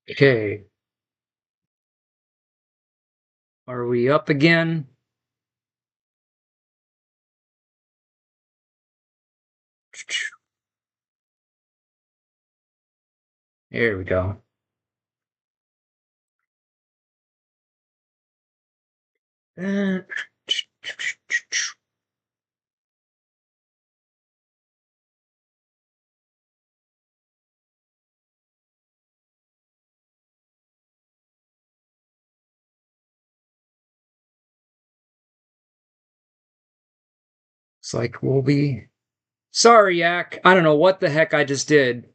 Okay. Are we up again? There we go. Uh, It's like we'll be. Sorry, Yak. I don't know what the heck I just did.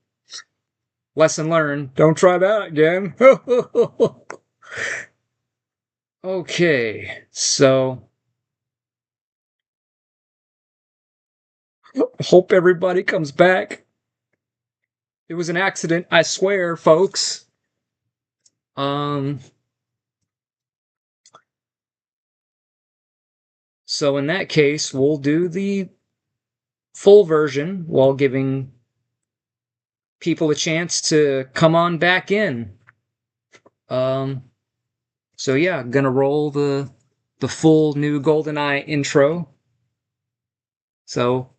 Lesson learned. Don't try that again. Okay, so hope everybody comes back. It was an accident, I swear, folks. So in that case, we'll do the full version while giving people a chance to come on back in. So yeah, gonna roll the full new GoldenEye intro. So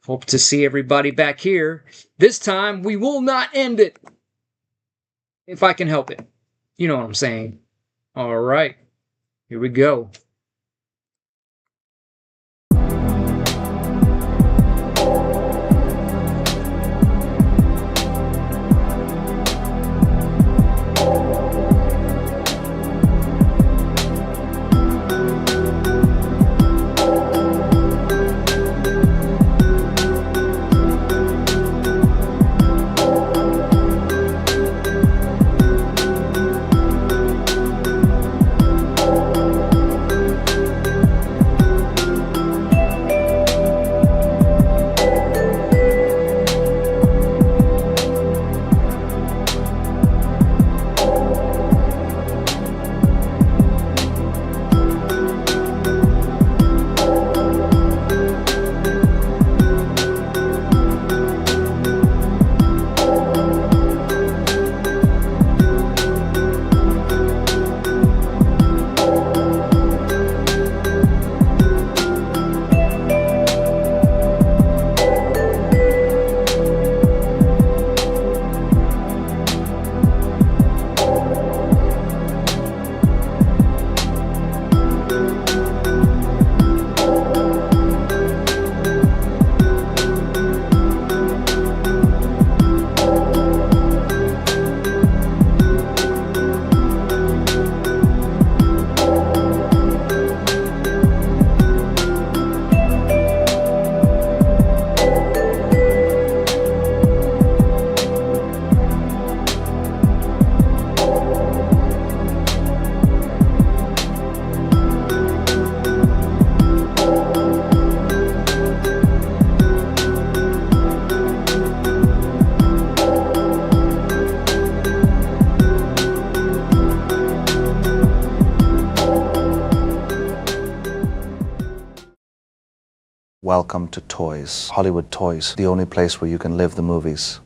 hope to see everybody back here. This time we will not end it if I can help it. You know what I'm saying. All right, here we go. Welcome to TOYZ, Hollywood Toys, the only place where you can live the movies.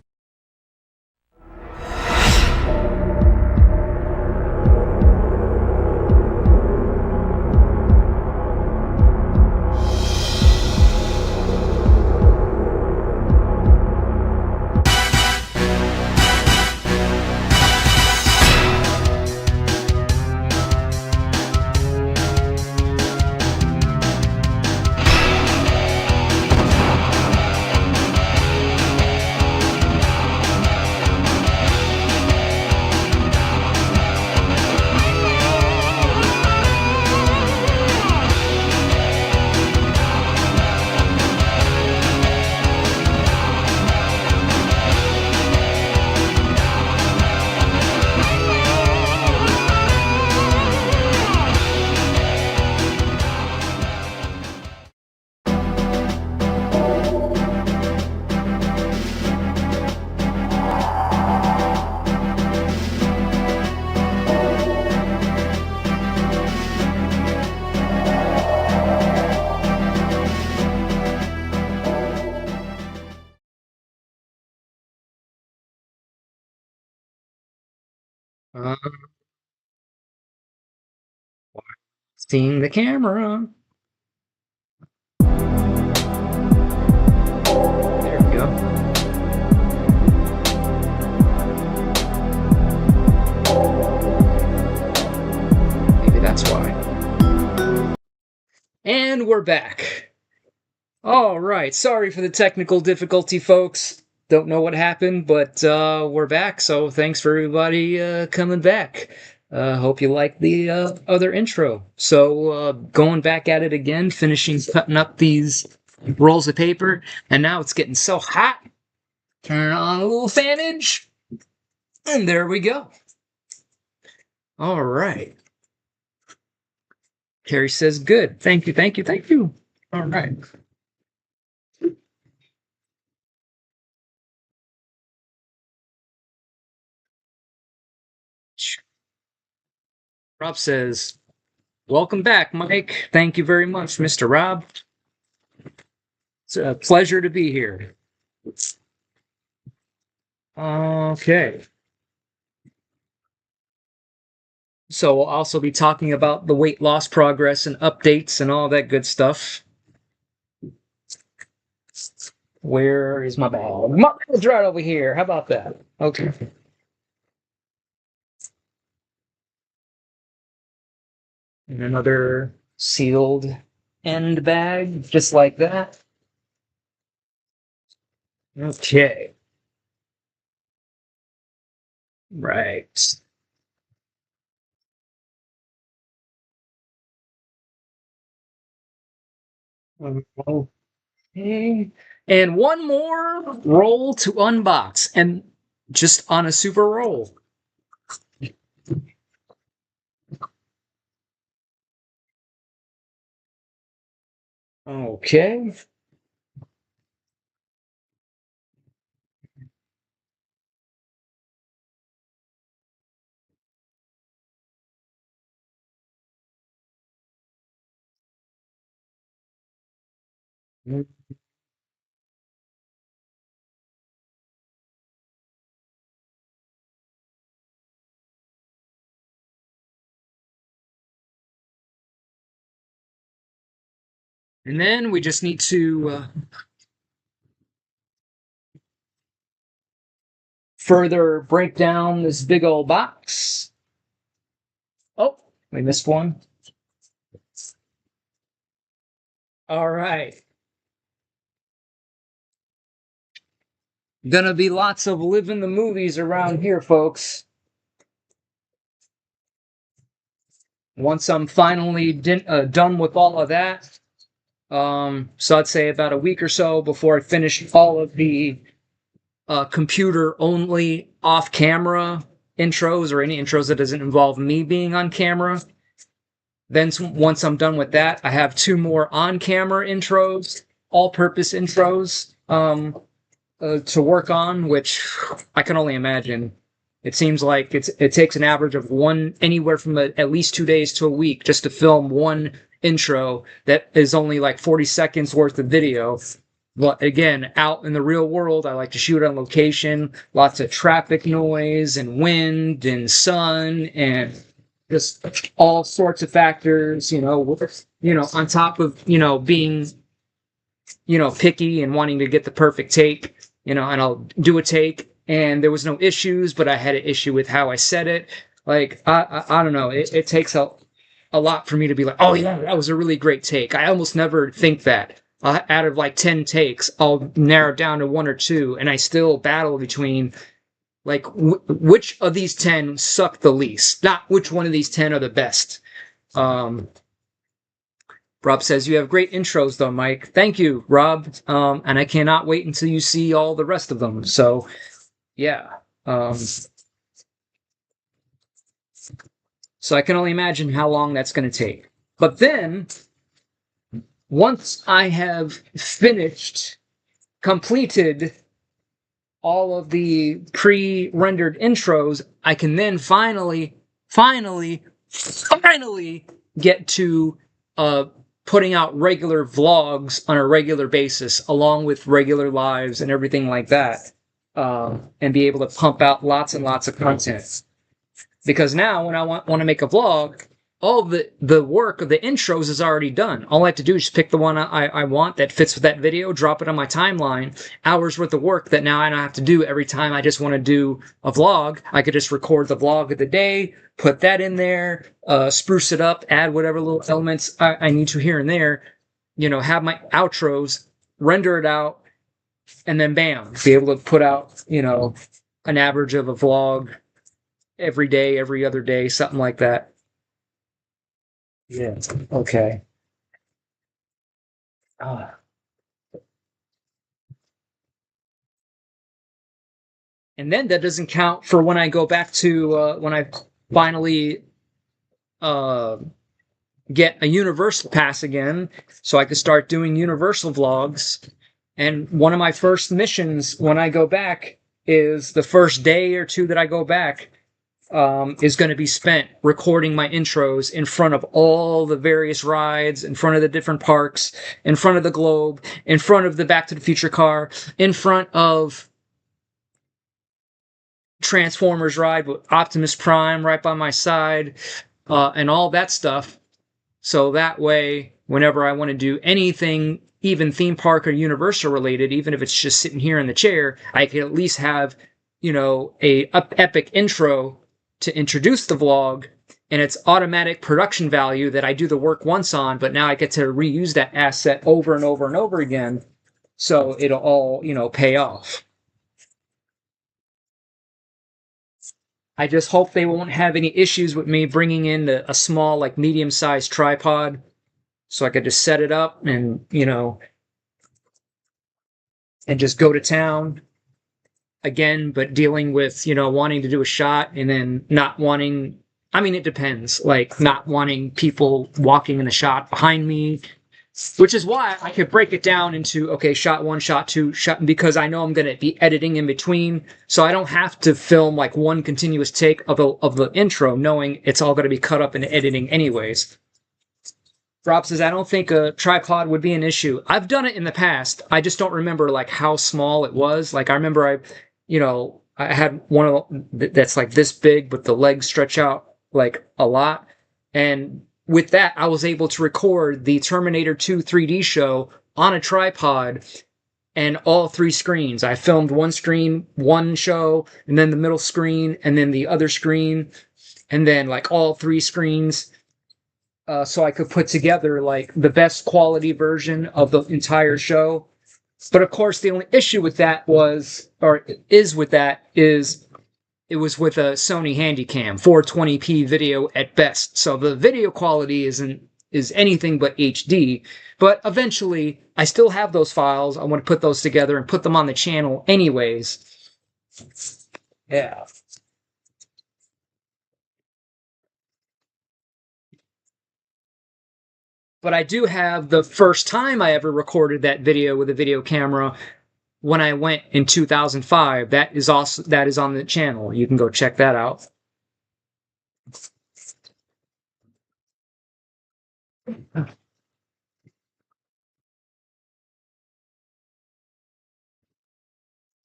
Uh, seeing the camera. There we go. Maybe that's why. And we're back. All right. Sorry for the technical difficulty, folks. Don't know what happened, but we're back. So thanks for everybody coming back. Hope you like the other intro. So going back at it again, finishing cutting up these rolls of paper, and now it's getting so hot. Turn on a little fanage, and there we go. All right. Carrie says, good. Thank you, thank you, thank you. All right. Rob says, welcome back, Mike. Thank you very much, Mr. Rob. It's a pleasure to be here. Okay. So we'll also be talking about the weight loss progress and updates and all that good stuff. Where is my bag? My bag's right over here. How about that? Okay. And another sealed end bag, just like that. Okay. Right. Okay. And one more roll to unbox, and just on a super roll. Okay. And then we just need to further break down this big old box. Oh, we missed one. All right. Gonna be lots of living the movies around here, folks. Once I'm finally done with all of that, so I'd say about a week or so before I finish all of the computer-only off-camera intros or any intros that doesn't involve me being on camera. Then once I'm done with that, I have 2 more on-camera intros, all-purpose intros to work on, which I can only imagine. It seems like it takes an average of anywhere from at least 2 days to a week just to film one intro that is only like 40 seconds worth of video. But again, out in the real world, I like to shoot on location, lots of traffic noise and wind and sun and just all sorts of factors, on top of, being, picky and wanting to get the perfect take, and I'll do a take and there was no issues, but I had an issue with how I said it. Like, I don't know. It takes a lot for me to be like, oh yeah, that was a really great take. I almost never think that. Out of like 10 takes, I'll narrow down to 1 or 2, and I still battle between like which of these 10 suck the least, not which one of these 10 are the best. Rob says, you have great intros though, Mike. Thank you, Rob. And I cannot wait until you see all the rest of them. So, yeah. So I can only imagine how long that's going to take. But then, once I have completed all of the pre-rendered intros, I can then finally get to putting out regular vlogs on a regular basis, along with regular lives and everything like that, and be able to pump out lots and lots of content. Because now when I want to make a vlog, all the work of the intros is already done. All I have to do is just pick the one I want that fits with that video, drop it on my timeline, hours worth of work that now I don't have to do every time I just want to do a vlog. I could just record the vlog of the day, put that in there, spruce it up, add whatever little elements I need to here and there, have my outros, render it out, and then bam, be able to put out, an average of a vlog every day, every other day, something like that. Yeah. Okay. And then that doesn't count for when I go back to when I finally get a Universal pass again, so I could start doing Universal vlogs. And one of my first missions when I go back is the first day or two that I go back is going to be spent recording my intros in front of all the various rides, in front of the different parks, in front of the globe, in front of the Back to the Future car, in front of Transformers ride with Optimus Prime right by my side, and all that stuff. So that way, whenever I want to do anything, even theme park or Universal related, even if it's just sitting here in the chair, I can at least have, a epic intro to introduce the vlog, and it's automatic production value that I do the work once on, but now I get to reuse that asset over and over and over again, so it'll all, pay off. I just hope they won't have any issues with me bringing in a small, like medium-sized tripod, so I could just set it up and, and just go to town again, but dealing with, wanting to do a shot and then not wanting, it depends, like not wanting people walking in the shot behind me, which is why I could break it down into, okay, shot 1, shot 2, because I know I'm going to be editing in between, so I don't have to film like one continuous take of the intro, knowing it's all going to be cut up in editing anyways. Rob says, I don't think a tripod would be an issue. I've done it in the past. I just don't remember like how small it was. Like I remember I had one that's like this big, but the legs stretch out like a lot. And with that, I was able to record the Terminator 2 3D show on a tripod and all 3 screens. I filmed one screen, one show, and then the middle screen, and then the other screen, and then like all 3 screens. So I could put together like the best quality version of the entire show. But of course, the only issue with that is it was with a Sony Handycam, 420p video at best. So the video quality is anything but HD. But eventually, I still have those files. I want to put those together and put them on the channel anyways. Yeah. But I do have the first time I ever recorded that video with a video camera when I went in 2005. That is on the channel. You can go check that out.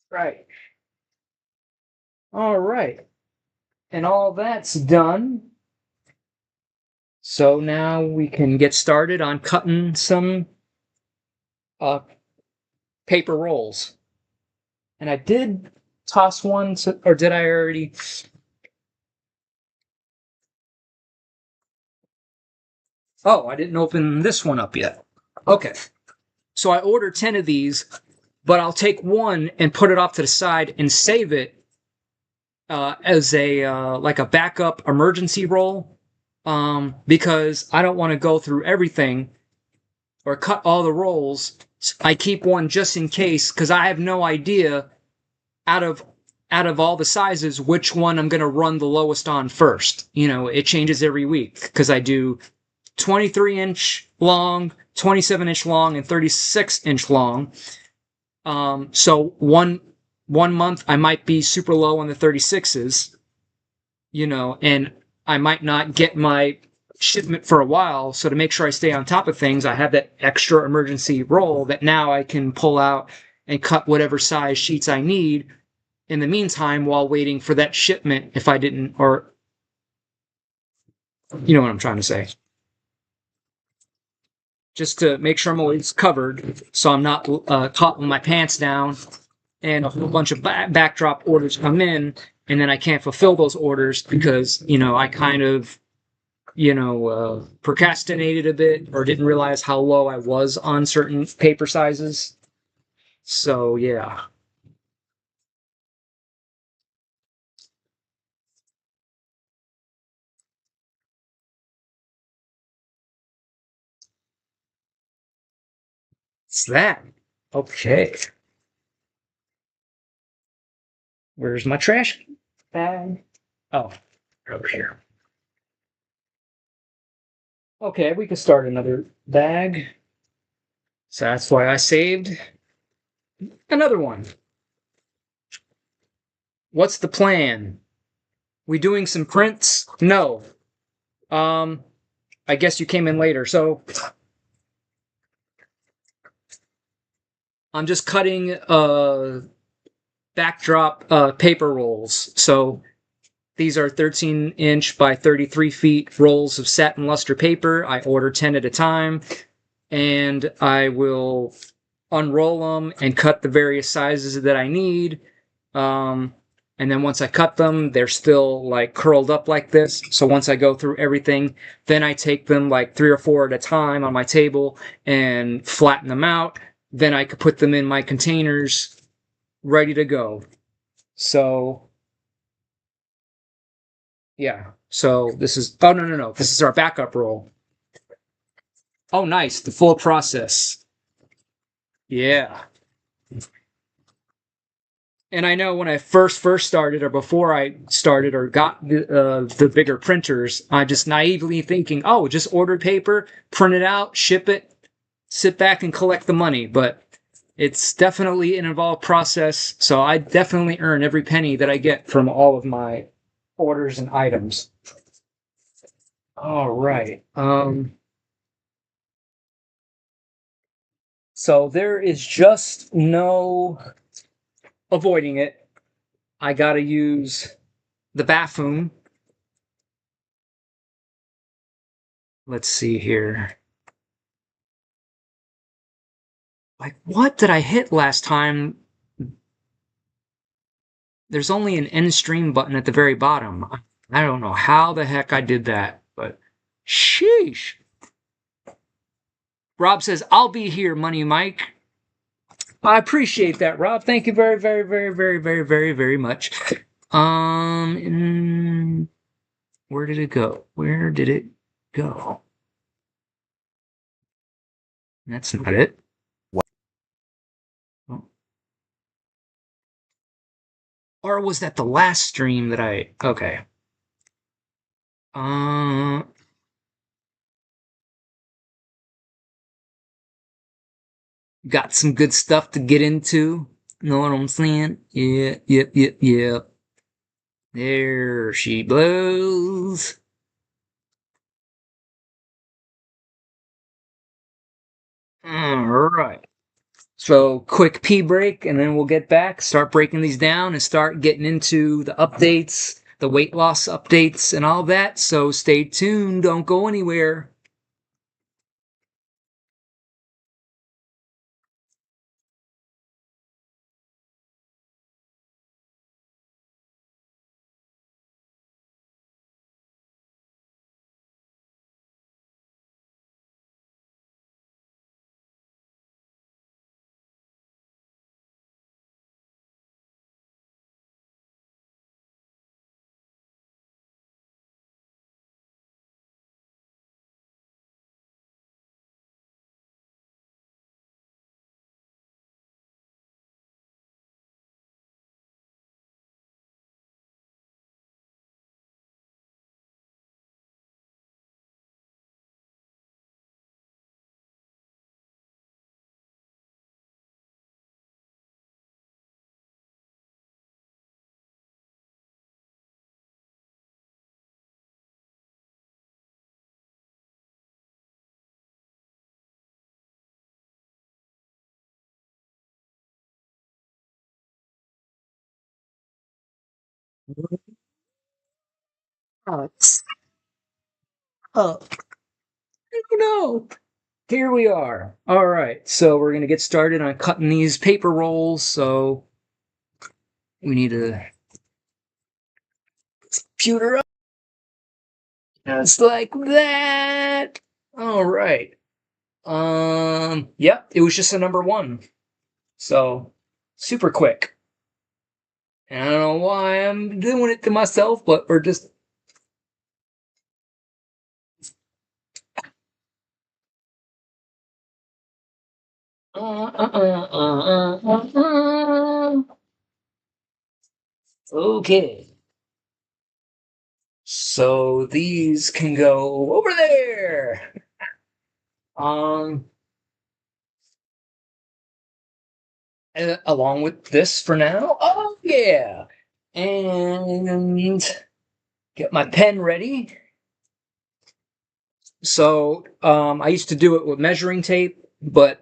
Right. All right. And all that's done. So now we can get started on cutting some paper rolls. And I did toss one, or did I already? Oh, I didn't open this one up yet. Okay. So I ordered 10 of these, but I'll take one and put it off to the side and save it as like a backup emergency roll. Because I don't want to go through everything or cut all the rolls. I keep one just in case, because I have no idea out of all the sizes which one I'm going to run the lowest on first. It changes every week because I do 23-inch long, 27-inch long, and 36-inch long. So one month I might be super low on the 36s, and I might not get my shipment for a while. So to make sure I stay on top of things, I have that extra emergency roll that now I can pull out and cut whatever size sheets I need in the meantime while waiting for that shipment if I didn't, or You know what I'm trying to say. Just to make sure I'm always covered, so I'm not caught with my pants down, and a whole bunch of backdrop orders come in, and then I can't fulfill those orders because I kind of procrastinated a bit or didn't realize how low I was on certain paper sizes. So yeah, it's that. Okay, where's my trash bag? Oh, over here. Okay, we can start another bag. So that's why I saved another one. What's the plan? We doing some prints? No. Um, I guess you came in later. So I'm just cutting backdrop paper rolls. So these are 13-inch by 33 feet rolls of satin luster paper. I order 10 at a time, and I will unroll them and cut the various sizes that I need. Um, and then once I cut them, they're still like curled up like this. So once I go through everything, then I take them like 3 or 4 at a time on my table and flatten them out. Then I could put them in my containers ready to go. So yeah. So this is, oh, no, no, no. This is our backup roll. Oh, nice. The full process. Yeah. And I know when I first started, or before I started, or got the bigger printers, I just naively thinking, oh, just order paper, print it out, ship it, sit back and collect the money. But it's definitely an involved process, so I definitely earn every penny that I get from all of my orders and items. All right. So there is just no avoiding it. I gotta use the bathroom. Let's see here. Like, what did I hit last time? There's only an end stream button at the very bottom. I don't know how the heck I did that, but sheesh. Rob says, I'll be here, Money Mike. I appreciate that, Rob. Thank you very, very, very, very, very, very, very much. Where did it go? Where did it go? That's not it. Oh. Or was that the last stream that I? Okay. Uh, got some good stuff to get into. Know what I'm saying? Yeah, yep, yep, yep. There she blows. All right. So quick pee break, and then we'll get back, start breaking these down, and start getting into the updates, the weight loss updates, and all that. So stay tuned. Don't go anywhere. Oh no! Here we are. All right, so we're gonna get started on cutting these paper rolls. So we need a computer up, just like that. All right. Yep, it was just a number one. So super quick. And I don't know why I'm doing it to myself, but we're just. Okay. So these can go over there. Um, Along with this for now. Oh yeah. And get my pen ready. So I used to do it with measuring tape, but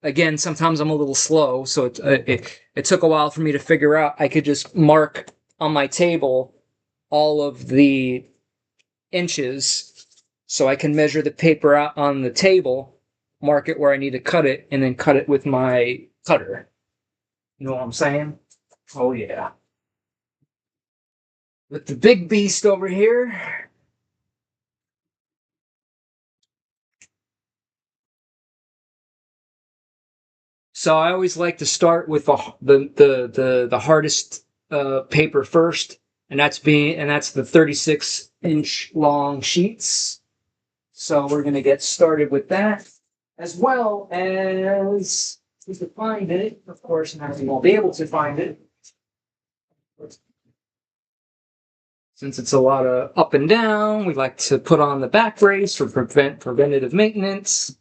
again, sometimes I'm a little slow, so it took a while for me to figure out I could just mark on my table all of the inches, so I can measure the paper out on the table, mark it where I need to cut it, and then cut it with my cutter. You know what I'm saying? Oh yeah. With the big beast over here. So I always like to start with the hardest paper first, and that's the 36-inch long sheets. So we're gonna get started with that, as well as we can find it. Of course, now we won't be able to find it since it's a lot of up and down. We like to put on the back brace for preventative maintenance.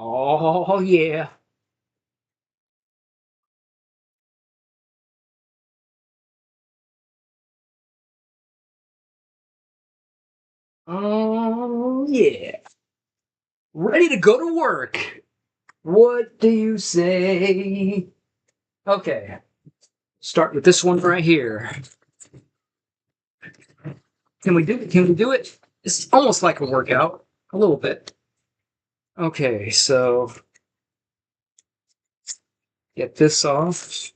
Oh yeah. Oh yeah. Ready to go to work. What do you say? Okay. Start with this one right here. Can we do it? Can we do it? It's almost like a workout. A little bit. Okay, so get this off.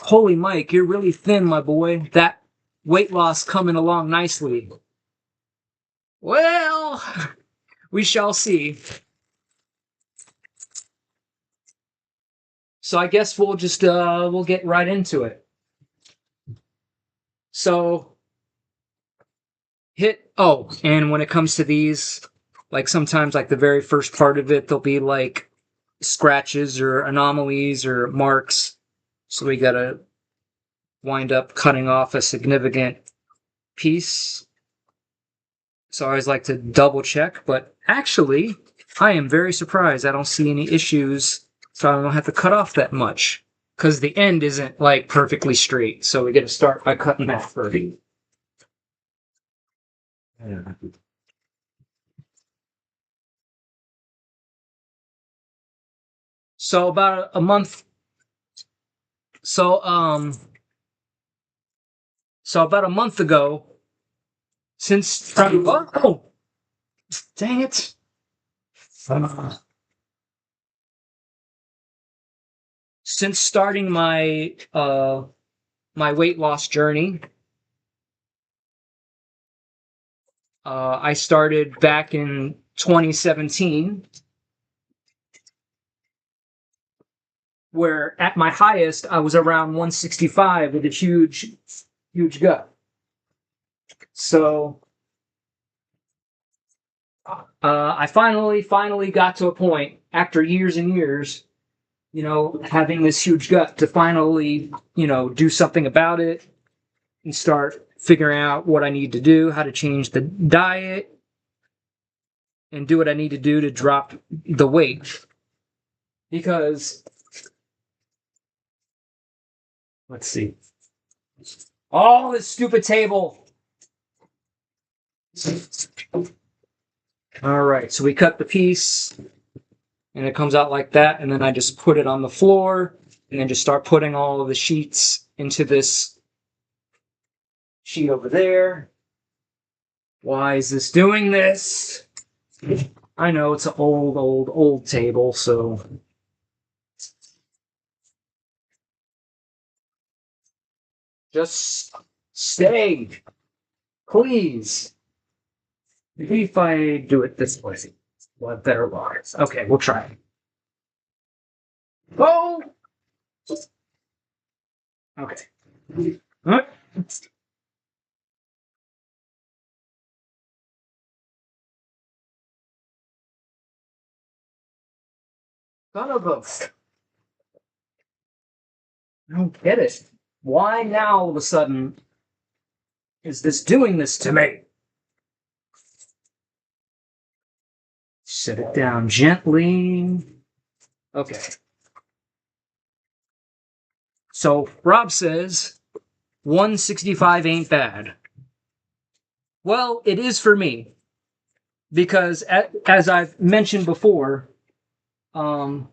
Holy Mike, you're really thin, my boy. That weight loss coming along nicely. Well, we shall see. So I guess we'll get right into it. So and when it comes to these, like sometimes like the very first part of it, there'll be like scratches or anomalies or marks. So we gotta wind up cutting off a significant piece. So I always like to double check, but actually I am very surprised I don't see any issues, so I don't have to cut off that much. Because the end isn't like perfectly straight. So we gotta start by cutting that first. So about a month so so about a month ago, since oh dang it. Since starting my weight loss journey, I started back in 2017, where at my highest I was around 165 with a huge gut. So I finally got to a point after years and years, having this huge gut to finally, do something about it and start figuring out what I need to do, how to change the diet, and do what I need to do to drop the weight. Because, let's see. Oh, this stupid table. All right, so we cut the piece, and it comes out like that, and then I just put it on the floor. and then just start putting all of the sheets into this sheet over there. Why is this doing this? I know it's an old table, so just stay, please. Maybe if I do it this way, we'll have better lines. Okay, we'll try it. Oh! Okay. Alright. Son of a... I don't get it. Why now all of a sudden is this doing this to me? Set it down gently. Okay. So Rob says 165 ain't bad. Well, it is for me. Because as I've mentioned before, in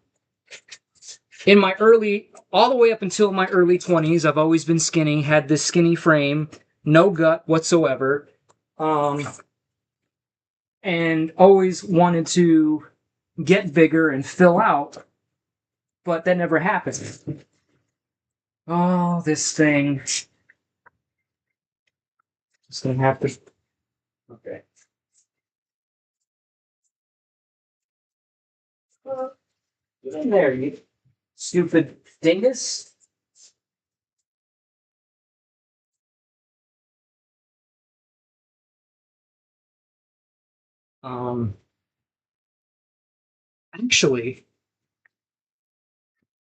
my all the way up until my early 20s, I've always been skinny, had this skinny frame, no gut whatsoever, and always wanted to get bigger and fill out, but that never happened. Oh, this thing. Just gonna have to... Okay. Get in there, you stupid dingus. Actually,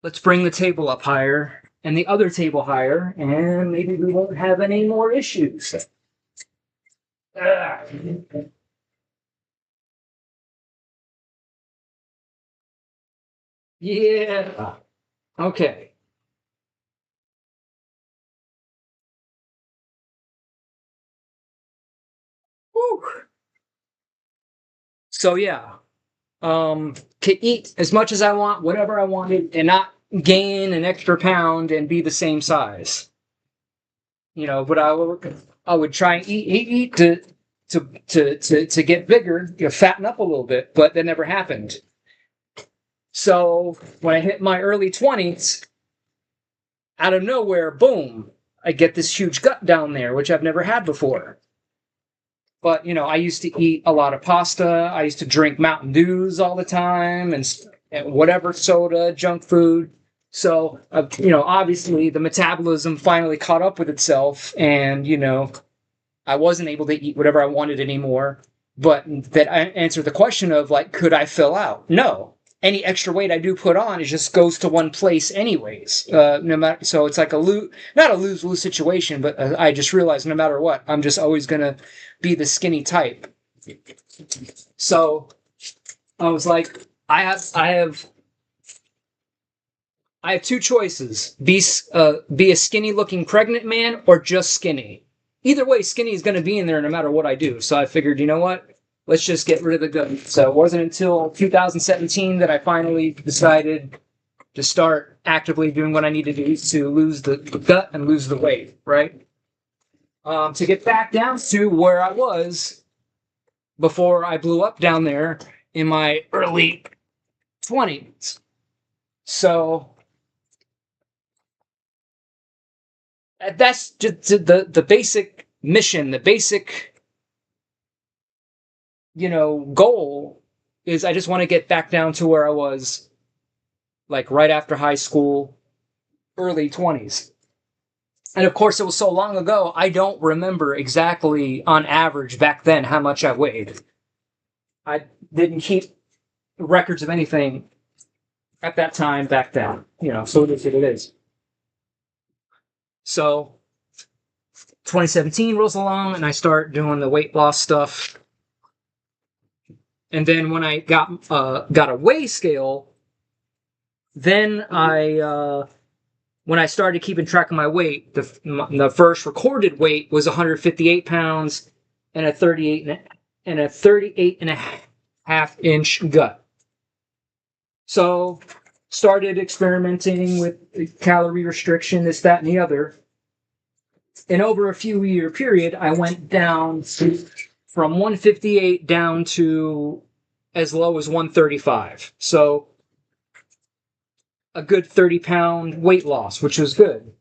let's bring the table up higher and the other table higher, and maybe we won't have any more issues. Yeah. Okay. Whew. So yeah, to eat as much as I want, whatever I wanted, and not gain an extra pound and be the same size. But I would try and eat to get bigger, fatten up a little bit, but that never happened. So when I hit my early 20s, out of nowhere, boom, I get this huge gut down there, which I've never had before. But, I used to eat a lot of pasta. I used to drink Mountain Dews all the time and whatever soda, junk food. So, obviously the metabolism finally caught up with itself and, I wasn't able to eat whatever I wanted anymore. But that answered the question of, could I fill out? No. Any extra weight I do put on, it just goes to one place anyways. No matter, so it's like not a lose-lose situation, but I just realized no matter what, I'm just always going to be the skinny type. So I was like, I have two choices: be a skinny-looking pregnant man or just skinny. Either way, skinny is going to be in there no matter what I do. So I figured, you know what? Let's just get rid of the gut. So it wasn't until 2017 that I finally decided to start actively doing what I need to do to lose the gut and lose the weight, right? To get back down to where I was before I blew up down there in my early 20s. So that's just the basic mission, the basic goal is I just want to get back down to where I was right after high school, early 20s. And of course, it was so long ago, I don't remember exactly on average back then how much I weighed. I didn't keep records of anything at that time back then, so it is what it is. So 2017 rolls along and I start doing the weight loss stuff. And then when I got a weigh scale, then when I started keeping track of my weight, the first recorded weight was 158 pounds and a 38 and a half inch gut. So started experimenting with calorie restriction, this, that, and the other. And over a few year period, I went down from 158 down to as low as 135. So a good 30-pound weight loss, which was good.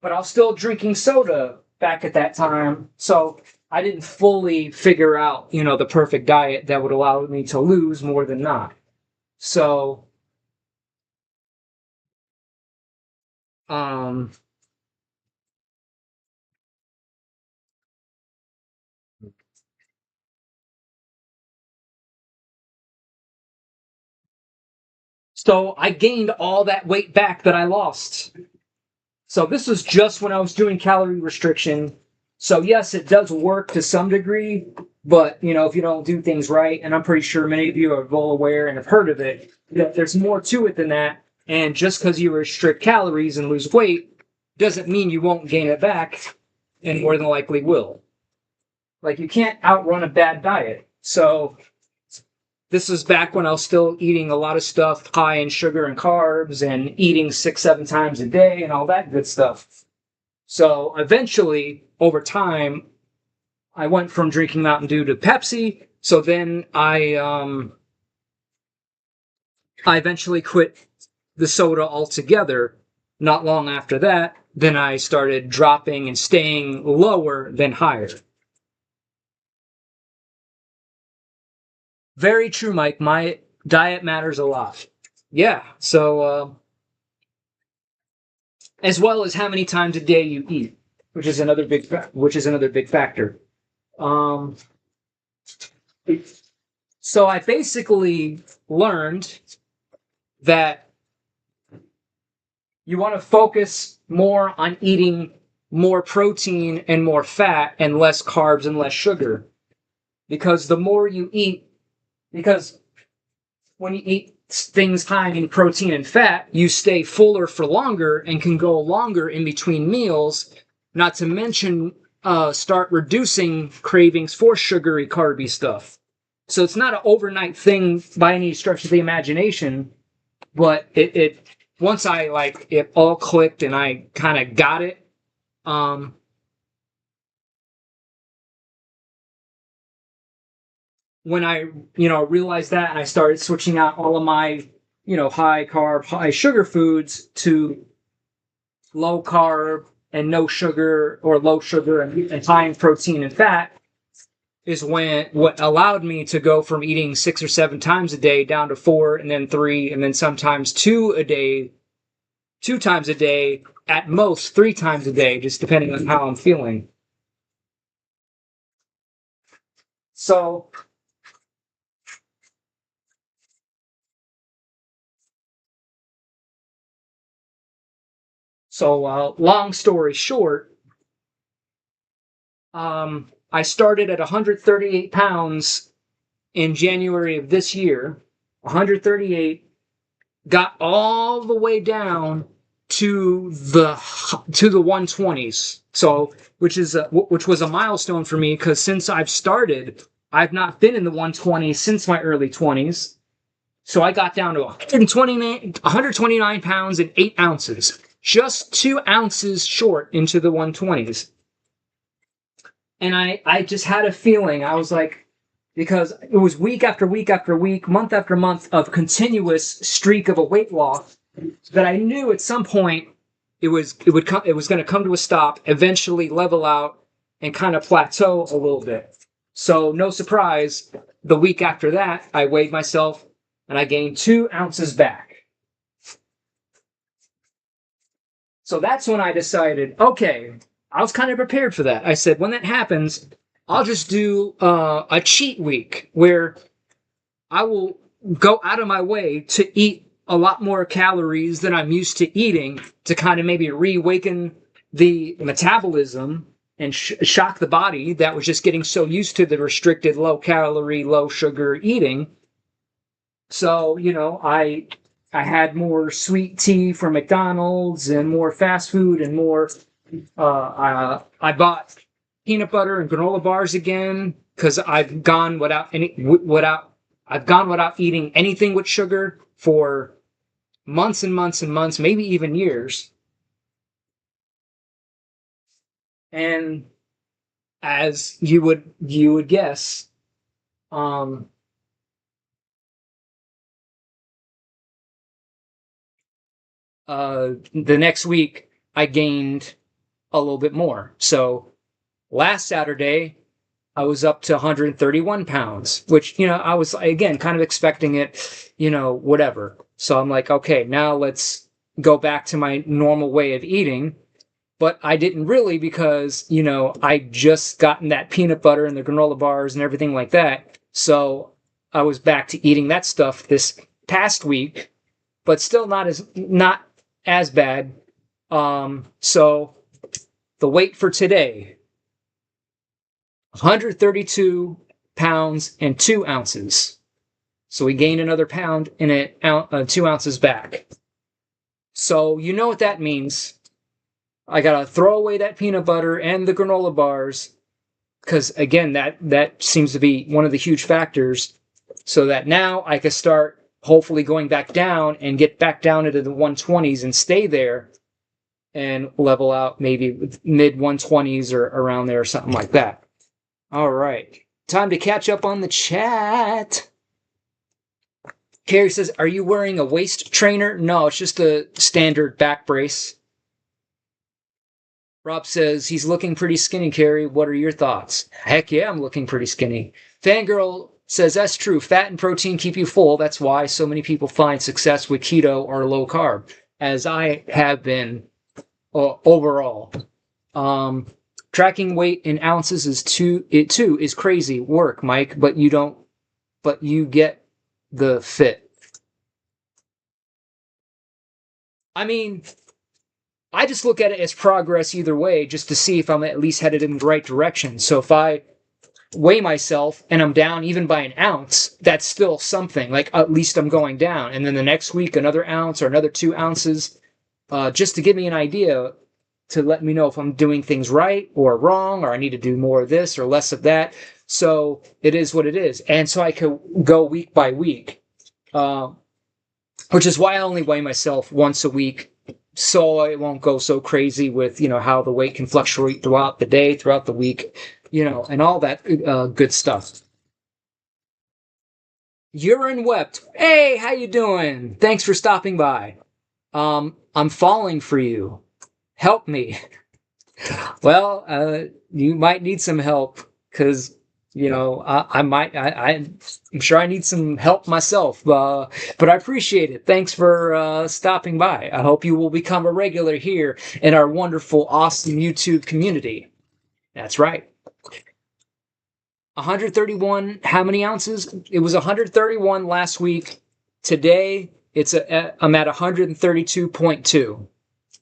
But I was still drinking soda back at that time, so I didn't fully figure out, the perfect diet that would allow me to lose more than not. So, so I gained all that weight back that I lost. So this was just when I was doing calorie restriction. So yes, it does work to some degree, but if you don't do things right, and I'm pretty sure many of you are well aware and have heard of it, that there's more to it than that. And just because you restrict calories and lose weight doesn't mean you won't gain it back, and more than likely will. Like, you can't outrun a bad diet. So this was back when I was still eating a lot of stuff high in sugar and carbs and eating 6-7 times a day and all that good stuff. So eventually, over time, I went from drinking Mountain Dew to Pepsi. So then I eventually quit the soda altogether. Not long after that, then I started dropping and staying lower than higher. Very true, Mike. My diet matters a lot. Yeah, so as well as how many times a day you eat, which is another big factor. So I basically learned that you want to focus more on eating more protein and more fat and less carbs and less sugar, because the more you eat, because when you eat things high in protein and fat, you stay fuller for longer and can go longer in between meals, not to mention start reducing cravings for sugary, carby stuff. So it's not an overnight thing by any stretch of the imagination, but it once it all clicked and I kind of got it, when I, realized that, and I started switching out all of my, high carb, high sugar foods to low carb and no sugar, or low sugar and high in protein and fat, is what allowed me to go from eating 6 or 7 times a day down to 4, and then 3, and then sometimes 2 times a day, at most 3 times a day, just depending on how I'm feeling. So long story short, I started at 138 pounds in January of this year. 138, got all the way down to the 120s. So, which was a milestone for me, because since I've started, I've not been in the 120s since my early 20s. So I got down to 129 pounds and 8 ounces. Just 2 ounces short into the 120s. And I just had a feeling, I was like, because it was week after week after week, month after month of continuous streak of a weight loss, that I knew at some point it was going to come to a stop, eventually level out, and kind of plateau a little bit. So no surprise, the week after that, I weighed myself and I gained 2 ounces back. So that's when I decided, okay, I was kind of prepared for that. I said, when that happens, I'll just do a cheat week where I will go out of my way to eat a lot more calories than I'm used to eating, to kind of maybe reawaken the metabolism and shock the body that was just getting so used to the restricted, low calorie, low sugar eating. So, I had more sweet tea from McDonald's and more fast food and more. I bought peanut butter and granola bars again, because I've gone without eating anything with sugar for months and months and months, maybe even years. And as you would guess, um, the next week I gained a little bit more. So last Saturday I was up to 131 pounds, which, I was, again, kind of expecting it, whatever. So I'm like, okay, now let's go back to my normal way of eating. But I didn't really, because, I just gotten that peanut butter and the granola bars and everything like that. So I was back to eating that stuff this past week, but still not as bad. So the weight for today, 132 pounds and 2 ounces. So we gained another pound and 2 ounces back. So you know what that means. I gotta throw away that peanut butter and the granola bars, because again, that seems to be one of the huge factors, so that now I can start hopefully going back down and get back down into the 120s and stay there and level out maybe mid 120s or around there or something like that. All right. Time to catch up on the chat. Carrie says, are you wearing a waist trainer? No, it's just a standard back brace. Rob says, he's looking pretty skinny, Carrie. What are your thoughts? Heck yeah, I'm looking pretty skinny. Fangirl says, that's true. Fat and protein keep you full. That's why so many people find success with keto or low carb, as I have been overall. Tracking weight in ounces is crazy work, Mike, but you get the fit. I mean, I just look at it as progress either way, just to see if I'm at least headed in the right direction. So if I weigh myself and I'm down even by an ounce, that's still something. Like, at least I'm going down. And then the next week, another ounce or another 2 ounces, just to give me an idea, to let me know if I'm doing things right or wrong, or I need to do more of this or less of that. So it is what it is. And so I could go week by week, which is why I only weigh myself once a week, so it won't go so crazy with, how the weight can fluctuate throughout the day, throughout the week, and all that good stuff. Urine Wept. Hey, how you doing? Thanks for stopping by. I'm falling for you. Help me. Well, you might need some help, because, I'm sure I need some help myself, but I appreciate it. Thanks for stopping by. I hope you will become a regular here in our wonderful, awesome YouTube community. That's right. 131, how many ounces? It was 131 last week. Today, I'm at 132.2.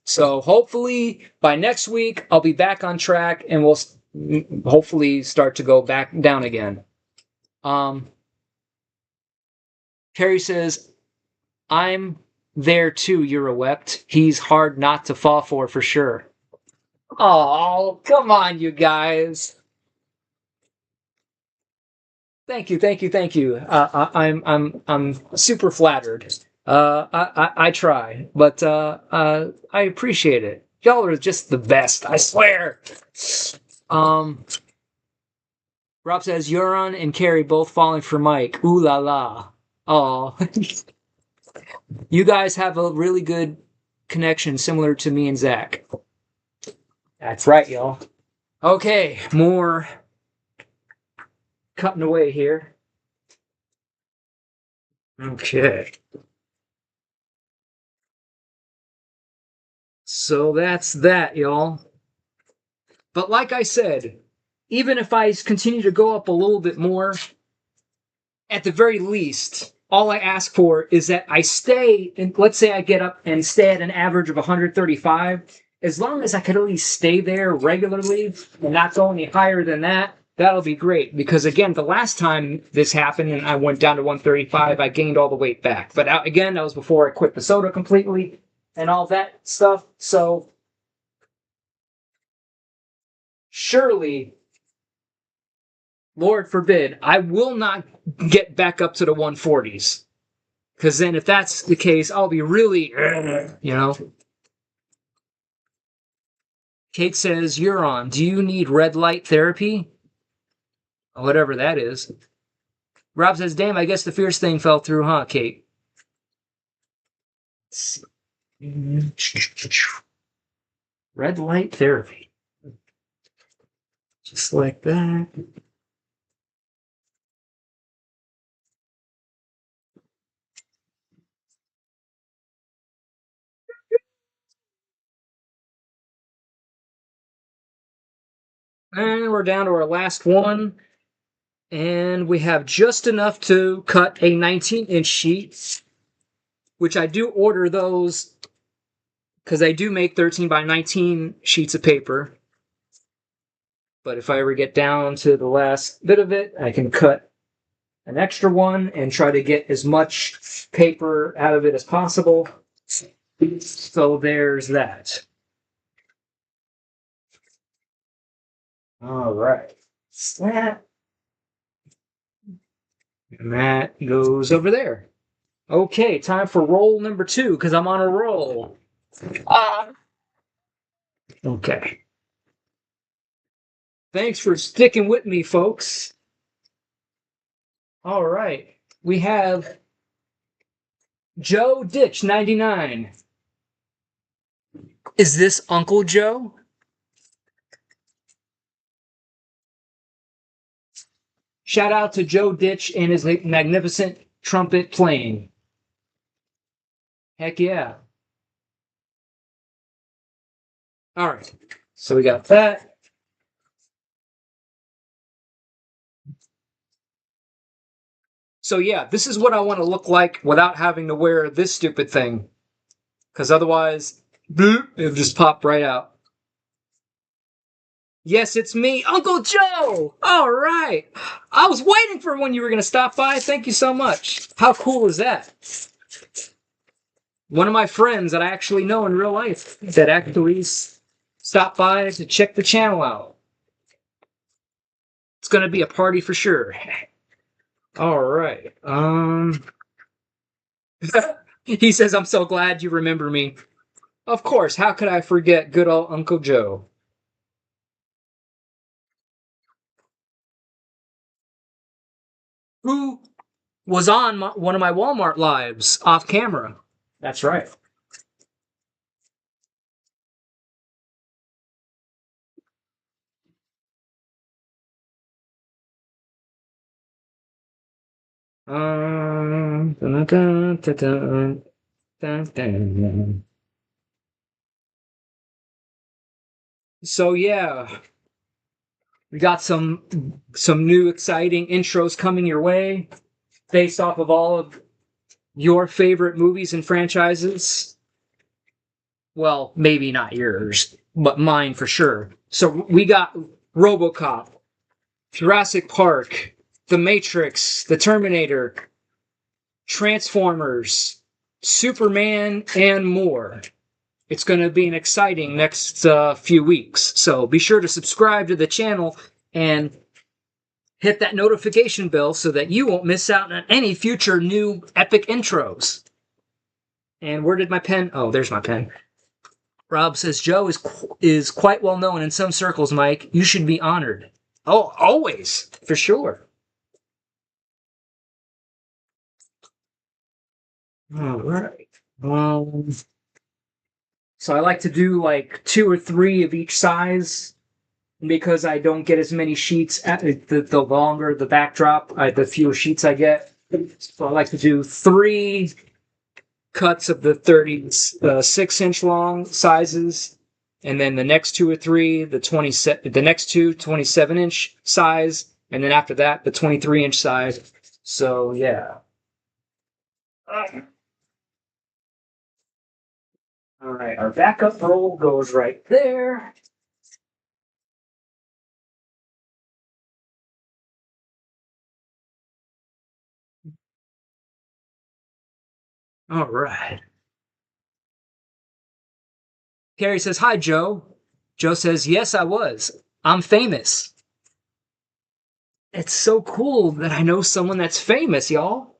So hopefully by next week, I'll be back on track and we'll hopefully start to go back down again. Carrie says, I'm there too, Eurowept. He's hard not to fall for sure. Oh, come on, you guys. Thank you, thank you, thank you. I'm super flattered. I try, but I appreciate it. Y'all are just the best, I swear. Rob says, Euron and Carrie both falling for Mike. Ooh la la. Oh. You guys have a really good connection, similar to me and Zach. That's right, y'all. Okay, more cutting away here. Okay. So that's that, y'all. But like I said, even if I continue to go up a little bit more, at the very least, all I ask for is that I stay, and let's say I get up and stay at an average of 135. As long as I could at least stay there regularly and not go any higher than that, that'll be great. Because again, the last time this happened and I went down to 135, I gained all the weight back. But again, that was before I quit the soda completely and all that stuff. So surely, Lord forbid, I will not get back up to the 140s. Because then if that's the case, I'll be really, you know. Kate says, you're on. Do you need red light therapy? Whatever that is. Rob says, damn, I guess the fierce thing fell through, huh, Kate? Red light therapy. Just like that. And we're down to our last one. And we have just enough to cut a 19-inch sheet, which I do order those because I do make 13 by 19 sheets of paper. But if I ever get down to the last bit of it, I can cut an extra one and try to get as much paper out of it as possible. So there's that. All right. That. And that goes over there. Okay, time for roll number 2, because I'm on a roll. Okay. Thanks for sticking with me, folks. All right. We have Joe Ditch 99. Is this Uncle Joe? Shout out to Joe Ditch and his magnificent trumpet playing. Heck yeah. All right. So we got that. So yeah, this is what I want to look like without having to wear this stupid thing. Because otherwise, bloop, it'll just pop right out. Yes, it's me, Uncle Joe! All right. I was waiting for when you were going to stop by. Thank you so much. How cool is that? One of my friends that I actually know in real life that actually stopped by to check the channel out. It's going to be a party for sure. All right. He says, I'm so glad you remember me. Of course, how could I forget good old Uncle Joe? Who was on one of my Walmart lives off camera. That's right. Dun, dun, dun, dun, dun, dun, dun. So yeah, we got some new exciting intros coming your way, based off of all of your favorite movies and franchises. Well, maybe not yours, but mine for sure. So we got RoboCop, Jurassic Park, The Matrix, The Terminator, Transformers, Superman, and more. It's going to be an exciting next few weeks. So be sure to subscribe to the channel and hit that notification bell so that you won't miss out on any future new epic intros. And where did my pen? Oh, there's my pen. Rob says, Joe is quite well known in some circles, Mike. You should be honored. Oh, always, for sure. All right. So I like to do like 2 or 3 of each size because I don't get as many sheets. The longer the backdrop, the fewer sheets I get. So I like to do 3 cuts of the 36-inch long sizes, and then the next 2 or 3, the next 2 27-inch size, and then after that the 23-inch size. So yeah. All right, our backup roll goes right there. All right. Carrie says, hi, Joe. Joe says, yes, I was. I'm famous. It's so cool that I know someone that's famous, y'all.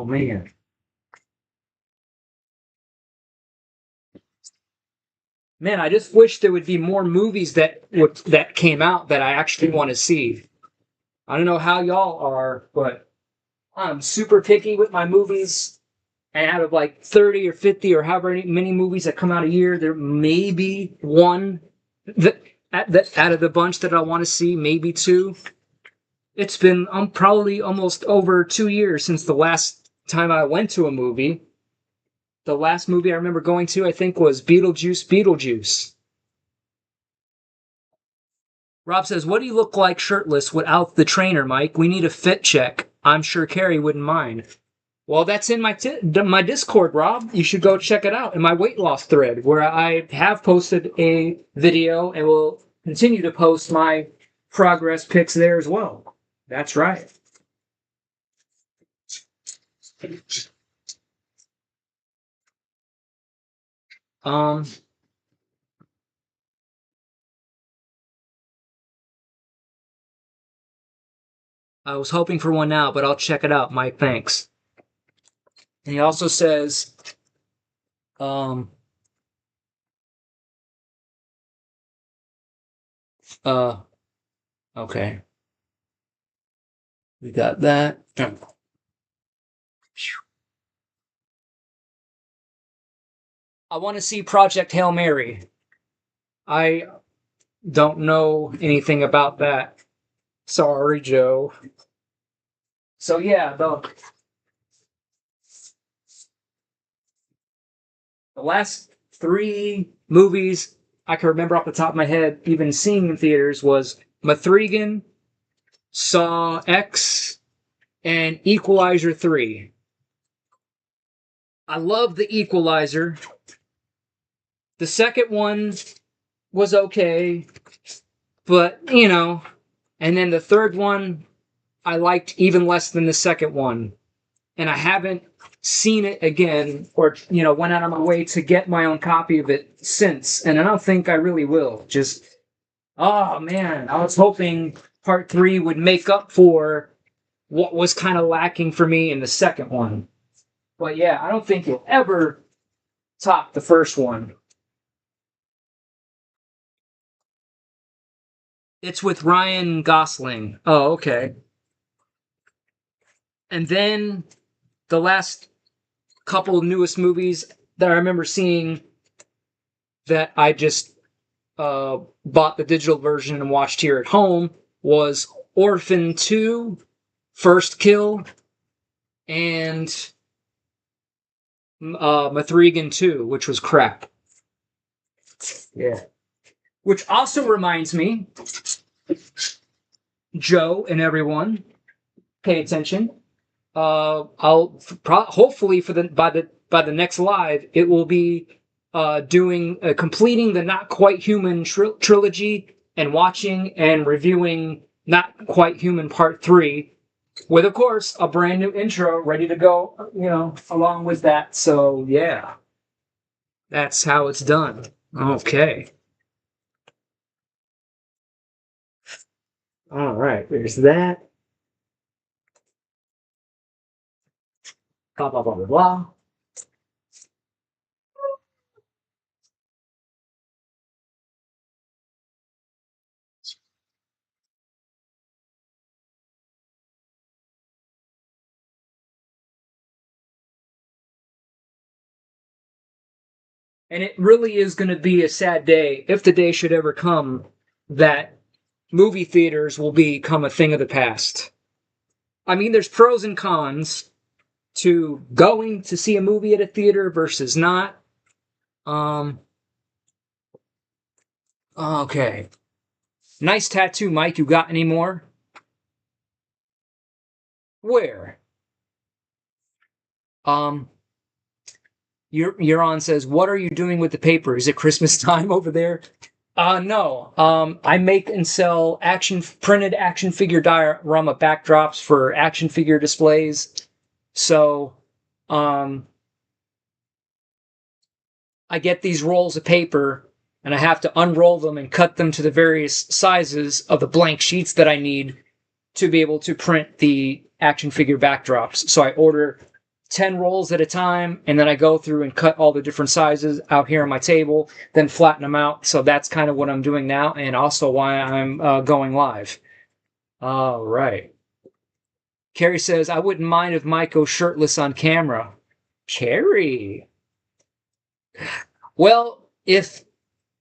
Oh, man. Man, I just wish there would be more movies that came out that I actually want to see. I don't know how y'all are, but I'm super picky with my movies. And out of like 30 or 50 or however many movies that come out a year, there may be one that out of the bunch that I want to see, maybe two. It's been probably almost over 2 years since the last time I went to a movie. The last movie I remember going to, I think, was Beetlejuice. Rob says, "What do you look like shirtless without the trainer, Mike? We need a fit check. I'm sure Carrie wouldn't mind." Well, that's in my Discord, Rob. You should go check it out in my weight loss thread, where I have posted a video and will continue to post my progress pics there as well. That's right. Um, I was hoping for one now, but I'll check it out, Mike. Thanks. And he also says, um, uh, okay, we got that. I want to see Project Hail Mary. I don't know anything about that. Sorry, Joe. So yeah, the last three movies I can remember off the top of my head, even seeing in theaters, was Mithrigan, Saw X, and Equalizer 3. I love the Equalizer. The second one was okay, but, and then the third one I liked even less than the second one. And I haven't seen it again or, went out of my way to get my own copy of it since. And I don't think I really will. Just, oh man, I was hoping part 3 would make up for what was kind of lacking for me in the second one. But yeah, I don't think it'll ever top the first one. It's with Ryan Gosling. Oh, okay. And then the last couple of newest movies that I remember seeing that I just bought the digital version and watched here at home was Orphan 2, First Kill, and Mithrigan 2, which was crap. Yeah. Which also reminds me, Joe and everyone, pay attention. I'll hopefully by the next live, it will be completing the Not Quite Human trilogy and watching and reviewing Not Quite Human Part 3, with, of course, a brand new intro ready to go, along with that. So, yeah. That's how it's done. Okay. All right, there's that. Blah, blah, blah, blah, blah. And it really is going to be a sad day, if the day should ever come, that movie theaters will become a thing of the past. I mean, there's pros and cons to going to see a movie at a theater versus not. Okay. Nice tattoo, Mike. You got any more? Where? Euron says, "What are you doing with the paper? Is it Christmas time over there?" No. I make and sell printed action figure diorama backdrops for action figure displays. So, I get these rolls of paper and I have to unroll them and cut them to the various sizes of the blank sheets that I need to be able to print the action figure backdrops. So I order 10 rolls at a time, and then I go through and cut all the different sizes out here on my table, then flatten them out. So that's kind of what I'm doing now, and also why I'm going live. All right. Carrie says, I wouldn't mind if Mike goes shirtless on camera. Carrie. Well, if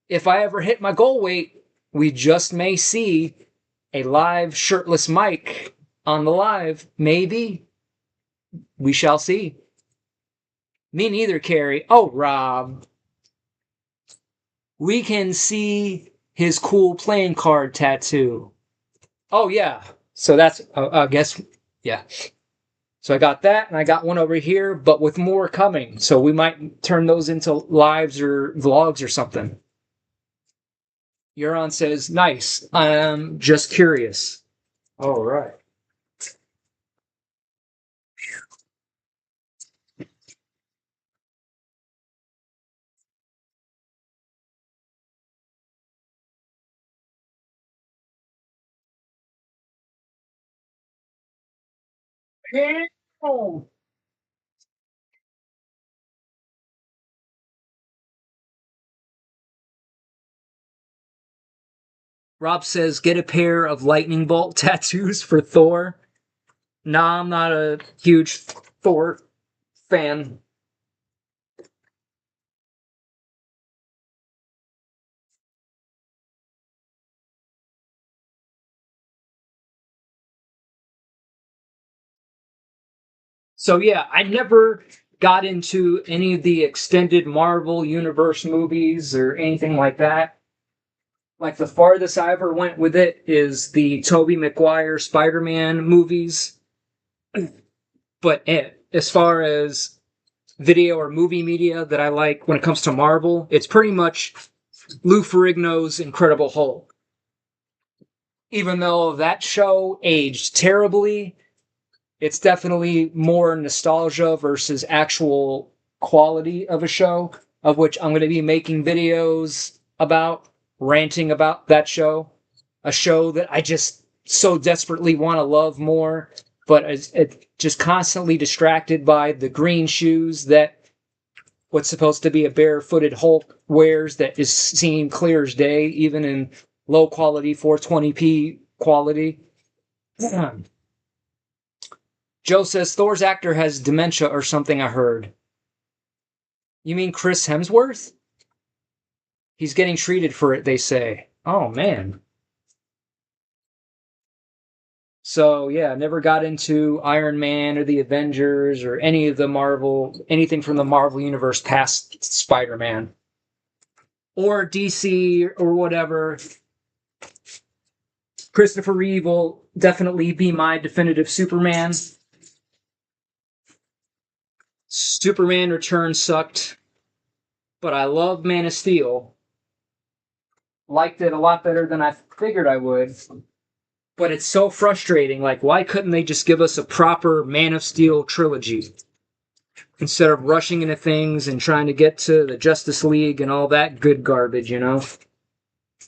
I ever hit my goal weight, we just may see a live shirtless Mike on the live. Maybe. We shall see. Me neither, Carrie. Oh, Rob. We can see his cool playing card tattoo. Oh, yeah. So that's, I guess, yeah. So I got that, and I got one over here, but with more coming. So we might turn those into lives or vlogs or something. Euron says, nice. I'm just curious. All right. Rob says, get a pair of lightning bolt tattoos for Thor. Nah, I'm not a huge Thor fan. So yeah, I never got into any of the extended Marvel Universe movies or anything like that. Like the farthest I ever went with it is the Tobey Maguire Spider-Man movies. But as far as video or movie media that I like when it comes to Marvel, it's pretty much Lou Ferrigno's Incredible Hulk. Even though that show aged terribly, it's definitely more nostalgia versus actual quality of a show, of which I'm going to be making videos about, ranting about that show. A show that I just so desperately want to love more, but it's just constantly distracted by the green shoes that what's supposed to be a barefooted Hulk wears that is seen clear as day, even in low quality 420p quality. Joe says Thor's actor has dementia or something, I heard. You mean Chris Hemsworth? He's getting treated for it, they say. Oh, man. So, yeah, never got into Iron Man or the Avengers or any of the anything from the Marvel Universe past Spider-Man. Or DC or whatever. Christopher Reeve will definitely be my definitive Superman. Superman Returns sucked, but I love Man of Steel. Liked it a lot better than I figured I would. But it's so frustrating. Like, why couldn't they just give us a proper Man of Steel trilogy instead of rushing into things and trying to get to the Justice League and all that good garbage, you know?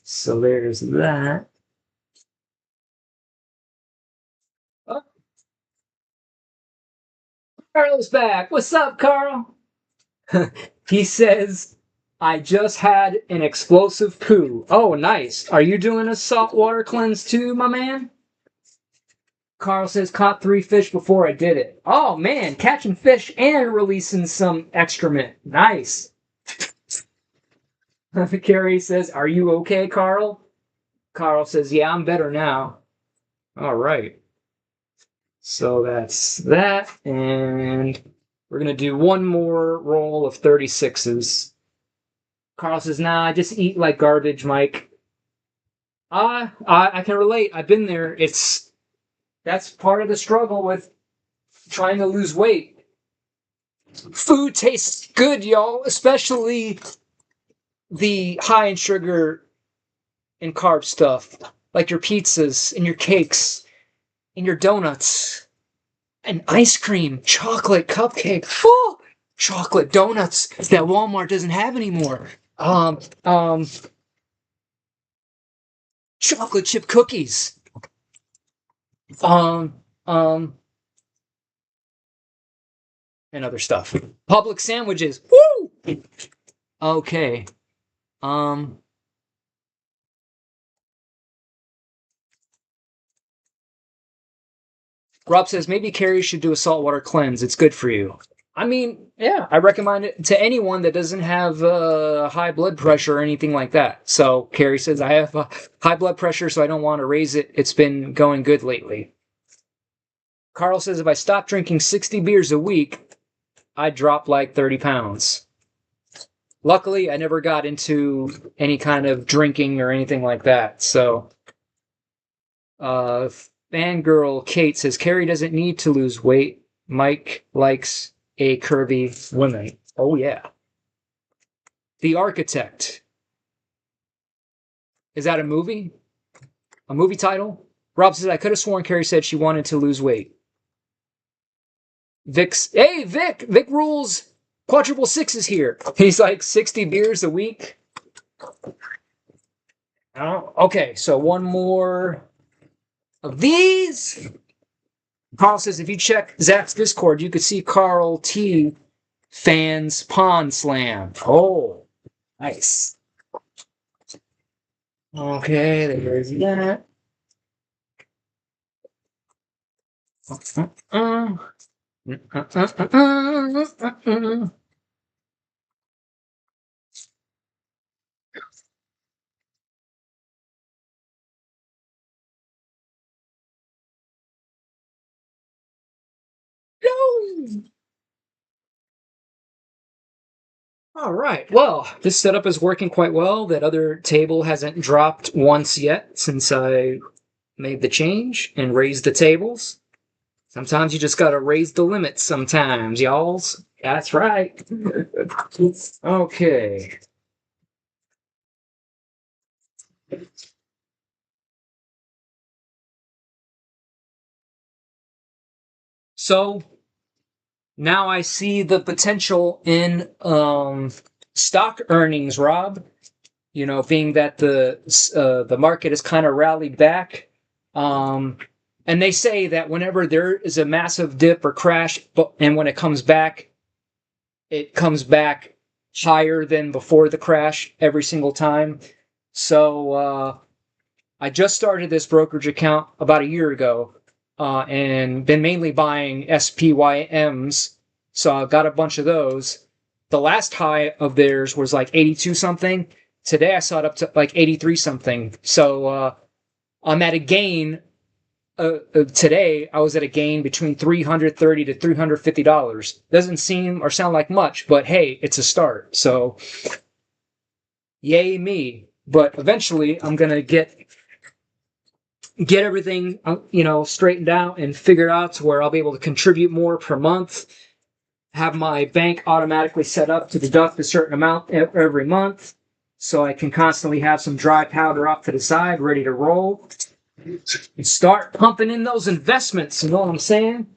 So there's that. Oh, Carl's back. What's up, Carl? He says, I just had an explosive poo. Oh, nice. Are you doing a saltwater cleanse too, my man? Carl says, caught 3 fish before I did it. Oh, man, catching fish and releasing some excrement. Nice. Carrie says, are you okay, Carl? Carl says, yeah, I'm better now. All right. So that's that. And we're going to do one more roll of 36s. Carl says, nah, I just eat like garbage, Mike. I can relate. I've been there. That's part of the struggle with trying to lose weight. Food tastes good, y'all, especially the high in sugar and carb stuff, like your pizzas and your cakes and your donuts and ice cream, chocolate cupcake, chocolate donuts that Walmart doesn't have anymore. Chocolate chip cookies. Um, um, and other stuff. Public sandwiches. Woo! Okay. Rob says maybe Carrie should do a saltwater cleanse. It's good for you. I mean, yeah, I recommend it to anyone that doesn't have high blood pressure or anything like that. So Carrie says, I have high blood pressure, so I don't want to raise it. It's been going good lately. Carl says, if I stopped drinking 60 beers a week, I'd drop like 30 pounds. Luckily, I never got into any kind of drinking or anything like that. So, fangirl Kate says, Carrie doesn't need to lose weight. Mike likes a curvy woman. Oh, yeah. The Architect. Is that a movie? A movie title? Rob says, I could have sworn Carrie said she wanted to lose weight. Hey, Vic! Vic rules! Quadruple Six is here. He's like 60 beers a week. Okay, so one more of these. Carl says, if you check Zach's Discord, you could see Carl T. fans Pond Slam. Oh, nice. Okay, there's that. No! All right. Well, this setup is working quite well. That other table hasn't dropped once yet since I made the change and raised the tables. Sometimes you just gotta raise the limits sometimes, y'alls. That's right. Okay. So now I see the potential in stock earnings, Rob. You know, being that the market has kind of rallied back. And they say that whenever there is a massive dip or crash, and when it comes back higher than before the crash every single time. So I just started this brokerage account about a year ago, and been mainly buying SPYMs. So I got a bunch of those. The last high of theirs was like 82 something. Today I saw it up to like 83 something. So I'm at a gain. Today I was at a gain between $330 to $350. Doesn't seem or sound like much, but hey, it's a start. So yay me. But eventually I'm gonna get everything straightened out and figured out to where I'll be able to contribute more per month. Have my bank automatically set up to deduct a certain amount every month, so I can constantly have some dry powder off to the side, ready to roll. And start pumping in those investments, you know what I'm saying?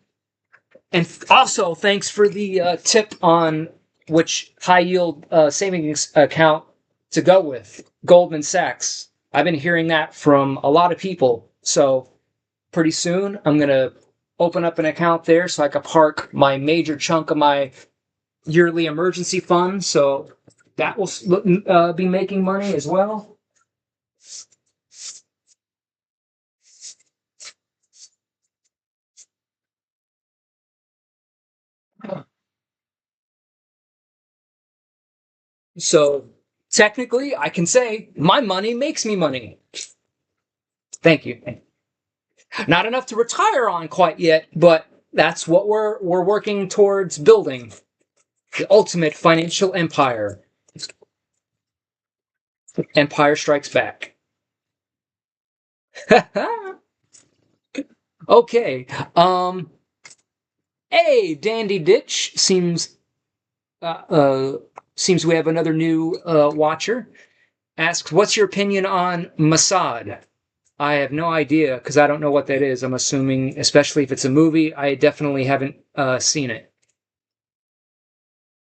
And also, thanks for the tip on which high-yield savings account to go with. Goldman Sachs. I've been hearing that from a lot of people. So pretty soon, I'm going to open up an account there so I can park my major chunk of my yearly emergency fund. So that will be making money as well. So technically, I can say my money makes me money. Thank you. Not enough to retire on quite yet, but that's what we're working towards building. The ultimate financial empire. Empire Strikes Back. Okay. Hey, Dandy Ditch seems we have another new watcher. Asks, what's your opinion on Mossad? I have no idea because I don't know what that is. I'm assuming, especially if it's a movie, I definitely haven't seen it.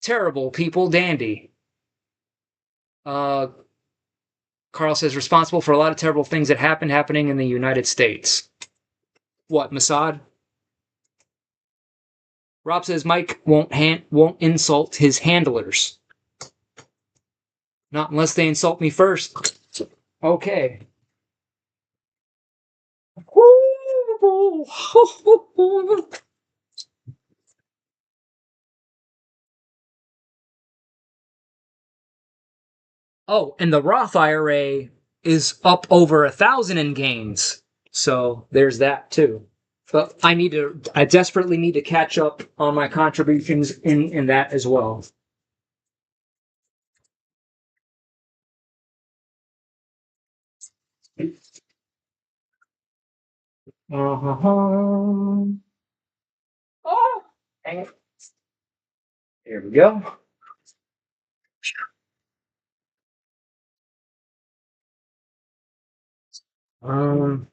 Terrible people, Dandy. Carl says responsible for a lot of terrible things that happening in the United States. What, Mossad? Rob says Mike won't insult his handlers. Not unless they insult me first. Okay. Oh, and the Roth IRA is up over 1,000 in gains. So there's that too. But I desperately need to catch up on my contributions in that as well. Uh-huh. Oh, here we go. Um,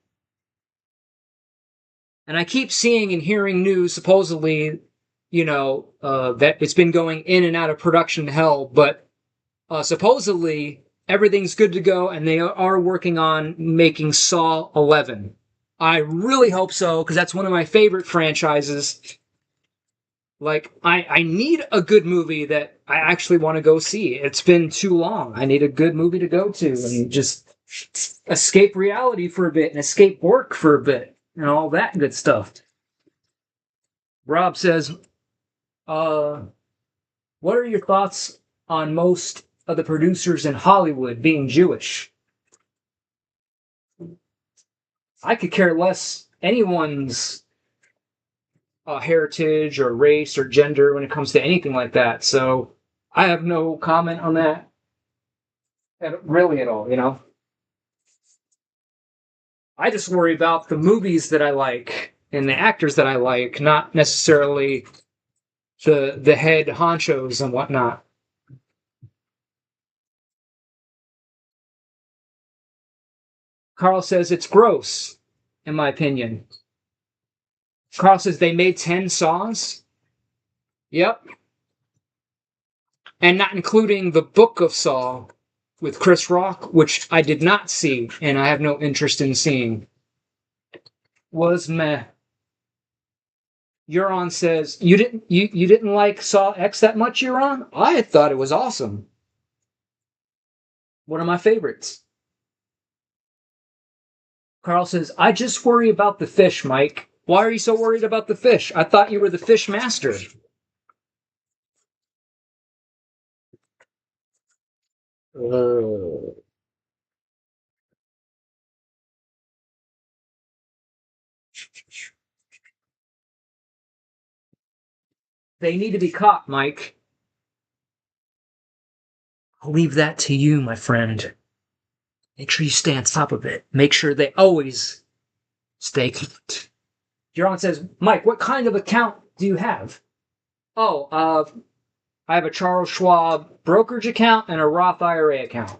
and I keep seeing and hearing news, supposedly, that it's been going in and out of production hell, but supposedly everything's good to go, and they are working on making Saw 11. I really hope so, because that's one of my favorite franchises. Like, I need a good movie that I actually want to go see. It's been too long. I need a good movie to go to and just escape reality for a bit and escape work for a bit and all that good stuff. Rob says, what are your thoughts on most of the producers in Hollywood being Jewish? I could care less anyone's heritage or race or gender when it comes to anything like that. So I have no comment on that really at all, I just worry about the movies that I like and the actors that I like, not necessarily the head honchos and whatnot. Carl says it's gross, in my opinion. Carl says they made 10 Saws. Yep. And not including the Book of Saw with Chris Rock, which I did not see and I have no interest in seeing. Was meh. Euron says you didn't like Saw X that much, Euron? I thought it was awesome. One of my favorites. Carl says, I just worry about the fish, Mike. Why are you so worried about the fish? I thought you were the fish master. They need to be caught, Mike. I'll leave that to you, my friend. Make sure you stay on top of it. Make sure they always stay caught. Jaron says, Mike, what kind of account do you have? Oh, I have a Charles Schwab brokerage account and a Roth IRA account.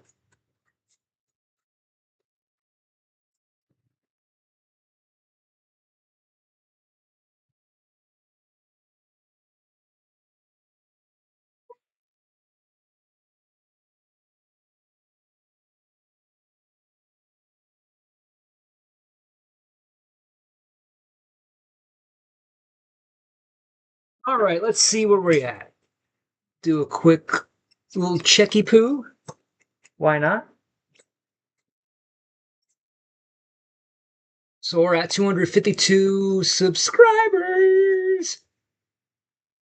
All right, let's see where we're at. Do a quick little checky poo. Why not? So we're at 252 subscribers.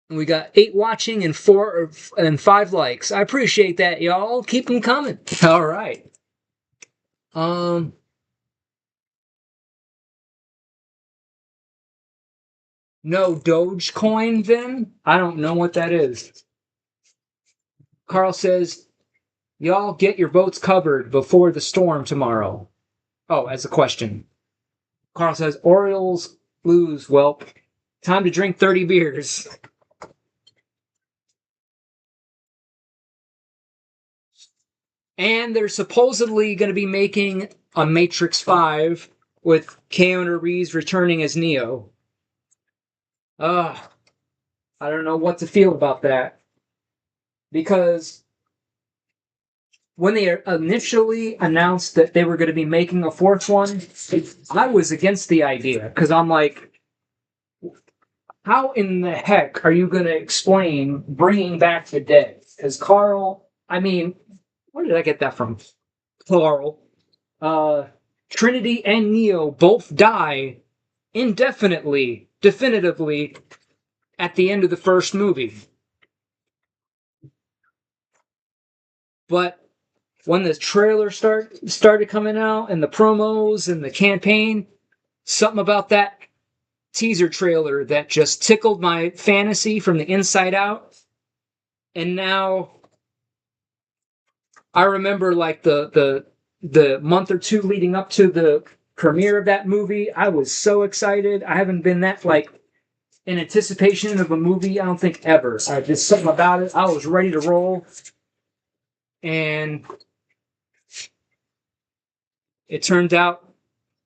And we got 8 watching and 5 likes. I appreciate that, y'all. Keep them coming. All right. No Dogecoin, then? I don't know what that is. Carl says, y'all get your boats covered before the storm tomorrow. Oh, as a question. Carl says, Orioles lose, whelp. Time to drink 30 beers. And they're supposedly going to be making a Matrix 5 with Keanu Reeves returning as Neo. I don't know what to feel about that. Because when they initially announced that they were going to be making a 4th one, I was against the idea. Because I'm like, how in the heck are you going to explain bringing back the dead? Because Carl, I mean, where did I get that from? Carl. Uh, Trinity and Neo both die indefinitely, definitively, at the end of the first movie. But when the trailer started coming out and the promos and the campaign, something about that teaser trailer that just tickled my fantasy from the inside out. And now I remember like the month or two leading up to the premiere of that movie, I was so excited. I haven't been that like in anticipation of a movie, I don't think ever. I just something about it. I was ready to roll. And it turned out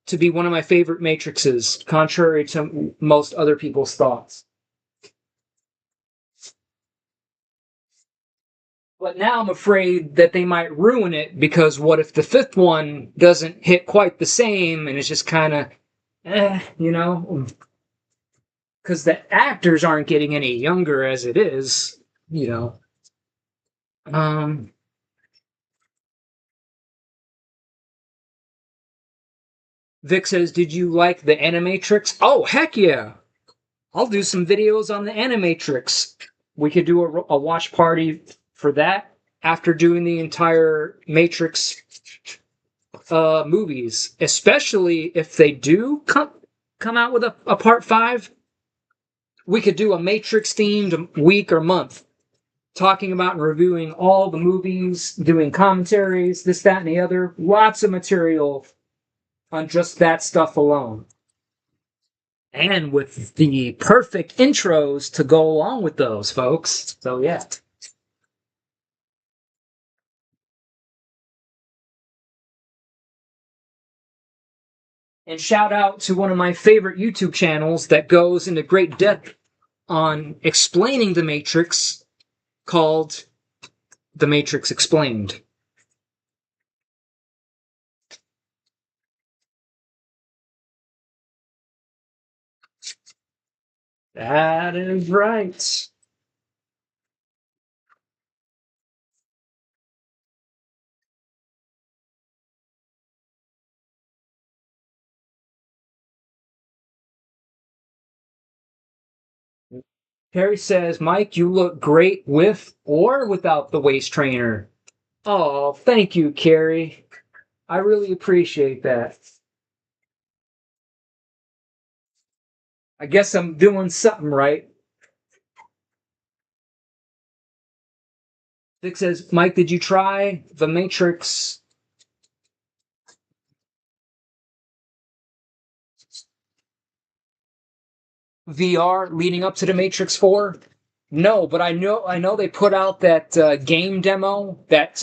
to be one of my favorite Matrixes, contrary to most other people's thoughts. But now I'm afraid that they might ruin it because what if the fifth one doesn't hit quite the same and it's just kind of, you know? Because the actors aren't getting any younger as it is, you know. Um, Vic says, "Did you like the Animatrix?" Oh, heck yeah! I'll do some videos on the Animatrix. We could do a watch party for that after doing the entire Matrix movies, especially if they do come out with a part 5. We could do a Matrix themed week or month talking about and reviewing all the movies, doing commentaries, this, that, and the other. Lots of material on just that stuff alone. And with the perfect intros to go along with those, folks. So, yeah. And shout out to one of my favorite YouTube channels that goes into great depth on explaining the Matrix called The Matrix Explained. That is right. Harry says, Mike, you look great with or without the waist trainer. Oh, thank you, Carrie. I really appreciate that. I guess I'm doing something right. Vic says, Mike, did you try The Matrix VR leading up to The Matrix 4? No, but I know they put out that game demo that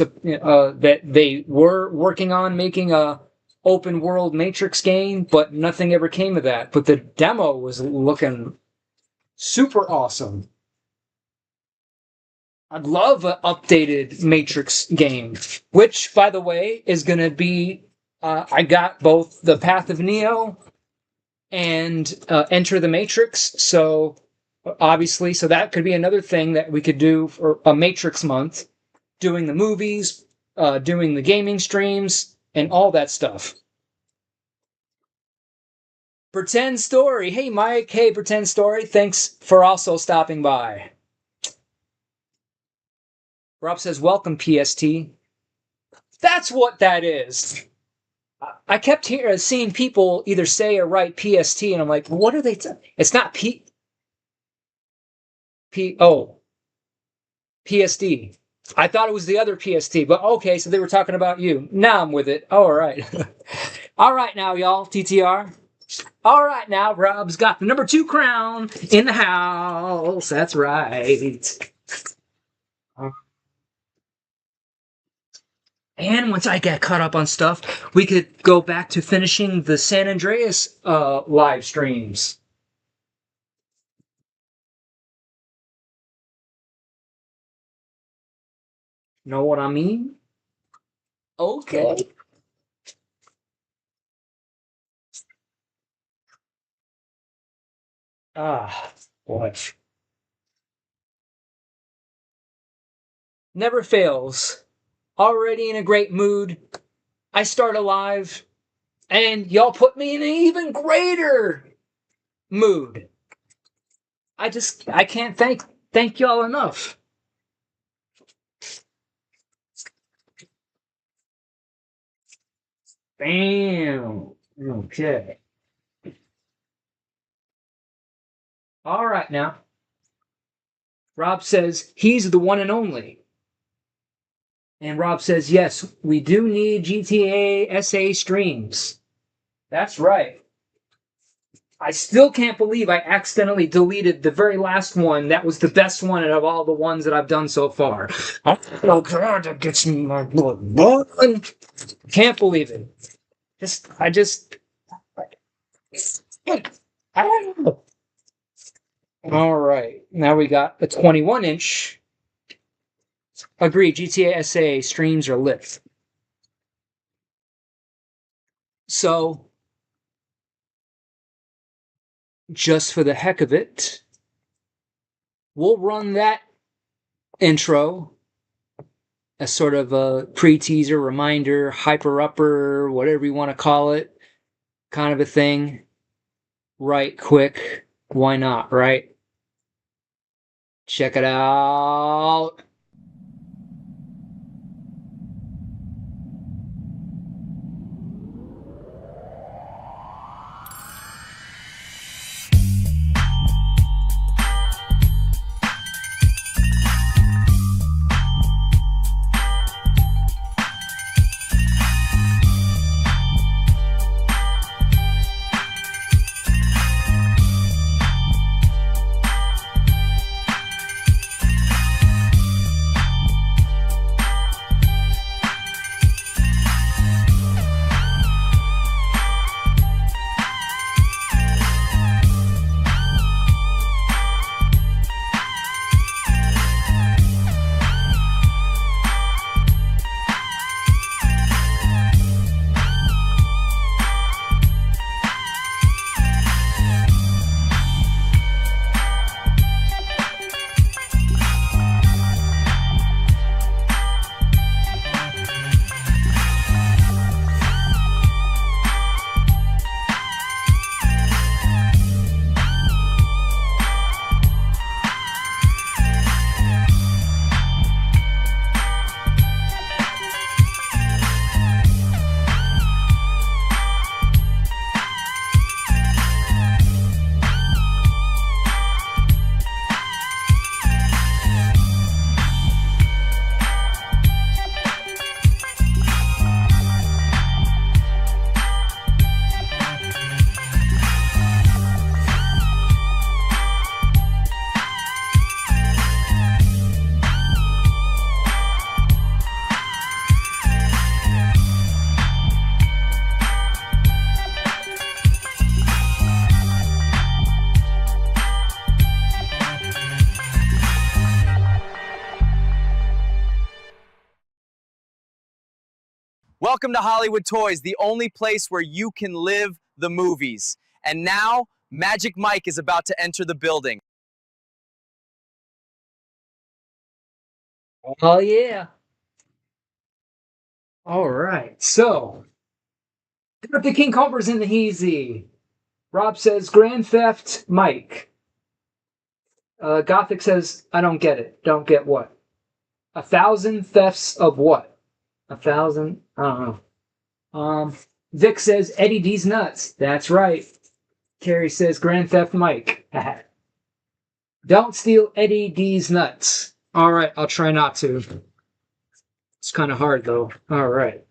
they were working on making a open world Matrix game, but nothing ever came of that. But the demo was looking super awesome. I'd love an updated Matrix game, which, by the way, is going to be. I got both the Path of Neo and Enter the Matrix, so obviously, so that could be another thing that we could do for a Matrix month, doing the movies, doing the gaming streams, and all that stuff. Pretend Story. Hey, Mike. Hey, Pretend Story. Thanks for also stopping by. Rob says, welcome, PST. That's what that is. I kept seeing people either say or write PST, and I'm like, what are they? It's not PSD. I thought it was the other PST, but okay, so they were talking about you. Now I'm with it. All right. All right now, y'all. TTR. All right now, Rob's got the number 2 crown in the house. That's right. And once I get caught up on stuff, we could go back to finishing the San Andreas live streams. Know what I mean? Okay. Ah. Watch. Never fails. Already in a great mood. I start alive, and y'all put me in an even greater mood. I can't thank y'all enough. Bam. Okay. All right now. Rob says he's the one and only. And Rob says, yes, we do need GTA SA streams. That's right. I still can't believe I accidentally deleted the very last one. That was the best one out of all the ones that I've done so far. Oh God, that gets me my blood. Can't believe it. I just. All right, now we got a 21-inch. Agree, GTA SA streams are lit. So, just for the heck of it, we'll run that intro as sort of a pre-teaser, reminder, hyper-upper, whatever you want to call it, kind of a thing. Right quick. Why not, right? Check it out. Welcome to Hollywood Toys, the only place where you can live the movies. And now, Magic Mike is about to enter the building. Oh, yeah. All right. So, got the King Cobra's in the heezy. Rob says, Grand Theft Mike. Gothic says, I don't get it. Don't get what? 1,000 thefts of what? 1,000? I don't know. Vic says, Eddie D's nuts. That's right. Carrie says, Grand Theft Mike. Don't steal Eddie D's nuts. All right, I'll try not to. It's kind of hard, though. All right.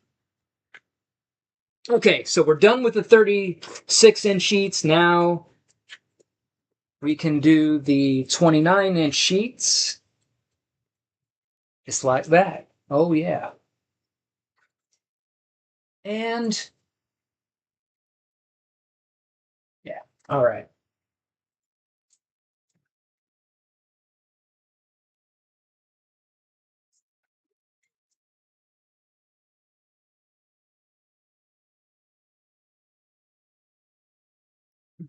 Okay, so we're done with the 36-inch sheets. Now we can do the 29-inch sheets. Just like that. Oh, yeah. And yeah, all right.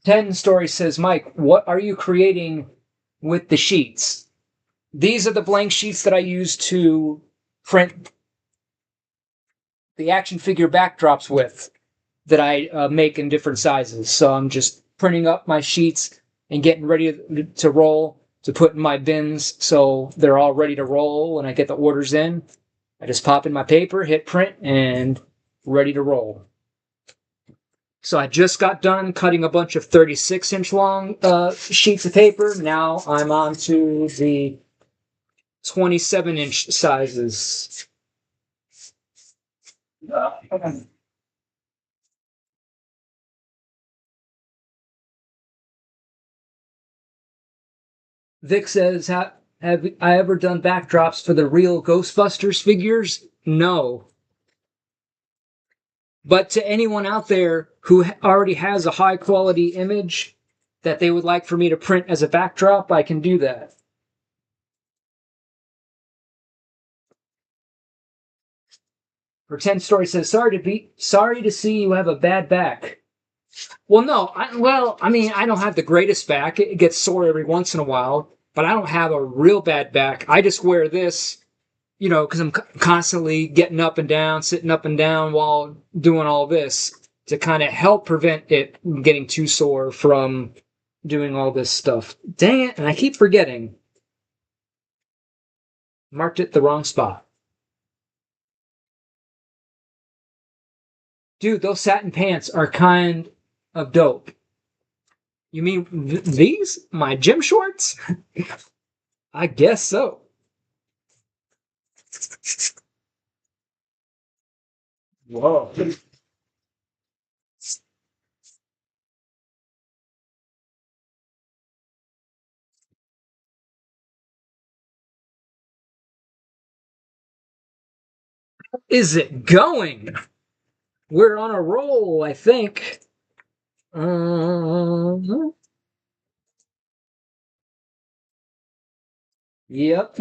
Ten Story says, Mike, what are you creating with the sheets. These are the blank sheets that I use to print the action figure backdrops with that I make in different sizes. So I'm just printing up my sheets and getting ready to roll to put in my bins so they're all ready to roll when I get the orders in. I just pop in my paper, hit print, and ready to roll. So I just got done cutting a bunch of 36-inch long sheets of paper. Now I'm on to the 27-inch sizes. Vic says, have I ever done backdrops for the real Ghostbusters figures? No. But to anyone out there who already has a high quality image that they would like for me to print as a backdrop, I can do that. Pretend Story says, sorry to see you have a bad back. Well, no, I mean, I don't have the greatest back. It gets sore every once in a while, but I don't have a real bad back. I just wear this, because I'm constantly getting up and down, sitting up and down while doing all this to kind of help prevent it getting too sore from doing all this stuff. Dang it, and I keep forgetting. Marked it the wrong spot. Dude, those satin pants are kind of dope. You mean these? My gym shorts? I guess so. Whoa. Is it going? We're on a roll, I think. Yep.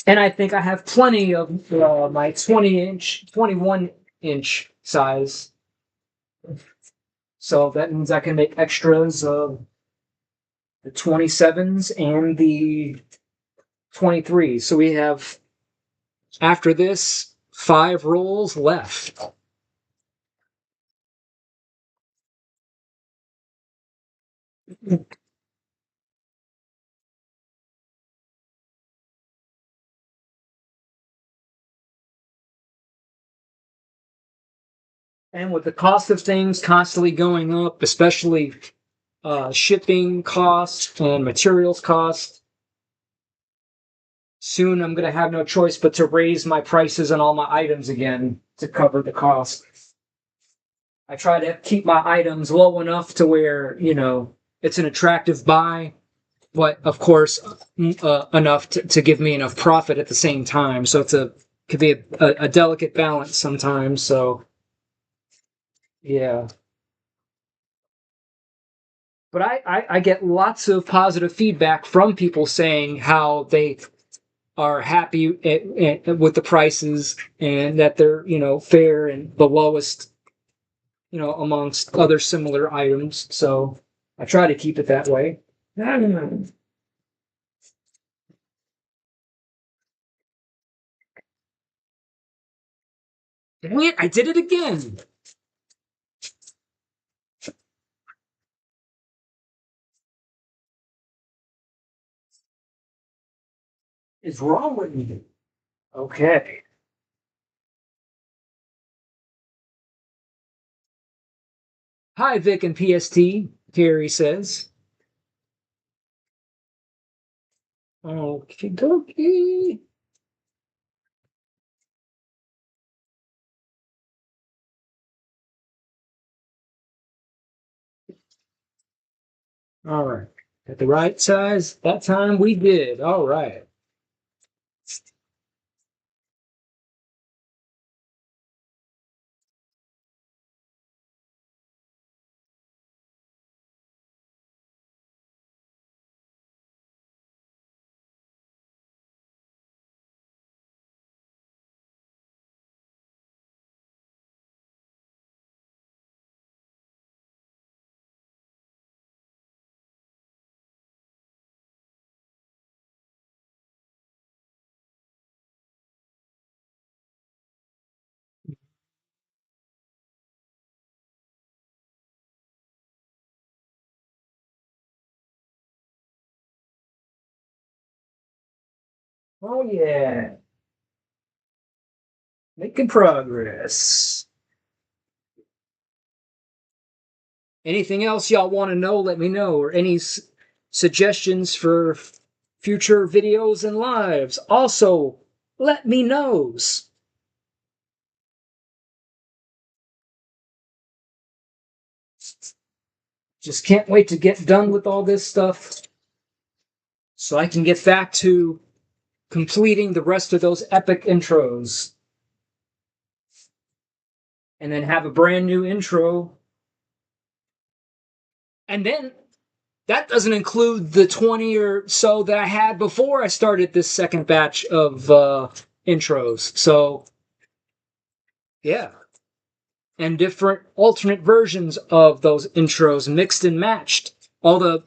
And I think I have plenty of my 20-inch, 21-inch size. So that means I can make extras of the 27s and the 23s. So we have, after this, 5 rolls left. And with the cost of things constantly going up, especially shipping costs and materials costs, soon I'm going to have no choice but to raise my prices on all my items again to cover the cost. I try to keep my items low enough to where, it's an attractive buy, but of course, enough to give me enough profit at the same time. So could be a delicate balance sometimes. So, yeah. But I get lots of positive feedback from people saying how they are happy with the prices and that they're, fair and the lowest, amongst other similar items. So I try to keep it that way. Dang it, I did it again. Is wrong with me? Okay. Hi, Vic and PST, Terry says. Okay, dokie. All right. At the right size. That time we did. All right. Oh, yeah. Making progress. Anything else y'all want to know, let me know. Or any suggestions for future videos and lives. Also, let me knows. Just can't wait to get done with all this stuff so I can get back to completing the rest of those epic intros. And then have a brand new intro. And then that doesn't include the 20 or so that I had before I started this second batch of intros. So, yeah. And different alternate versions of those intros mixed and matched. All the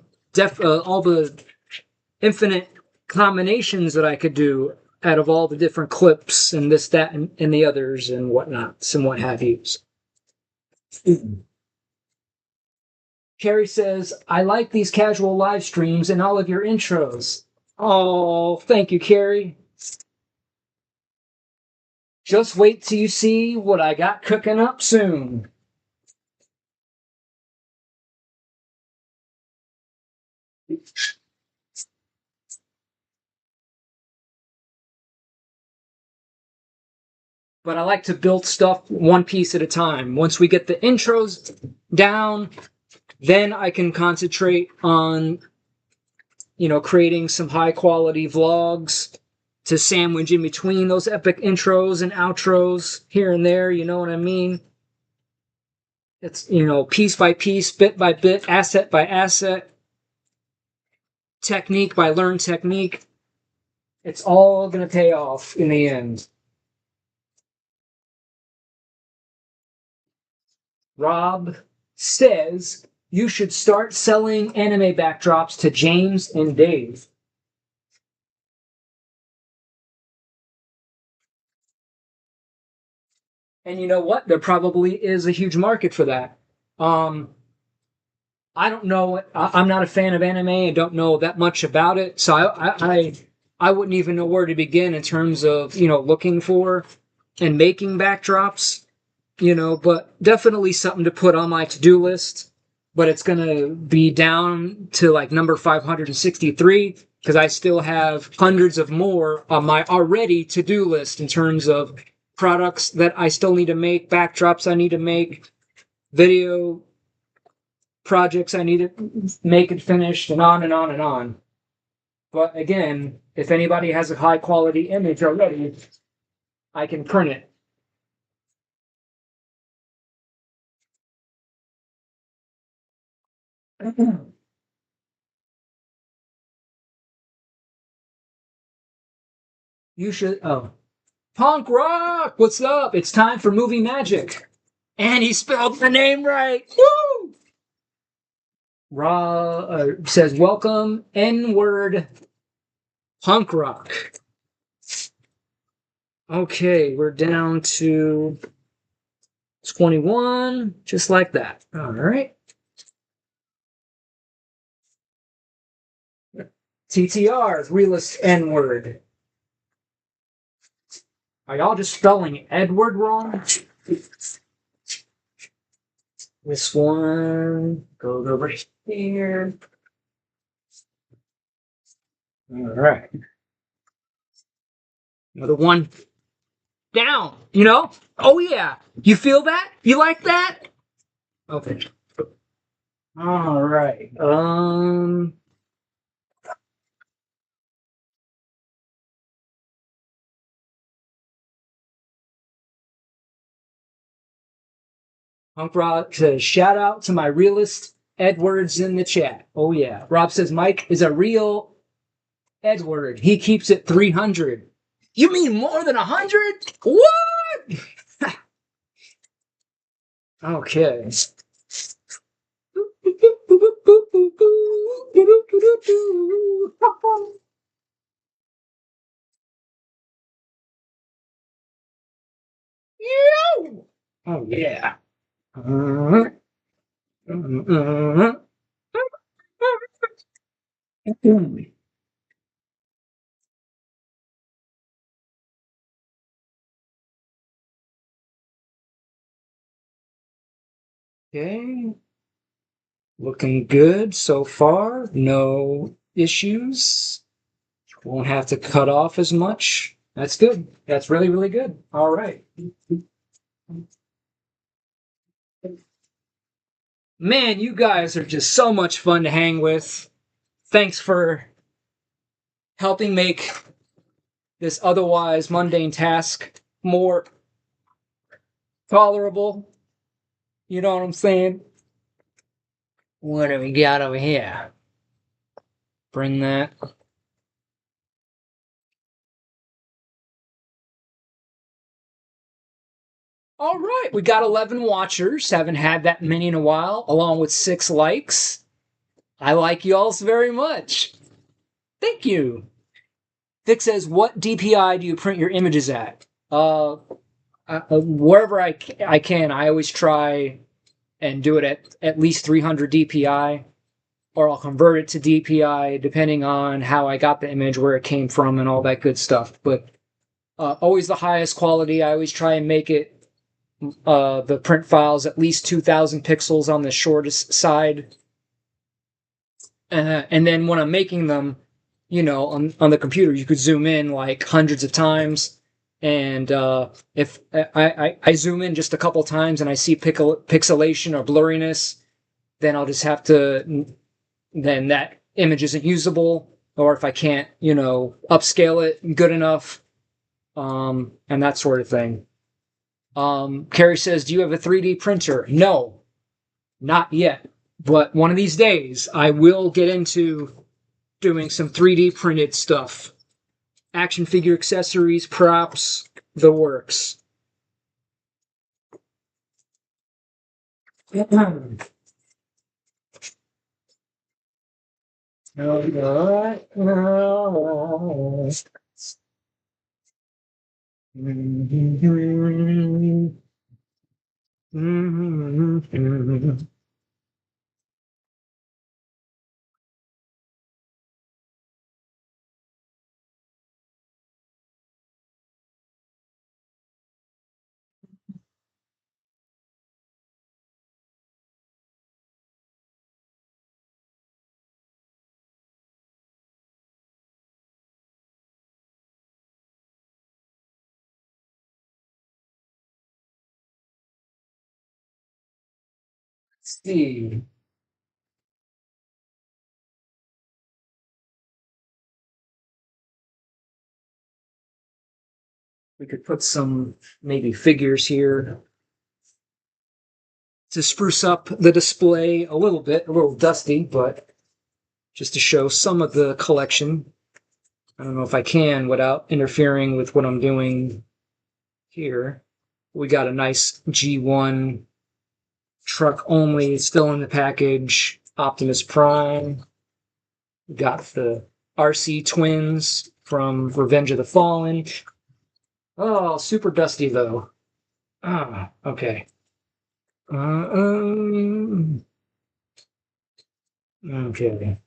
infinite combinations that I could do out of all the different clips and this, that, and the others and whatnots and what have yous. Carrie says, I like these casual live streams and all of your intros. Oh, thank you, Carrie. Just wait till you see what I got cooking up soon. But I like to build stuff one piece at a time. Once we get the intros down, then I can concentrate on, creating some high quality vlogs to sandwich in between those epic intros and outros here and there, you know what I mean? It's, piece by piece, bit by bit, asset by asset, technique by learned technique. It's all going to pay off in the end. Rob says you should start selling anime backdrops to James and Dave. And you know what? There probably is a huge market for that. I don't know. I'm not a fan of anime. I don't know that much about it, so I wouldn't even know where to begin in terms of looking for and making backdrops. But definitely something to put on my to-do list. But it's gonna be down to like number 563 because I still have hundreds of more on my already to-do list in terms of products that I still need to make, backdrops I need to make, video projects I need to make and finish, and on and on and on. But again, if anybody has a high quality image already, I can print it. You should. Oh, punk rock! What's up? It's time for movie magic. And he spelled the name right. Woo! Says, welcome, N-word punk rock. Okay, we're down to 21, just like that. All right. TTR, realist N-word. Are y'all just spelling Edward wrong? This one goes over here. All right. Another one down, Oh, yeah. You feel that? You like that? Okay. All right. Punk Rock says, shout out to my realist Edwards in the chat. Oh, yeah. Rob says, Mike is a real Edward. He keeps it 300. You mean more than 100? What? Okay. Oh, yeah. Okay. Looking good so far. No issues. Won't have to cut off as much. That's good. That's really, really good. All right. Man, you guys are just so much fun to hang with. Thanks for helping make this otherwise mundane task more tolerable. You know what I'm saying? What do we got over here? Bring that. All right, we got 11 watchers. Haven't had that many in a while, along with 6 likes. I like y'all's very much. Thank you. Vic says, what DPI do you print your images at? Wherever I can, I always try and do it at least 300 DPI, or I'll convert it to DPI depending on how I got the image, where it came from, and all that good stuff. But always the highest quality. I always try and make it the print files at least 2,000 pixels on the shortest side. And then when I'm making them, on the computer, you could zoom in like hundreds of times. And if I zoom in just a couple times and I see pixelation or blurriness, then I'll just have to, then that image isn't usable. Or if I can't, upscale it good enough, and that sort of thing. Carrie says, do you have a 3D printer? No, not yet. But one of these days, I will get into doing some 3D printed stuff. Action figure accessories, props, the works. See. We could put some maybe figures here to spruce up the display a little bit, a little dusty, but just to show some of the collection. I don't know if I can without interfering with what I'm doing here. We got a nice G1 truck only, still in the package, Optimus Prime. We got the RC twins from Revenge of the Fallen. Oh, super dusty though. Ah, okay. Okay.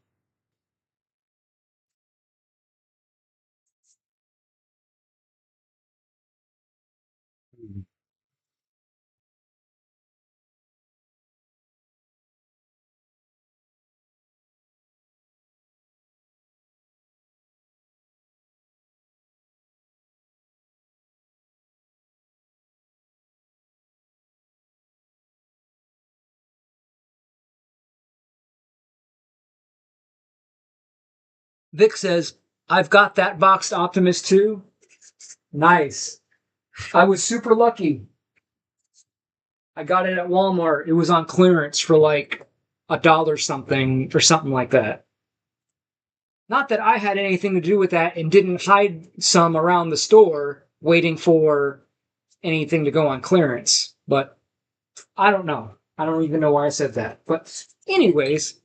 Vic says, I've got that boxed Optimus too. Nice. I was super lucky. I got it at Walmart. It was on clearance for like $1 something or something like that. Not that I had anything to do with that and didn't hide some around the store waiting for anything to go on clearance. But I don't know. I don't even know why I said that. But anyways,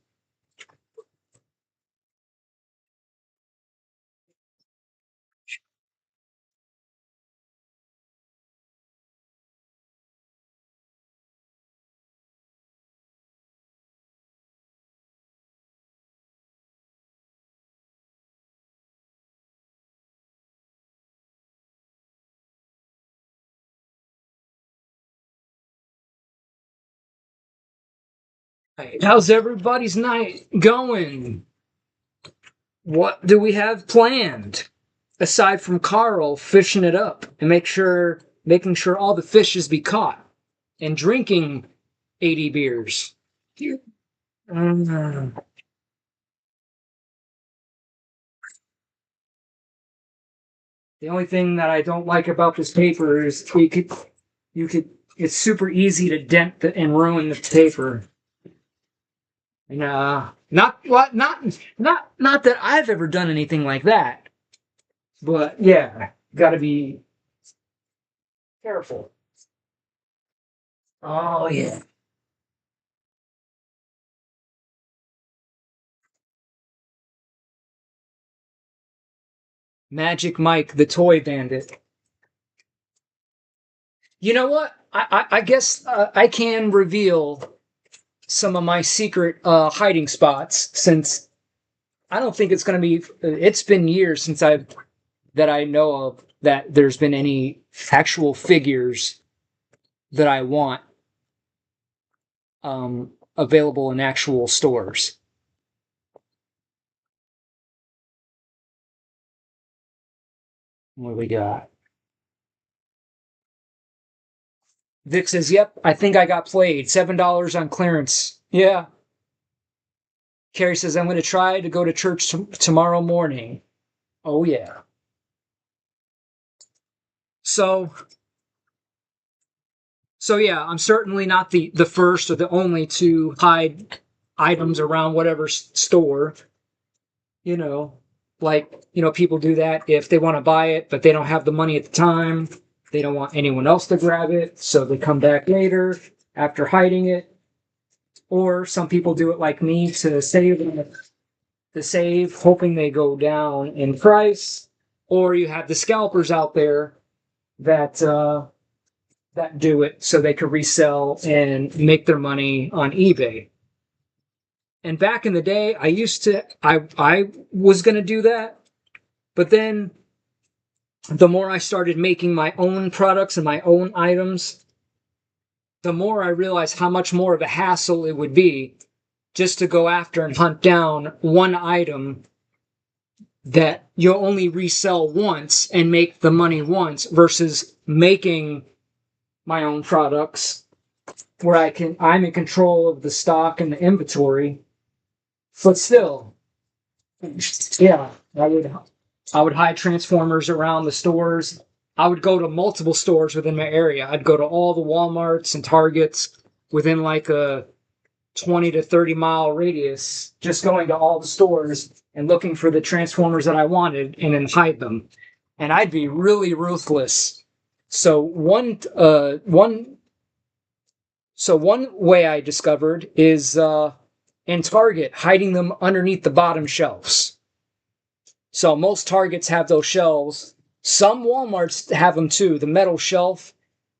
Hey, how's everybody's night going? What do we have planned? Aside from Carl fishing it up and making sure all the fishes be caught and drinking 80 beers. Mm. The only thing that I don't like about this paper is it's super easy to dent and ruin the paper. And not that I've ever done anything like that, but yeah, got to be careful. Oh yeah, Magic Mike, the toy bandit. You know what? I guess I can reveal some of my secret hiding spots since I don't think it's going to be. It's been years since I know of that there's been any actual figures that I want available in actual stores. What do we got? Vic says, "Yep, I think I got played. $7 on clearance." Yeah. Carrie says, "I'm going to try to go to church tomorrow morning." Oh yeah. So So yeah, I'm certainly not the first or the only to hide items around whatever store. You know, people do that if they want to buy it, but they don't have the money at the time. They don't want anyone else to grab it, so they come back later after hiding it. Or some people do it like me to save, hoping they go down in price. Or you have the scalpers out there that do it so they could resell and make their money on eBay. And back in the day, I was going to do that, but then the more I started making my own products and my own items, the more I realized how much more of a hassle it would be just to go after and hunt down one item that you'll only resell once and make the money once versus making my own products where I'm in control of the stock and the inventory. But still, yeah, I would hide transformers around the stores. I would go to multiple stores within my area. I'd go to all the Walmarts and Targets within like a 20 to 30-mile radius, just going to all the stores and looking for the transformers that I wanted and then hide them. And I'd be really ruthless. So one way I discovered is in Target, hiding them underneath the bottom shelves. So most Targets have those shelves. Some Walmarts have them too, the metal shelf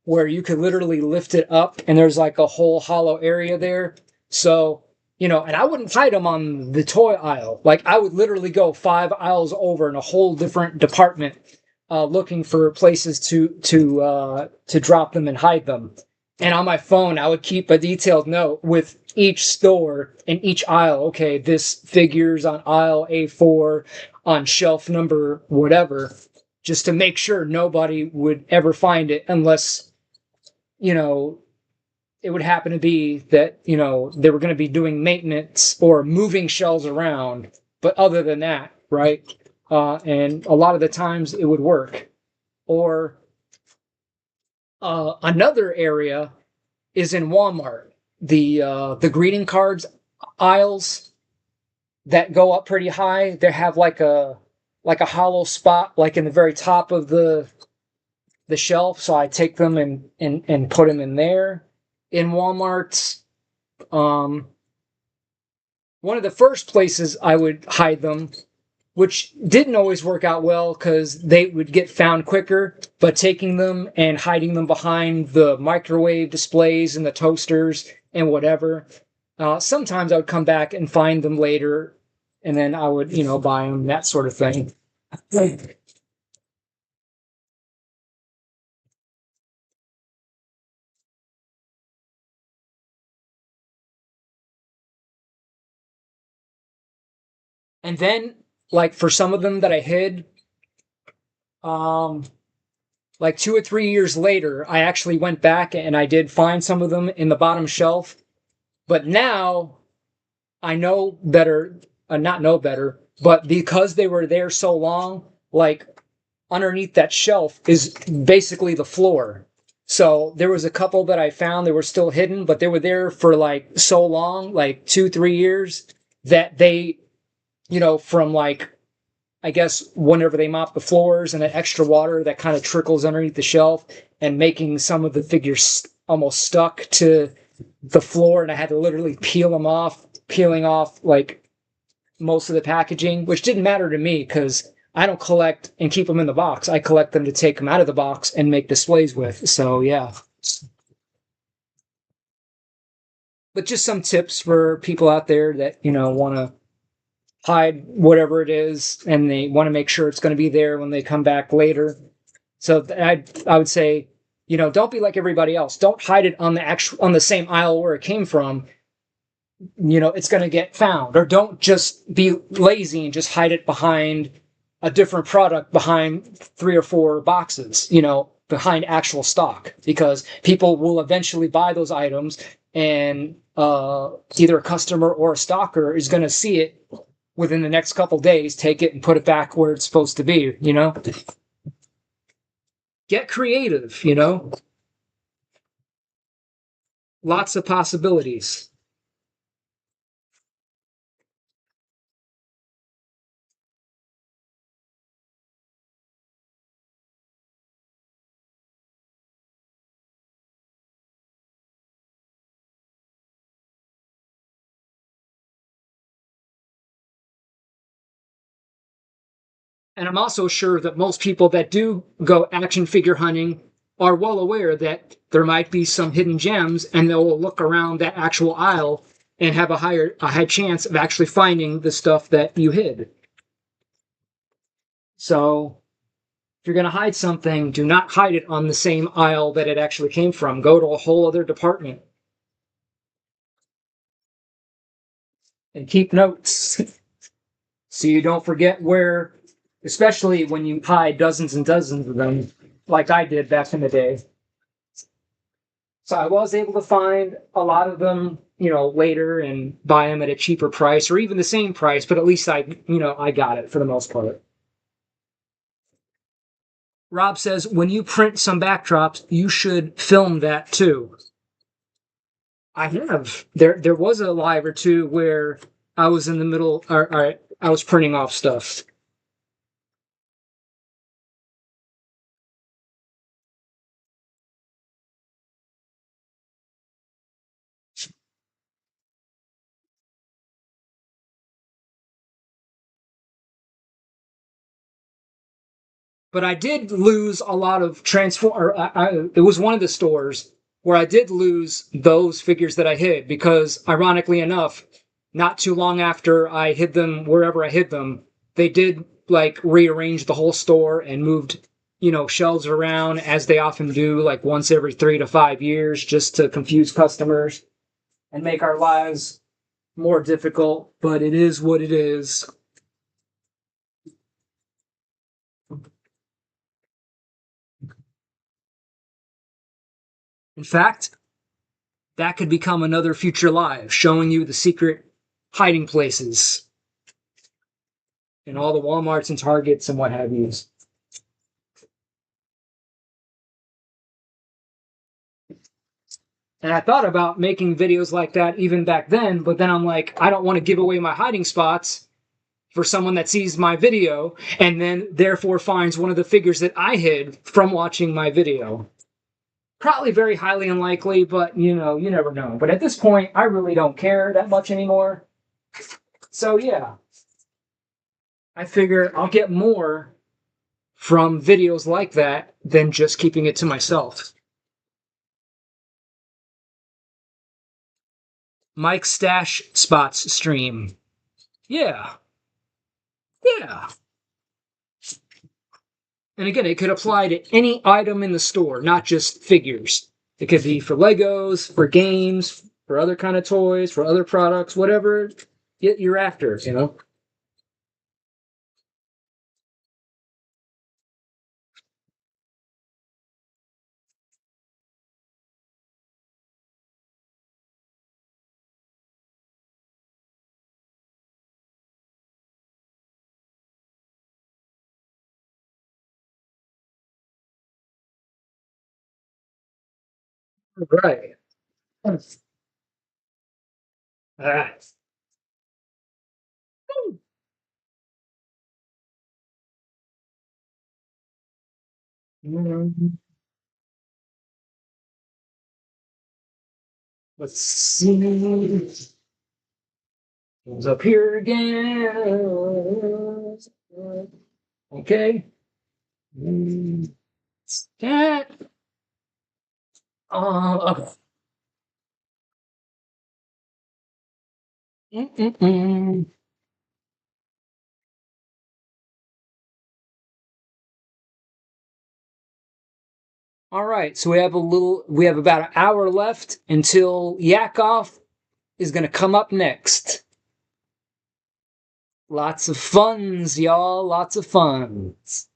where you could literally lift it up and there's like a whole hollow area there. So, and I wouldn't hide them on the toy aisle. Like I would literally go 5 aisles over in a whole different department looking for places to drop them and hide them. And on my phone, I would keep a detailed note with each store in each aisle. Okay, this figures on aisle A4 on shelf number whatever, just to make sure nobody would ever find it unless, you know, it would happen to be that, they were going to be doing maintenance or moving shelves around. But other than that, right? And a lot of the times it would work. Or another area is in Walmart. The greeting cards aisles that go up pretty high, they have like a hollow spot like in the very top of the shelf. So I take them and put them in there. In Walmart, um, one of the first places I would hide them, which didn't always work out well because they would get found quicker, but taking them and hiding them behind the microwave displays and the toasters and whatever. Sometimes I would come back and find them later, and then I would, buy them, that sort of thing. And then, like, for some of them that I hid, like 2 or 3 years later, I actually went back and I did find some of them in the bottom shelf. But now I know better, not know better, but because they were there so long, like underneath that shelf is basically the floor. So there was a couple that I found that were still hidden, but they were there for like so long, like 2, 3 years, that they, from like, I guess whenever they mop the floors and that extra water that kind of trickles underneath the shelf and making some of the figures almost stuck to the floor, and I had to literally peeling off like most of the packaging, which didn't matter to me because I don't collect and keep them in the box. I collect them to take them out of the box and make displays with. So yeah. But just some tips for people out there that, want to hide whatever it is and they want to make sure it's going to be there when they come back later. So I would say, don't be like everybody else. Don't hide it on the same aisle where it came from. It's going to get found. Or don't just be lazy and just hide it behind a different product, behind 3 or 4 boxes, behind actual stock, because people will eventually buy those items, and either a customer or a stalker is going to see it within the next couple days, take it and put it back where it's supposed to be, Get creative, Lots of possibilities. And I'm also sure that most people that do go action figure hunting are well aware that there might be some hidden gems, and they'll look around that actual aisle and have a high chance of actually finding the stuff that you hid. So if you're going to hide something, do not hide it on the same aisle that it actually came from. Go to a whole other department and keep notes so you don't forget where, especially when you hide dozens and dozens of them, like I did back in the day. So I was able to find a lot of them, later and buy them at a cheaper price or even the same price, but at least I got it for the most part. Rob says, when you print some backdrops, you should film that too. I have. There was a live or two where I was in the middle, or I was printing off stuff. But I did lose a lot of it was one of the stores where I did lose those figures that I hid, because ironically enough, not too long after I hid them wherever I hid them, they did like rearrange the whole store and moved, shelves around, as they often do, like once every 3 to 5 years, just to confuse customers and make our lives more difficult. But it is what it is. In fact, that could become another future live, showing you the secret hiding places in all the Walmarts and Targets and what have you. And I thought about making videos like that even back then, but then I'm like, I don't want to give away my hiding spots for someone that sees my video and then therefore finds one of the figures that I hid from watching my video. Probably very highly unlikely, but you never know. But at this point, I really don't care that much anymore. So yeah, I figure I'll get more from videos like that than just keeping it to myself. Mike Stash Spots stream. Yeah. Yeah. And again, it could apply to any item in the store, not just figures. It could be for Legos, for games, for other kind of toys, for other products, whatever you're after, Right. Ah. Mm, let's see. Comes up here again. Okay. Mm, that. Uh, mm. All right, so we have about an hour left until Yakov is going to come up next. Lots of funs, y'all. Lots of funs.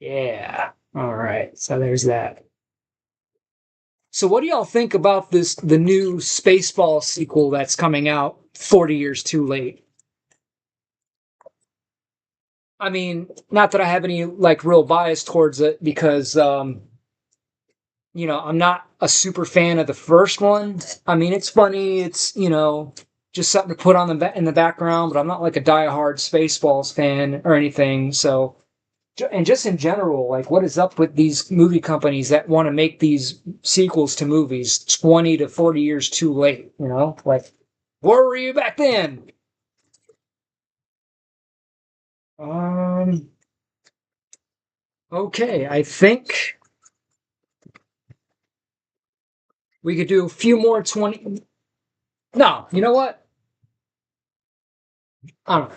Yeah. All right, so there's that. So what do y'all think about the new Spaceball sequel that's coming out 40 years too late? I mean, not that I have any like real bias towards it because I'm not a super fan of the first one. I mean, it's funny, it's, just something to put on in the background, but I'm not like a diehard Spaceballs fan or anything. So, and just in general, like, what is up with these movie companies that want to make these sequels to movies 20 to 40 years too late? Like, where were you back then? Um, okay, I think we could do a few more 20. No, you know what? I don't know.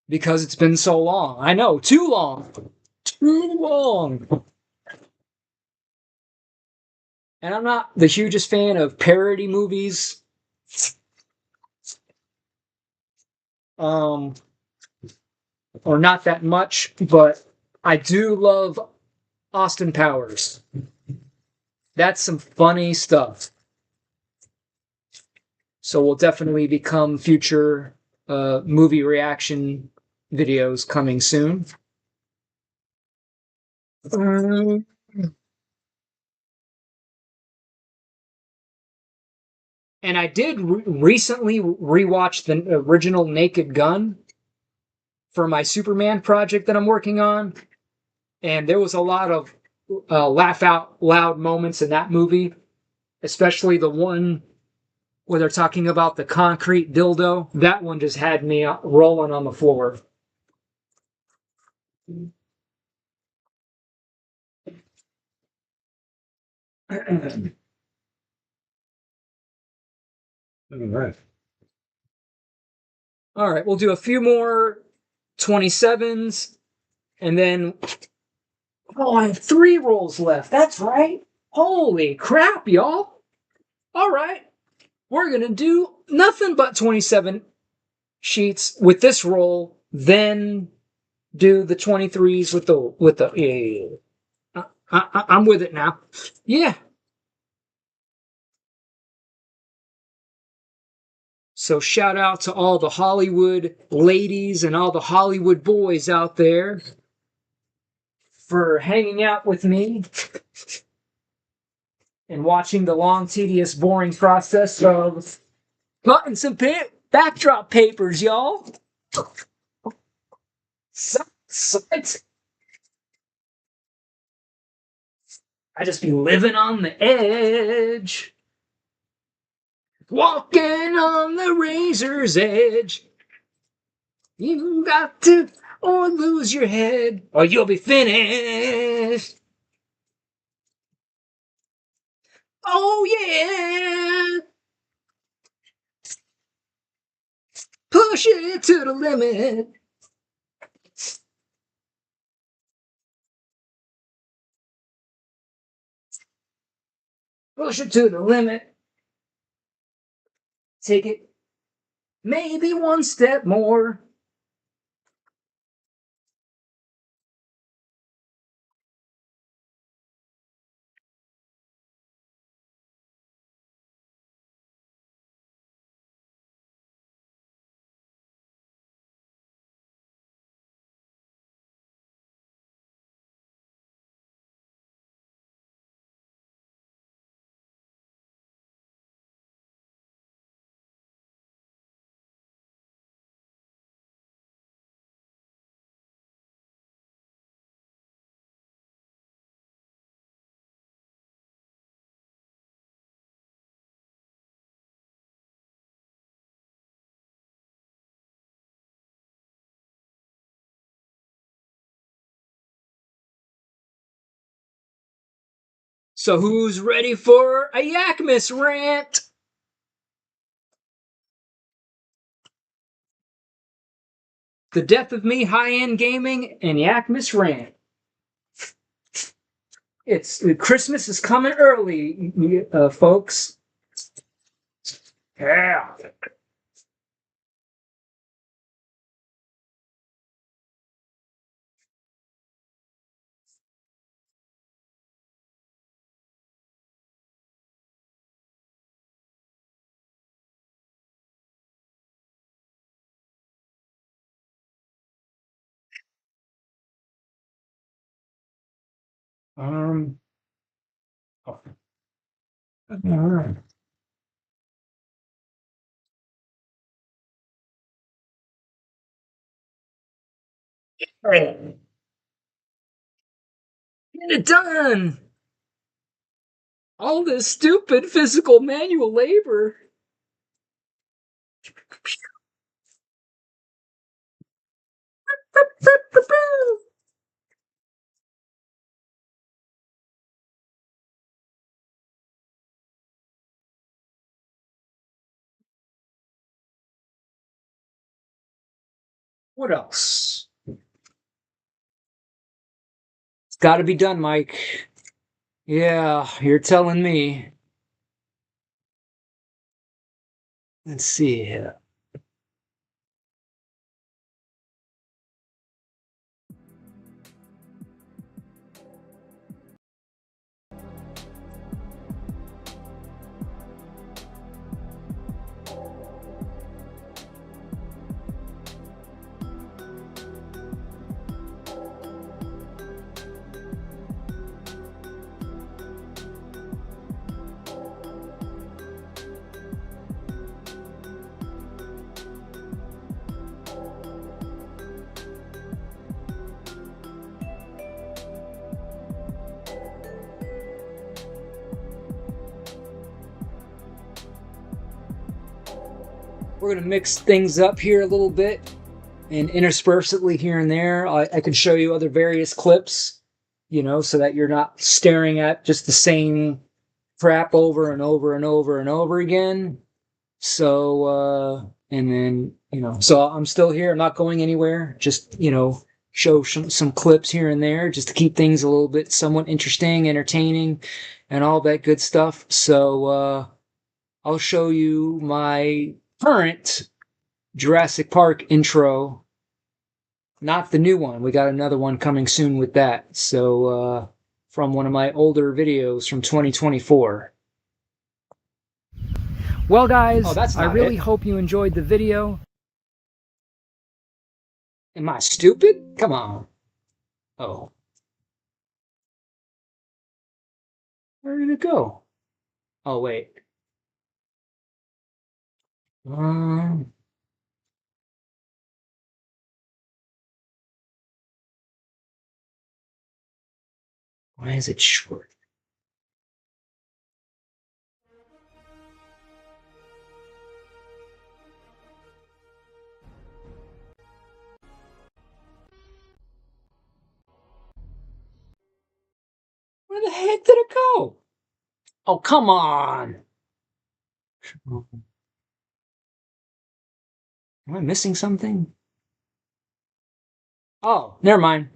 Because it's been so long. I know, too long. Too long. And I'm not the hugest fan of parody movies. Um, or not that much, but I do love Austin Powers. That's some funny stuff. So we'll definitely become future movie reaction videos coming soon. Um, and I did recently rewatch the original Naked Gun for my Superman project that I'm working on, and there was a lot of laugh out loud moments in that movie, especially the one where they're talking about the concrete dildo. That one just had me rolling on the floor. All right. All right, we'll do a few more 27s, and then I have 3 rolls left. That's right. Holy crap, y'all. All right. We're going to do nothing but 27 sheets with this roll, then do the 23s with the yeah. I'm with it now. Yeah. So shout out to all the Hollywood ladies and all the Hollywood boys out there for hanging out with me and watching the long, tedious, boring process of cutting some backdrop papers, y'all. I just be living on the edge, walking on the razor's edge. You got to or lose your head, or you'll be finished. Oh yeah, push it to the limit. Push it to the limit. Take it maybe one step more. So who's ready for a Yakmas rant? The death of me, high-end gaming, and Yakmas rant. It's Christmas is coming early, folks. Yeah. Oh. All right. Get it done. All this stupid physical manual labor. What else? It's got to be done, Mike. Yeah, you're telling me. Let's see here. We're going to mix things up here a little bit and interspersedly here and there. I can show you other various clips, so that you're not staring at just the same crap over and over and over and over again. So, and then, so I'm still here. I'm not going anywhere. Just, show some clips here and there just to keep things a little bit somewhat interesting, entertaining, and all that good stuff. So, I'll show you my current Jurassic Park intro, not the new one. We got another one coming soon with that. So, from one of my older videos from 2024. Well, guys, I really hope you enjoyed the video. Am I stupid? Come on. Oh. Where did it go? Oh, wait. Um, why is it short? Where the heck did it go? Oh, come on. Am I missing something? Oh, never mind.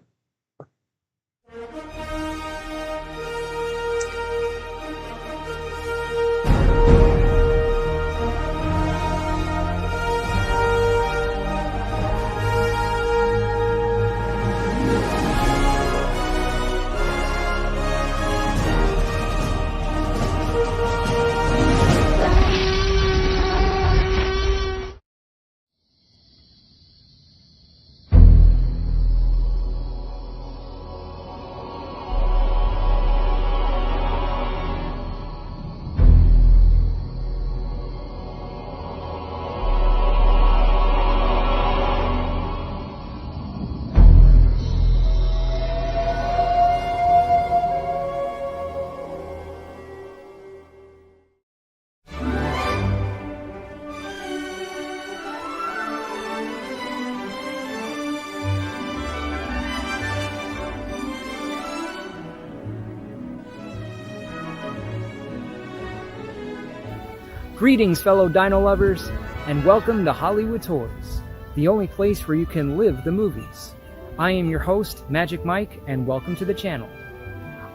Greetings, fellow dino lovers, and welcome to Hollywood Toys, the only place where you can live the movies. I am your host, Magic Mike, and welcome to the channel.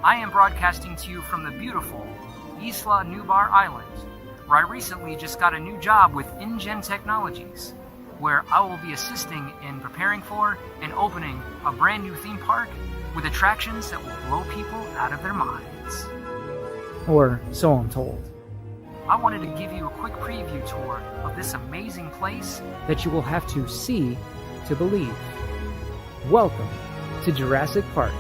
I am broadcasting to you from the beautiful Isla Nublar Island, where I recently just got a new job with InGen Technologies, where I will be assisting in preparing for and opening a brand new theme park with attractions that will blow people out of their minds. Or so I'm told. I wanted to give you a quick preview tour of this amazing place that you will have to see to believe. Welcome to Jurassic Park.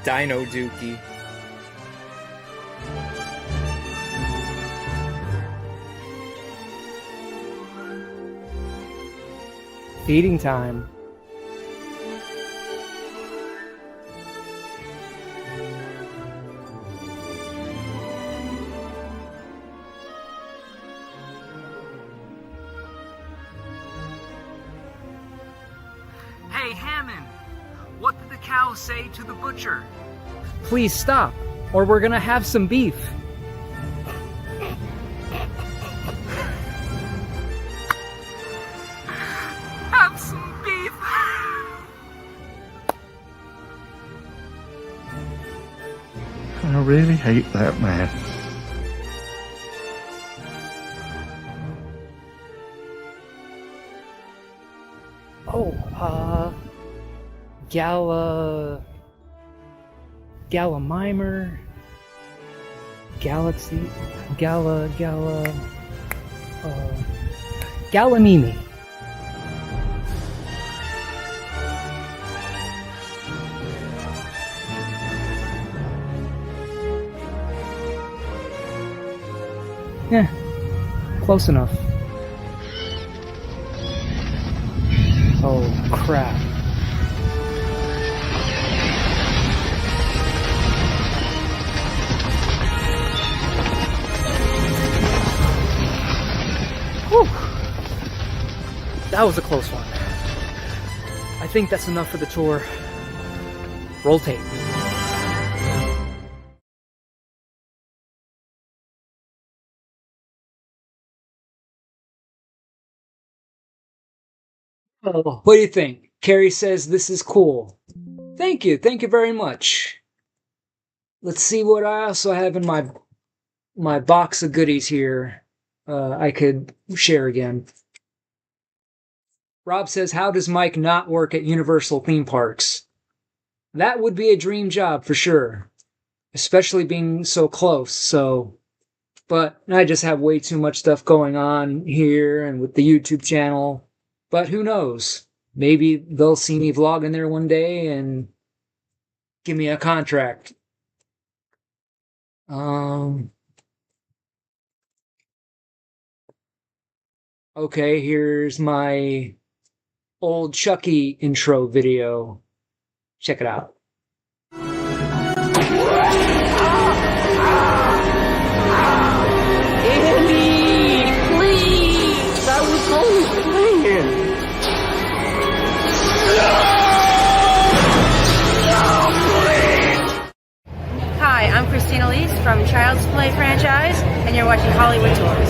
Dino Dookie. Feeding time. Hey, Hammond! What did the cow say to the butcher? Please stop, or we're gonna have some beef. Have some beef! I really hate that man. Gallimimer, Galaxy, Galamimi. Yeah, close enough. Oh, crap. Whew. That was a close one. I think that's enough for the tour. Roll tape. Oh, what do you think? Carrie says this is cool. Thank you very much. Let's see what I also have in my box of goodies here. I could share again. Rob says, how does Mike not work at Universal theme parks? That would be a dream job for sure, especially being so close. But I just have way too much stuff going on here and with the YouTube channel. But who knows? Maybe they'll see me vlogging there one day and give me a contract. Okay, here's my old Chucky intro video. Check it out. Andy, please! That was only playing. Hi, I'm Christina Lees from Child's Play franchise, and you're watching Hollywood Tours.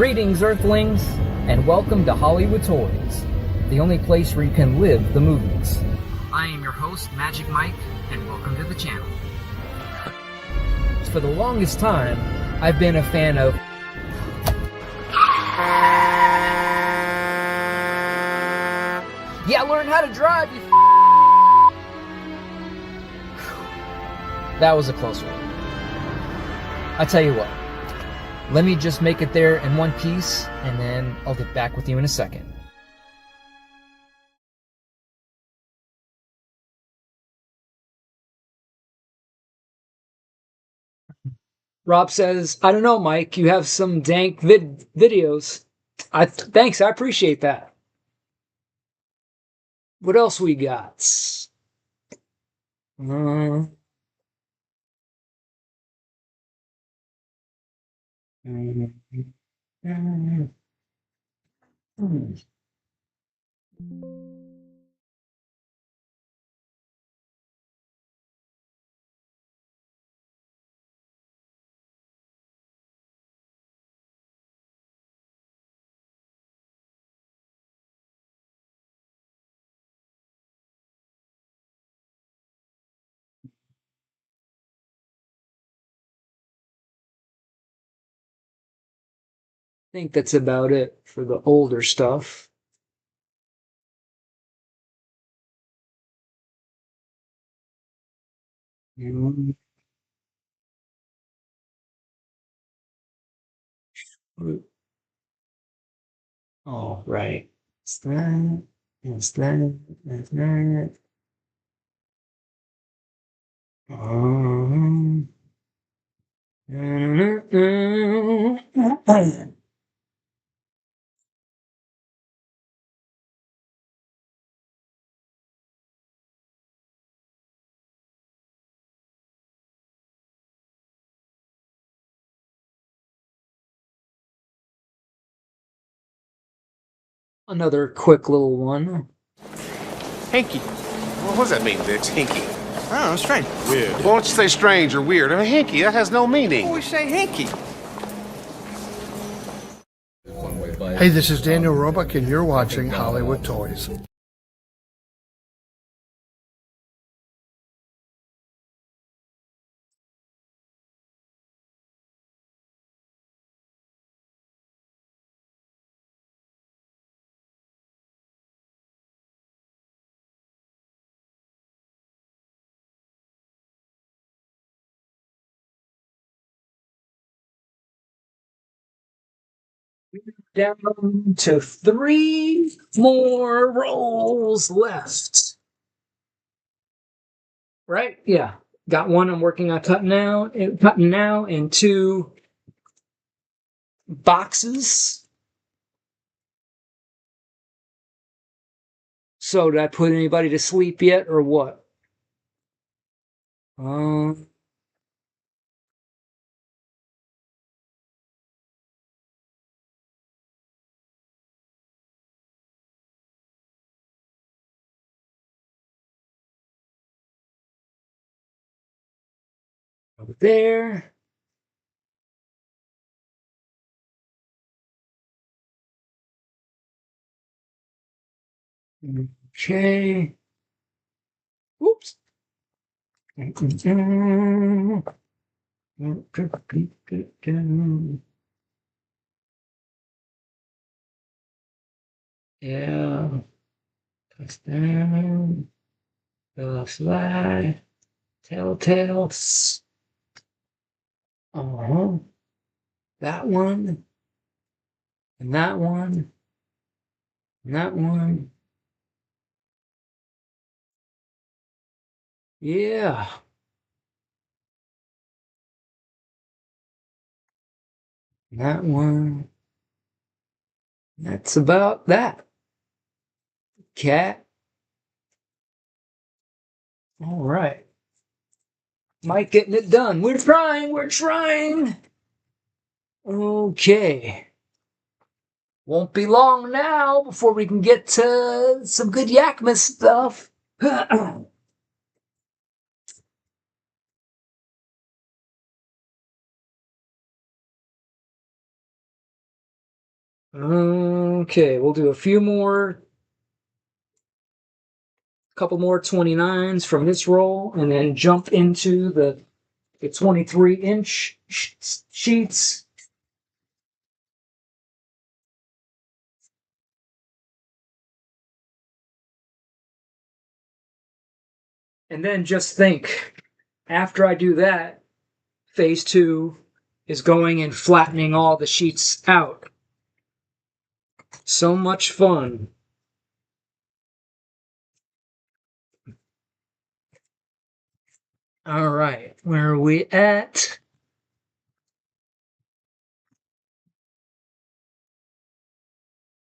Greetings, Earthlings, and welcome to Hollywood Toys, the only place where you can live the movies. I am your host, Magic Mike, and welcome to the channel. For the longest time, I've been a fan of learn how to drive, you That was a close one. I tell you what, let me just make it there in one piece, and then I'll get back with you in a second. Rob says, I don't know, Mike, you have some dank videos. Thanks, I appreciate that. What else we got? I think that's about it for the older stuff. Oh, right. It's that. It's that. It's that. Another quick little one. Hinky. Well, what does that mean, Vince? Hinky. I don't know, strange. Weird. Why don't you say strange or weird? I mean, hinky, that has no meaning. We say hinky. Hey, this is Daniel Roebuck, and you're watching Hollywood Toys. Down to 3 more rolls left. Right? Yeah. Got one I'm working on cutting now, and 2 boxes. So did I put anybody to sleep yet, or what? Over there. Okay. Oops. Yeah. Touchdown. Slide. Telltales. That one. And that one. And that one. Yeah. And that one. That's about that. Cat. All right. Mike getting it done. We're trying. Okay. Won't be long now before we can get to some good Yakma stuff. Okay, we'll do a couple more 29s from this roll, and then jump into the 23-inch sheets. And then just think, after I do that, phase 2 is going and flattening all the sheets out. So much fun. All right, where are we at?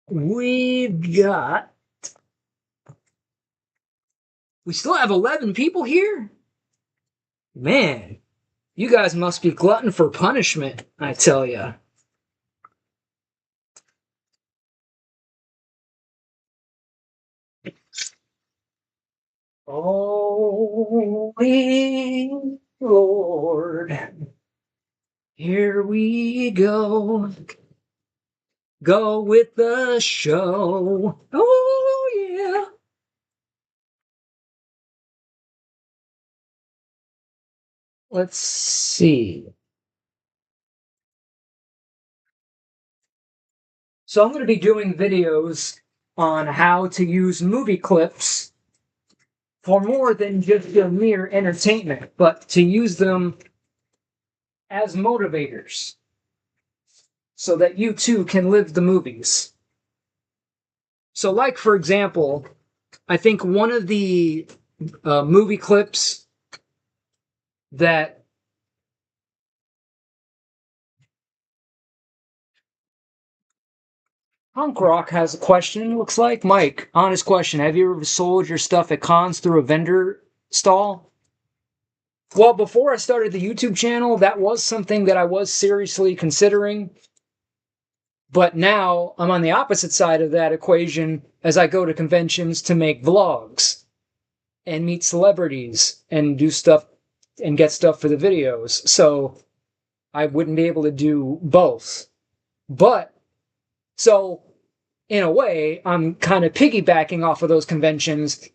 We still have 11 people here? Man, you guys must be glutton for punishment, I tell ya. Holy Lord, here we go. Go with the show. Oh, yeah. Let's see. So I'm going to be doing videos on how to use movie clips for more than just a mere entertainment, but to use them as motivators so that you too can live the movies. So, like, for example, I think one of the movie clips that Punk Rock has a question, looks like. Mike, honest question. Have you ever sold your stuff at cons through a vendor stall? Well, before I started the YouTube channel, that was something that I was seriously considering. But now I'm on the opposite side of that equation as I go to conventions to make vlogs and meet celebrities and do stuff and get stuff for the videos. So I wouldn't be able to do both. But, so in a way, I'm kind of piggybacking off of those conventions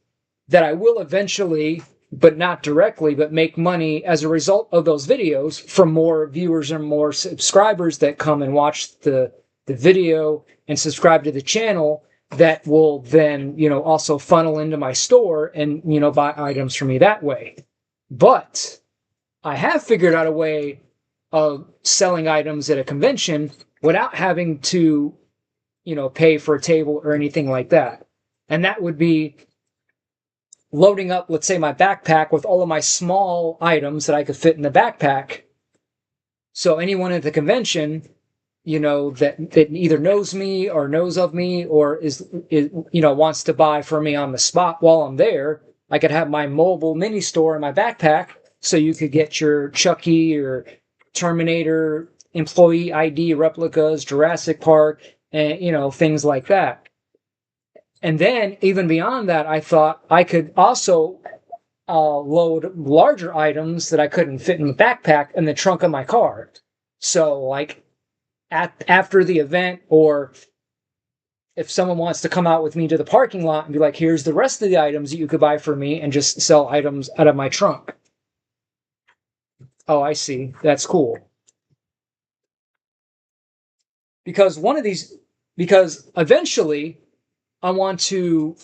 that I will eventually, but not directly, but make money as a result of those videos from more viewers and more subscribers that come and watch the video and subscribe to the channel that will then, also funnel into my store and, buy items from me that way. But I have figured out a way of selling items at a convention without having to, pay for a table or anything like that. And that would be loading up, let's say, my backpack with all of my small items that I could fit in the backpack. So anyone at the convention, that either knows me or knows of me or is wants to buy from me on the spot while I'm there, I could have my mobile mini store in my backpack, so you could get your Chucky or Terminator employee ID replicas, Jurassic Park, and things like that. And then even beyond that, I thought I could also load larger items that I couldn't fit in the backpack in the trunk of my car. So, like, after the event, or if someone wants to come out with me to the parking lot and be like, here's the rest of the items that you could buy for me, and just sell items out of my trunk. Oh, I see. That's cool. Because eventually I want to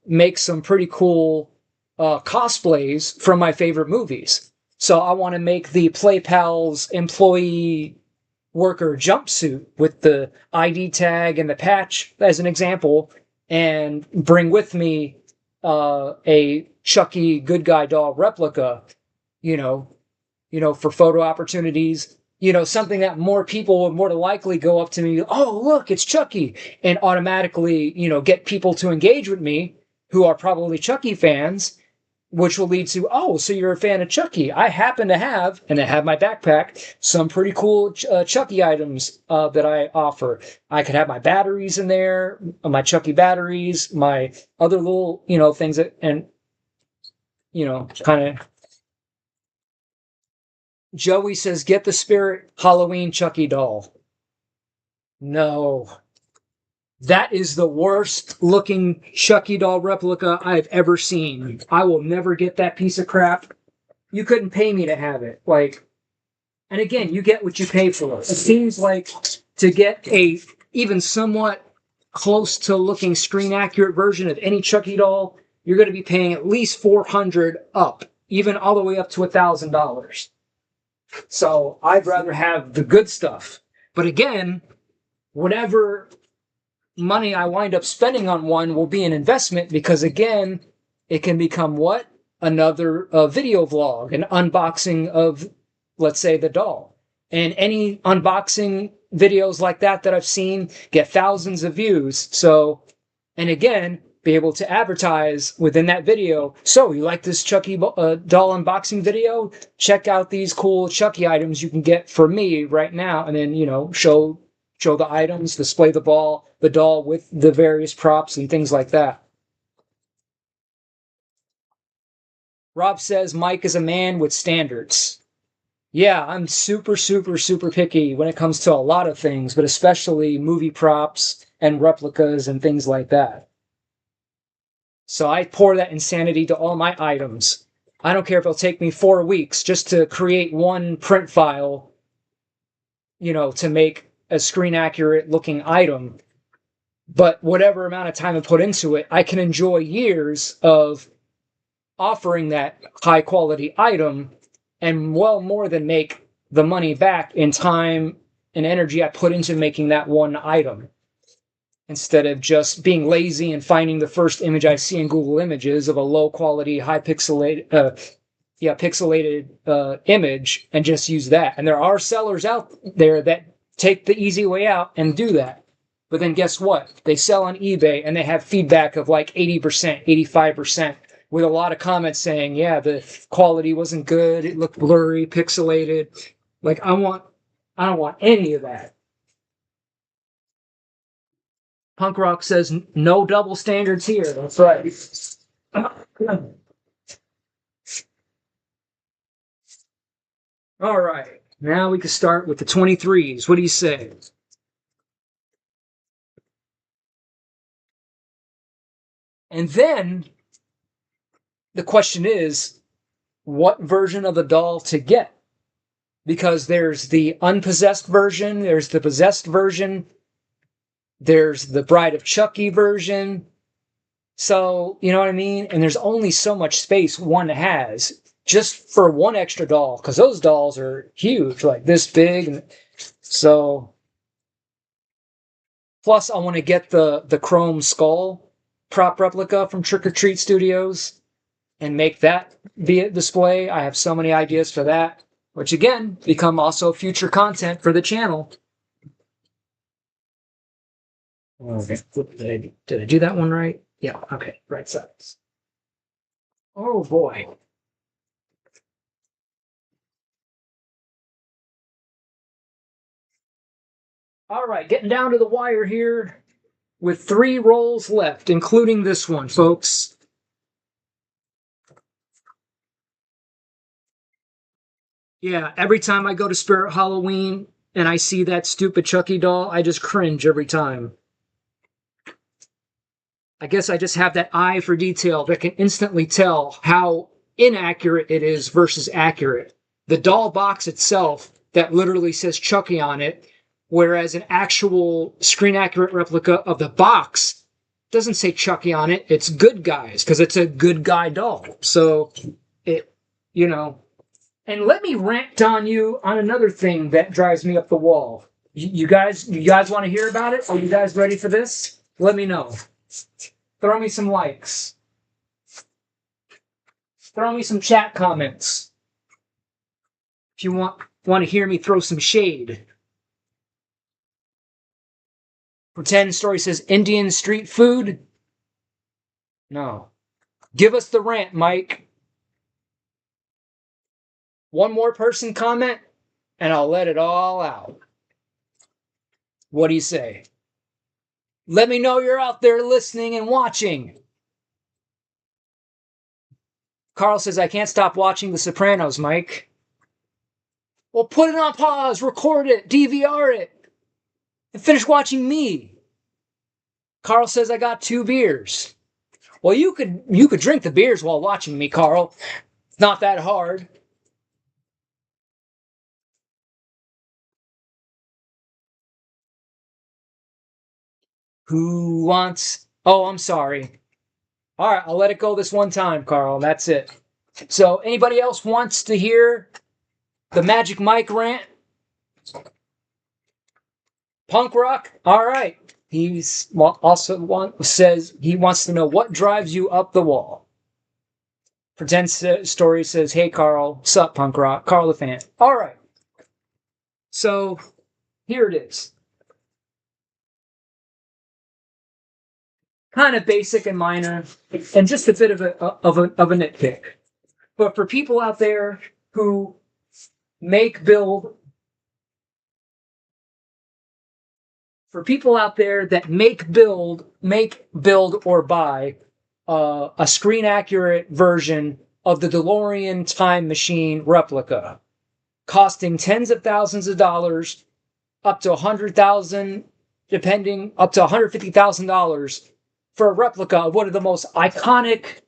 make some pretty cool cosplays from my favorite movies. So I want to make the Play Pals employee worker jumpsuit with the ID tag and the patch as an example, and bring with me a Chucky good guy doll replica, for photo opportunities. Something that more people would more likely go up to me, oh, look, it's Chucky, and automatically, get people to engage with me who are probably Chucky fans, which will lead to, oh, so you're a fan of Chucky. I happen to have, and I have my backpack, some pretty cool Chucky items that I offer. I could have my batteries in there, my Chucky batteries, my other little, things that, and, kind of. Joey says, get the Spirit Halloween Chucky doll. No. That is the worst looking Chucky doll replica I've ever seen. I will never get that piece of crap. You couldn't pay me to have it. Like, and again, you get what you pay for. It seems like to get a even somewhat close to looking screen accurate version of any Chucky doll, you're going to be paying at least $400 up, even all the way up to $1,000. So I'd rather have the good stuff. But again, whatever money I wind up spending on one will be an investment because, again, it can become what? Another video vlog, an unboxing of, let's say, the doll. And any unboxing videos like that I've seen get thousands of views. So, and again, be able to advertise within that video. So, you like this Chucky doll unboxing video? Check out these cool Chucky items you can get for me right now. And then, show the items, display the doll with the various props and things like that. Rob says Mike is a man with standards. Yeah, I'm super, super, super picky when it comes to a lot of things, but especially movie props and replicas and things like that. So I pour that insanity to all my items. I don't care if it'll take me 4 weeks just to create one print file, to make a screen accurate looking item. But whatever amount of time I put into it, I can enjoy years of offering that high quality item and well more than make the money back in time and energy I put into making that one item. Instead of just being lazy and finding the first image I see in Google Images of a low quality, high pixelated image and just use that. And there are sellers out there that take the easy way out and do that. But then guess what? They sell on eBay and they have feedback of like 80%, 85%, with a lot of comments saying, yeah, the quality wasn't good, it looked blurry, pixelated. Like, I don't want any of that. Punk Rock says, no double standards here. That's right. All right. Now we can start with the 23s. What do you say? And then the question is, what version of the doll to get? Because there's the unpossessed version, there's the possessed version, there's the Bride of Chucky version. So, you know what I mean? And there's only so much space one has just for one extra doll, because those dolls are huge, like this big. So, plus I want to get the chrome skull prop replica from Trick or Treat Studios and make that be a display. I have so many ideas for that, which again, become also future content for the channel. Okay, did I do that one right? Yeah, okay, right sides. Oh boy. All right, getting down to the wire here with 3 rolls left, including this one, folks. Yeah, every time I go to Spirit Halloween and I see that stupid Chucky doll, I just cringe every time. I guess I just have that eye for detail that can instantly tell how inaccurate it is versus accurate. The doll box itself that literally says Chucky on it, whereas an actual screen accurate replica of the box doesn't say Chucky on it. It's Good Guys, because it's a good guy doll. So, And let me rant on you on another thing that drives me up the wall. You guys want to hear about it? Are you guys ready for this? Let me know. Throw me some likes. Throw me some chat comments. If you want to hear me throw some shade. Pretend Story says Indian street food. No. Give us the rant, Mike. One more person comment, and I'll let it all out. What do you say? Let me know you're out there listening and watching. Carl says, I can't stop watching The Sopranos, Mike. Well, put it on pause, record it, DVR it. and finish watching me. Carl says I got 2 beers. Well, you could drink the beers while watching me, Carl. It's not that hard. Who wants... Oh, I'm sorry. All right, I'll let it go this one time, Carl. That's it. So, anybody else wants to hear the Magic Mike rant? Punk rock? All right. He's also says he wants to know what drives you up the wall. Pretend Story says, hey, Carl. Sup, punk rock? Carl the fan. All right. So, here it is. Kind of basic and minor, and just a bit of a nitpick. But for people out there who make, build, that make, build, or buy a screen accurate version of the DeLorean time machine replica, costing tens of thousands of dollars, up to $100,000, depending, up to $150,000 for a replica of one of the most iconic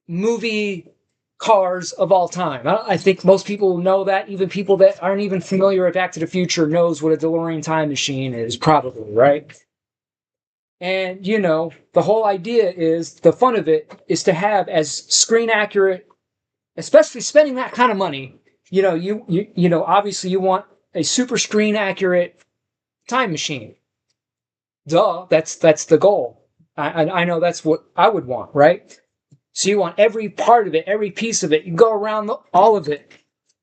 movie cars of all time. I think most people know that. Even people that aren't even familiar with Back to the Future knows what a DeLorean time machine is, probably, right? And, the whole idea is, the fun of it is to have as screen accurate, especially spending that kind of money. Obviously you want a super screen accurate time machine. Duh, that's the goal. I know that's what I would want, right? So you want every part of it, every piece of it. You go around all of it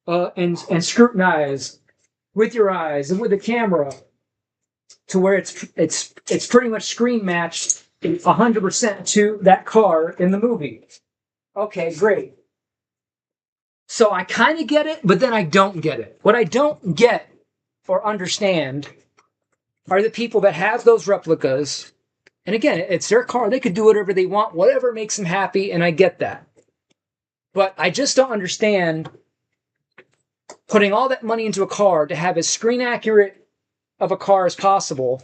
and scrutinize with your eyes and with the camera to where it's pretty much screen matched 100% to that car in the movie. Okay, great. So I kind of get it, but then I don't get it. What I don't get or understand are the people that have those replicas. And again, it's their car. They could do whatever they want, whatever makes them happy, and I get that. But I just don't understand putting all that money into a car to have as screen accurate of a car as possible,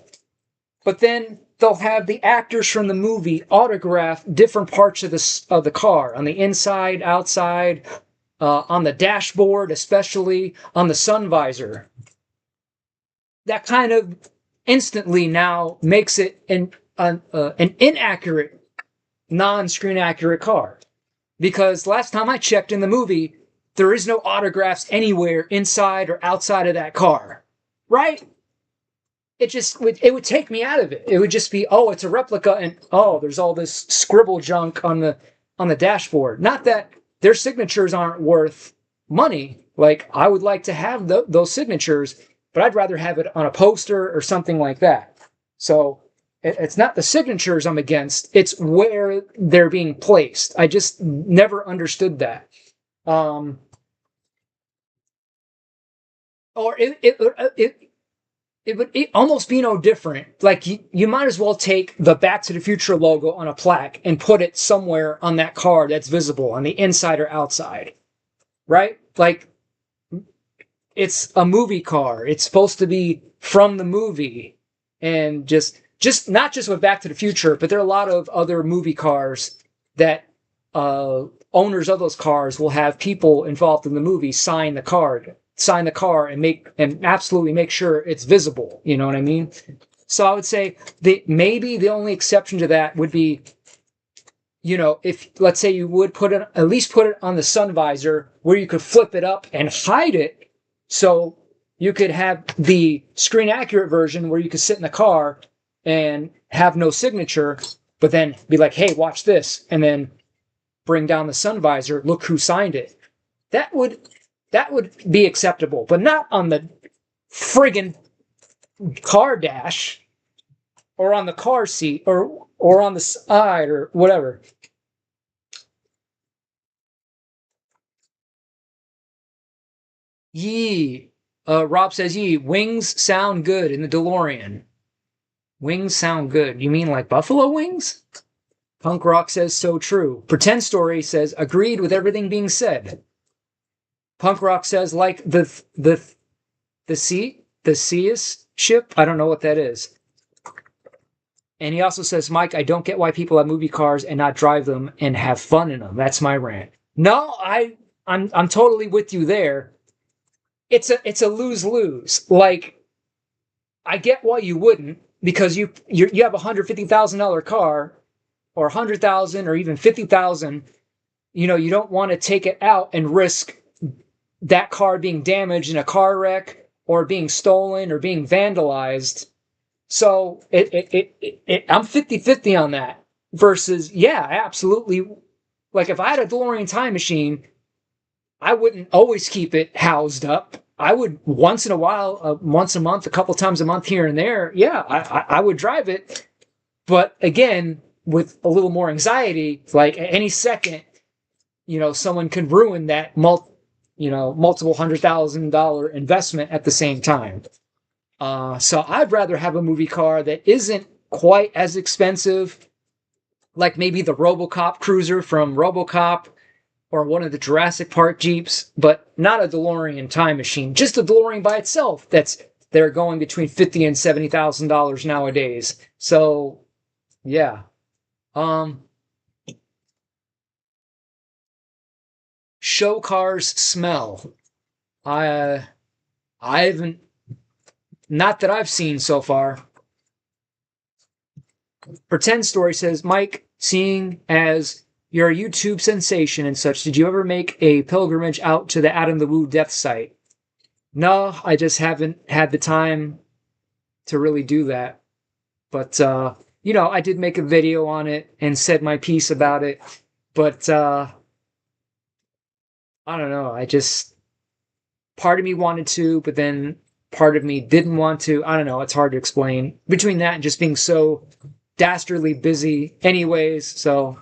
but then they'll have the actors from the movie autograph different parts of the car, on the inside, outside, on the dashboard, especially on the sun visor. That kind of instantly now makes it an inaccurate, non-screen accurate car. Because last time I checked in the movie, there is no autographs anywhere inside or outside of that car. Right? It would take me out of it. It would just be, oh, it's a replica, and oh, there's all this scribble junk on the dashboard. Not that their signatures aren't worth money. Like, I would like to have those signatures, but I'd rather have it on a poster or something like that. So it's not the signatures I'm against, it's where they're being placed. I just never understood that. Or it would almost be no different. Like, you might as well take the Back to the Future logo on a plaque and put it somewhere on that car that's visible, on the inside or outside. Right? Like, it's a movie car. It's supposed to be from the movie. And just not just with Back to the Future, but there are a lot of other movie cars that owners of those cars will have people involved in the movie sign the car and absolutely make sure it's visible. You know what I mean? So I would say maybe the only exception to that would be, if, let's say, you would at least put it on the sun visor where you could flip it up and hide it, so you could have the screen accurate version where you could sit in the car and have no signature, but then be like, hey, watch this, and then bring down the sun visor, look who signed it. That would be acceptable, but not on the friggin' car dash, or on the car seat, or on the side, or whatever. Rob says, wings sound good in the DeLorean. Wings sound good. You mean like buffalo wings? Punk Rock says, so true. Pretend Story says, agreed with everything being said. Punk Rock says, like the seat the Seas ship. I don't know what that is. And he also says, Mike, I don't get why people have movie cars and not drive them and have fun in them. That's my rant. No, I'm totally with you there. It's a lose-lose. Like, I get why you wouldn't, because you have a $150,000 car, or $100,000, or even $50,000. You don't want to take it out and risk that car being damaged in a car wreck, or being stolen, or being vandalized. So I'm 50-50 on that. Versus, yeah, absolutely. Like, if I had a DeLorean time machine, I wouldn't always keep it housed up. I would once in a while, once a month, a couple times a month here and there. Yeah, I would drive it. But again, with a little more anxiety, like at any second, someone could ruin that multiple $100,000 investment at the same time. So I'd rather have a movie car that isn't quite as expensive, like maybe the RoboCop cruiser from RoboCop, or one of the Jurassic Park Jeeps, but not a DeLorean time machine. Just a DeLorean by itself. They're going between $50,000 and $70,000 nowadays. So, yeah. Show cars smell. I haven't, not that I've seen so far. Pretend Story says, Mike, seeing as you're a YouTube sensation and such, did you ever make a pilgrimage out to the Adam the Woo death site? No, I just haven't had the time to really do that. But, I did make a video on it and said my piece about it. But, I don't know. Part of me wanted to, but then part of me didn't want to. I don't know. It's hard to explain. Between that and just being so dastardly busy anyways, so...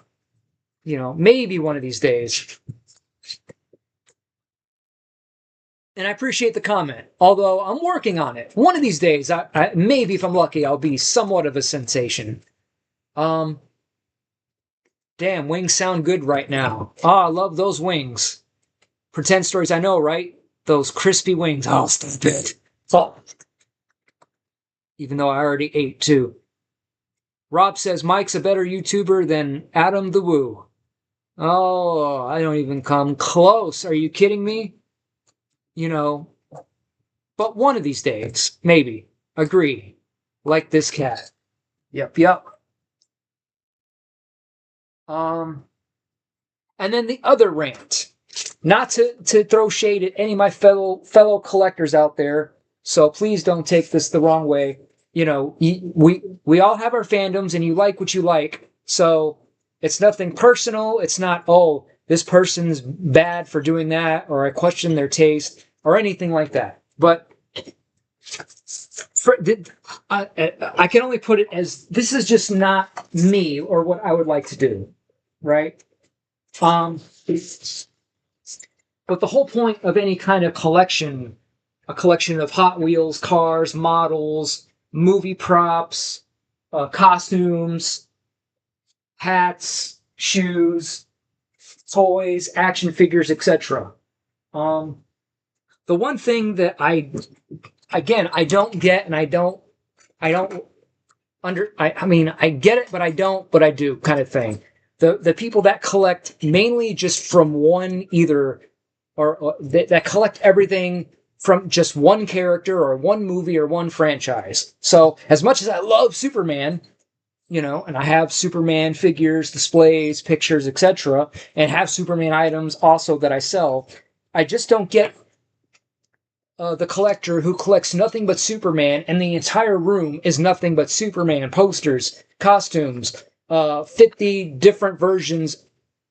maybe one of these days. And I appreciate the comment, although I'm working on it. One of these days, I maybe if I'm lucky, I'll be somewhat of a sensation. Damn, wings sound good right now. I love those wings. Pretend Stories, I know, right? Those crispy wings. Oh, stop it. Oh. Even though I already ate, too. Rob says, Mike's a better YouTuber than Adam the Woo. Oh, I don't even come close. Are you kidding me? But one of these days, maybe. Agree. Like this cat. Yep. And then the other rant. Not to throw shade at any of my fellow collectors out there, so please don't take this the wrong way. We all have our fandoms, and you like what you like, so... It's nothing personal. It's not, this person's bad for doing that, or I question their taste, or anything like that. But I can only put it as, this is just not me, or what I would like to do, right? But the whole point of any kind of collection, a collection of Hot Wheels, cars, models, movie props, costumes, hats, shoes, toys, action figures, etc. The one thing that I don't get, and I get it, but I don't, but I do, kind of thing. The people that collect mainly just from one that collect everything from just one character or one movie or one franchise. So as much as I love Superman, and I have Superman figures, displays, pictures, etc., and have Superman items also that I sell, I just don't get the collector who collects nothing but Superman, and the entire room is nothing but Superman posters, costumes, 50 different versions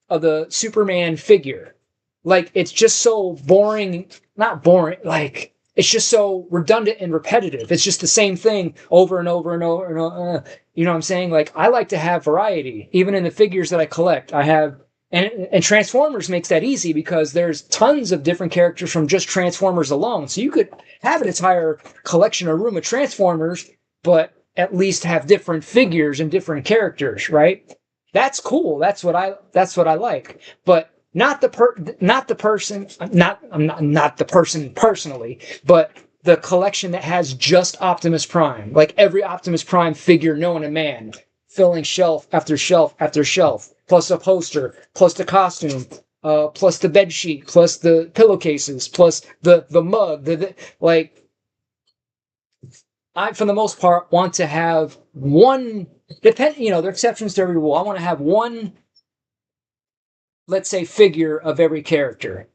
of the Superman figure. Like, it's just so boring, not boring, like... It's just so redundant and repetitive. It's just the same thing over and over and over and over. You know what I'm saying? Like, I like to have variety, even in the figures that I collect. I have, and Transformers makes that easy because there's tons of different characters from just Transformers alone. So you could have an entire collection or room of Transformers, but at least have different figures and different characters, right? That's cool. That's what I like. But not the person personally, but the collection that has just Optimus Prime, like every Optimus Prime figure known to man, filling shelf after shelf after shelf, plus a poster, plus the costume, plus the bed sheet, plus the pillowcases, plus the mug, like. I, for the most part, want to have one. There are exceptions to every rule. I want to have one, let's say, figure of every character,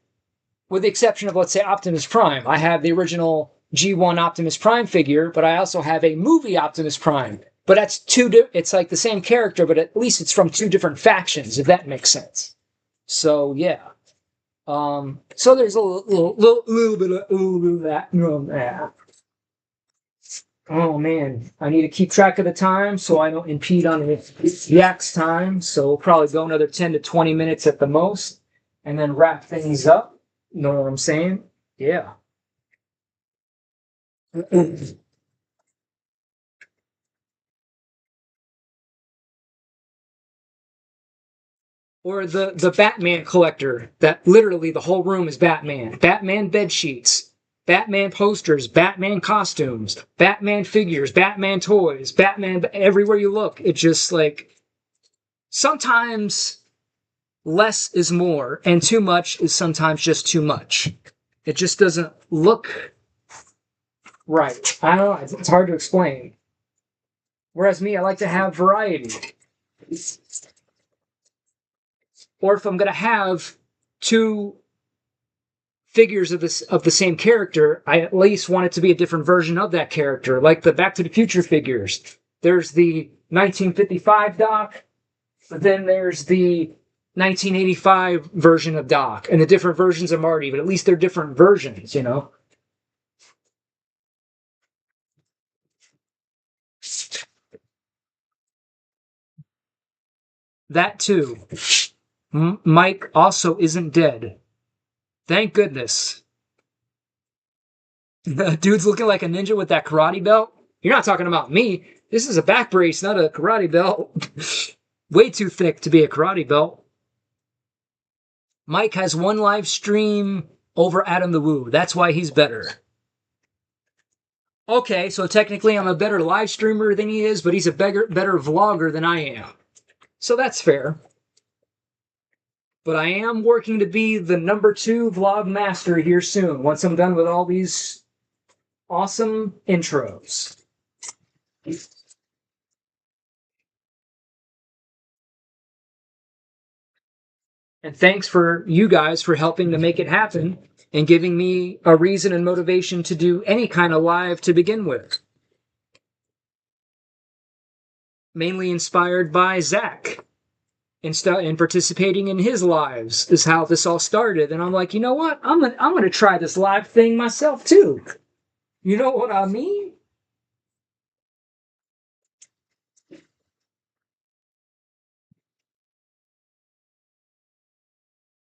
with the exception of, let's say, Optimus Prime. I have the original G1 Optimus Prime figure, but I also have a movie Optimus Prime. But that's it's like the same character, but at least it's from two different factions, if that makes sense. So yeah. So there's a little bit of that. Oh man, I need to keep track of the time so I don't impede on Yak's time. So we'll probably go another 10 to 20 minutes at the most, and then wrap things up. You know what I'm saying? Yeah. Or the Batman collector, that literally the whole room is Batman. Batman bed sheets, Batman posters, Batman costumes, Batman figures, Batman toys, Batman everywhere you look. It's just like sometimes less is more, and too much is sometimes just too much. It just doesn't look right. I don't know. It's hard to explain. Whereas me, I like to have variety. Or if I'm going to have two figures of the same character, I at least want it to be a different version of that character, like the Back to the Future figures. There's the 1955 Doc, but then there's the 1985 version of Doc, and the different versions of Marty, but at least they're different versions, you know? That too. Mike also isn't dead. Thank goodness. Dude's looking like a ninja with that karate belt. You're not talking about me. This is a back brace, not a karate belt. Way too thick to be a karate belt. Mike has one live stream over Adam the Woo. That's why he's better. Okay, so technically I'm a better live streamer than he is, but he's a better vlogger than I am. So that's fair. But I am working to be the #2 vlog master here soon, once I'm done with all these awesome intros. And thanks for you guys for helping to make it happen and giving me a reason and motivation to do any kind of live to begin with. Mainly inspired by Zach. And participating in his lives is how this all started. And I'm like, you know what? I'm gonna try this live thing myself too. You know what I mean?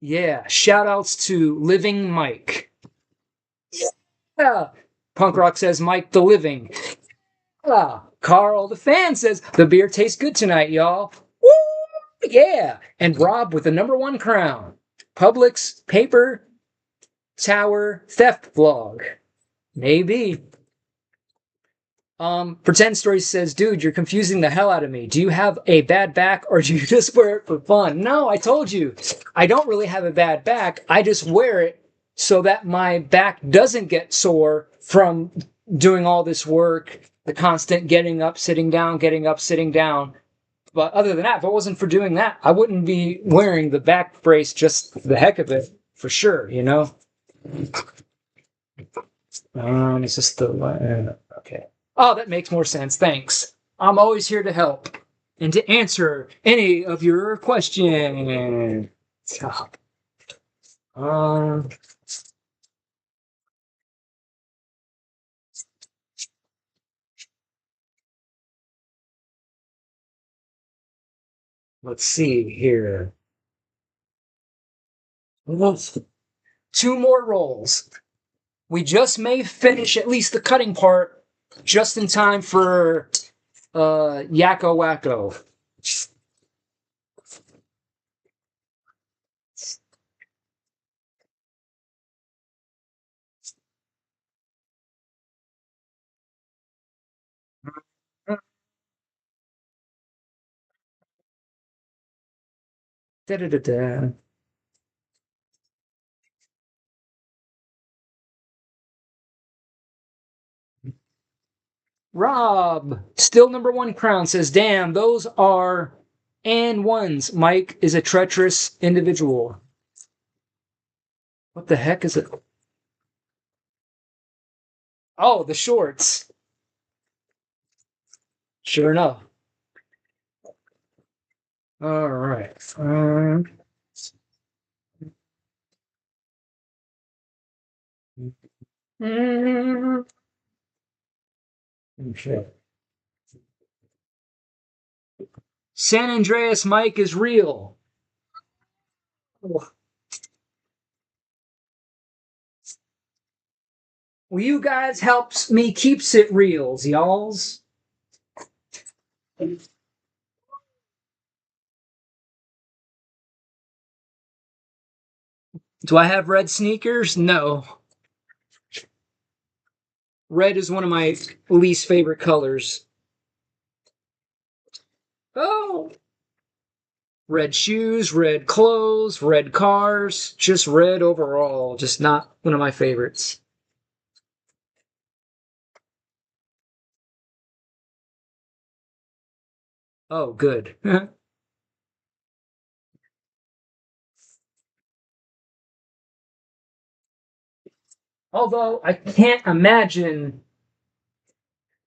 Yeah. Shout outs to Living Mike. Yeah. Punk Rock says Mike the Living. Carl the Fan says the beer tastes good tonight, y'all. Woo! Yeah. And Rob with the #1 crown. Publix paper tower theft vlog. Maybe. Pretend Story says, dude, you're confusing the hell out of me. Do you have a bad back or do you just wear it for fun? No, I told you. I don't really have a bad back. I just wear it so that my back doesn't get sore from doing all this work, the constant getting up, sitting down, getting up, sitting down. But other than that, if it wasn't for doing that, I wouldn't be wearing the back brace just for the heck of it, for sure, you know? It's just the... okay. Oh, that makes more sense. Thanks. I'm always here to help and to answer any of your questions. Let's see here. 2 more rolls. We just may finish at least the cutting part just in time for Yakko Wacko. Da-da-da-da. Rob, still number one crown, says, damn, those are and ones. Mike is a treacherous individual. What the heck is it? Oh, the shorts. Sure enough. All right. Okay. San Andreas Mike is real. Well, you guys helps me keeps it reals, y'alls. Do I have red sneakers? No. Red is one of my least favorite colors. Oh. Red shoes, red clothes, red cars, just red overall. Just not one of my favorites. Oh, good. Although I can't imagine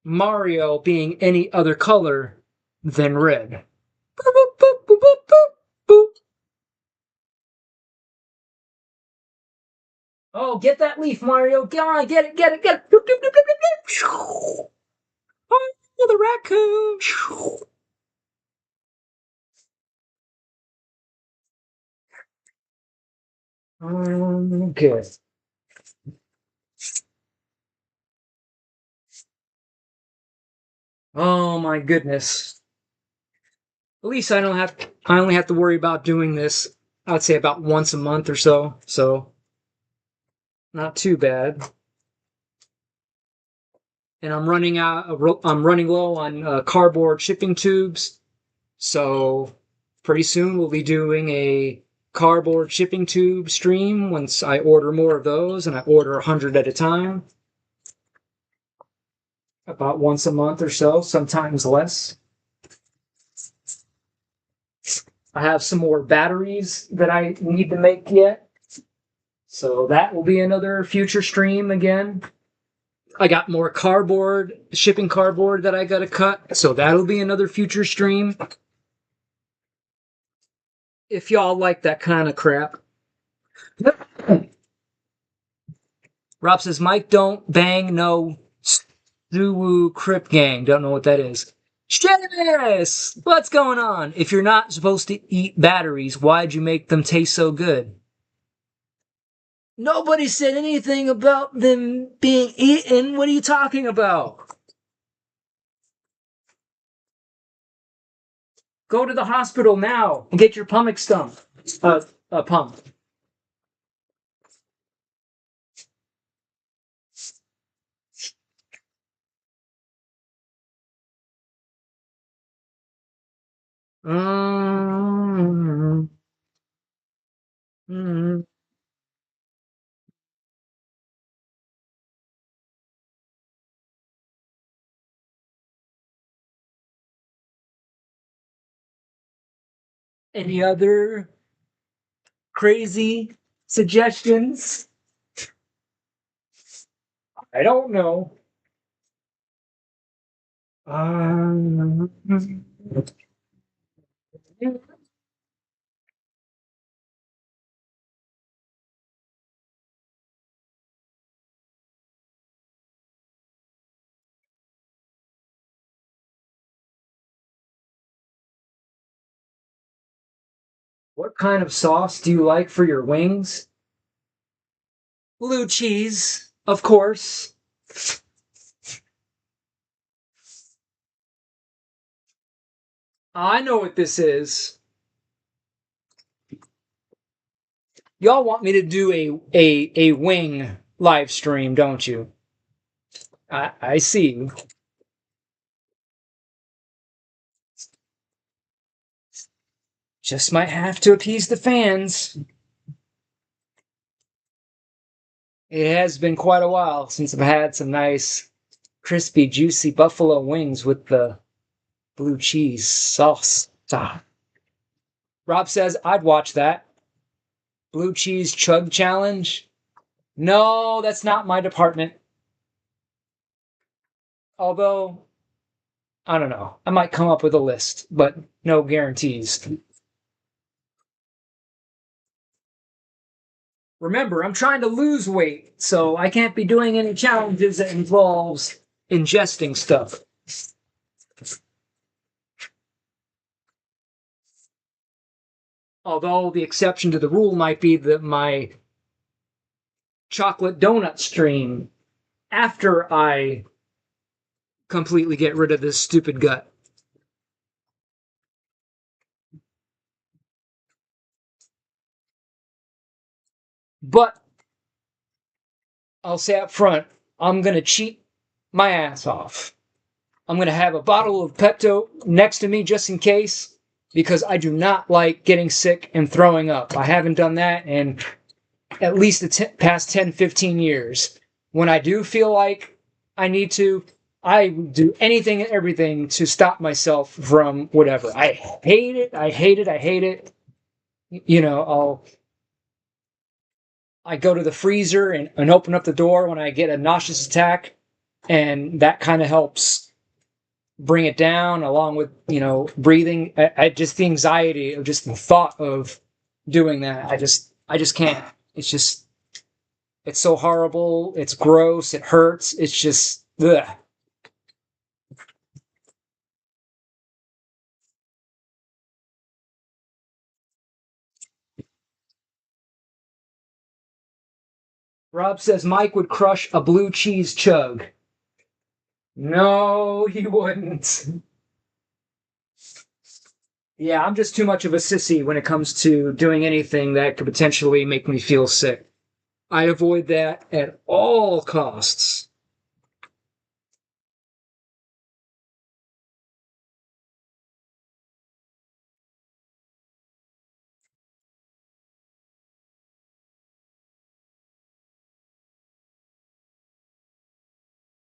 Mario being any other color than red. Boop, boop, boop, boop, boop, boop, boop. Oh, get that leaf, Mario. Get on, get it, get it, get it. Doop, doop, doop, doop, doop, doop. Oh, the raccoon. Okay. Oh my goodness. At least I only have to worry about doing this, I would say about once a month or so. So not too bad. And I'm running low on cardboard shipping tubes. So pretty soon we'll be doing a cardboard shipping tube stream once I order more of those, and I order 100 at a time. About once a month or so, sometimes less. I have some more batteries that I need to make yet. So that will be another future stream again. I got more shipping cardboard that I got to cut. So that'll be another future stream. If y'all like that kind of crap. Rob says, Mike, don't bang no Suwu Crip Gang. Don't know what that is. Yes! What's going on? If you're not supposed to eat batteries, why'd you make them taste so good? Nobody said anything about them being eaten. What are you talking about? Go to the hospital now and get your pumic stump. Pump. Mm. Mm. Any other crazy suggestions? I don't know. Um, what kind of sauce do you like for your wings? Blue cheese, of course. I know what this is. Y'all want me to do a wing live stream, don't you? I see. Just might have to appease the fans. It has been quite a while since I've had some nice, crispy, juicy buffalo wings with the blue cheese sauce. Rob says, I'd watch that. Blue cheese chug challenge? No, that's not my department. Although, I don't know. I might come up with a list, but no guarantees. Remember, I'm trying to lose weight, so I can't be doing any challenges that involves ingesting stuff. Although the exception to the rule might be that my chocolate donut stream after I completely get rid of this stupid gut. But I'll say up front, I'm going to cheat my ass off. I'm going to have a bottle of Pepto next to me just in case, because I do not like getting sick and throwing up. I haven't done that in at least the past 10, 15 years. When I do feel like I need to, I do anything and everything to stop myself from whatever. I hate it. I hate it. I hate it. You know, I go to the freezer and open up the door when I get a nauseous attack, and that kind of helps bring it down, along with, you know, breathing. I just, the anxiety of just the thought of doing that, I just can't. It's so horrible. It's gross. It hurts. It's just, ugh. Rob says Mike would crush a blue cheese chug. No, he wouldn't. Yeah, I'm just too much of a sissy when it comes to doing anything that could potentially make me feel sick. I avoid that at all costs.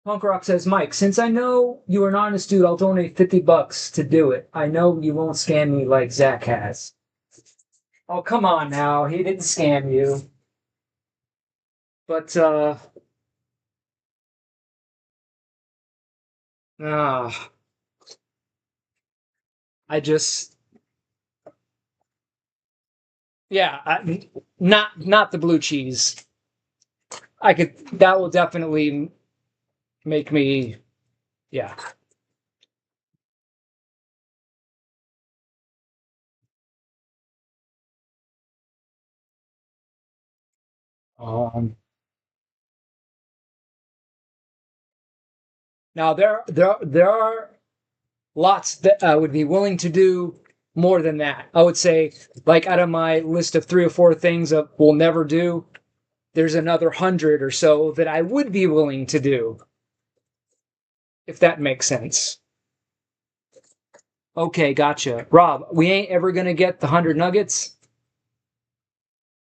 Punk Rock says, Mike, since I know you are an honest dude, I'll donate $50 to do it. I know you won't scam me like Zach has. Oh, come on now. He didn't scam you. But, I just, yeah, not the blue cheese. That will definitely make me, yeah. Now there are lots that I would be willing to do more than that. I would say, like, out of my list of 3 or 4 things that we'll never do, there's another 100 or so that I would be willing to do, if that makes sense. Okay, gotcha. Rob, we ain't ever gonna get the 100 nuggets?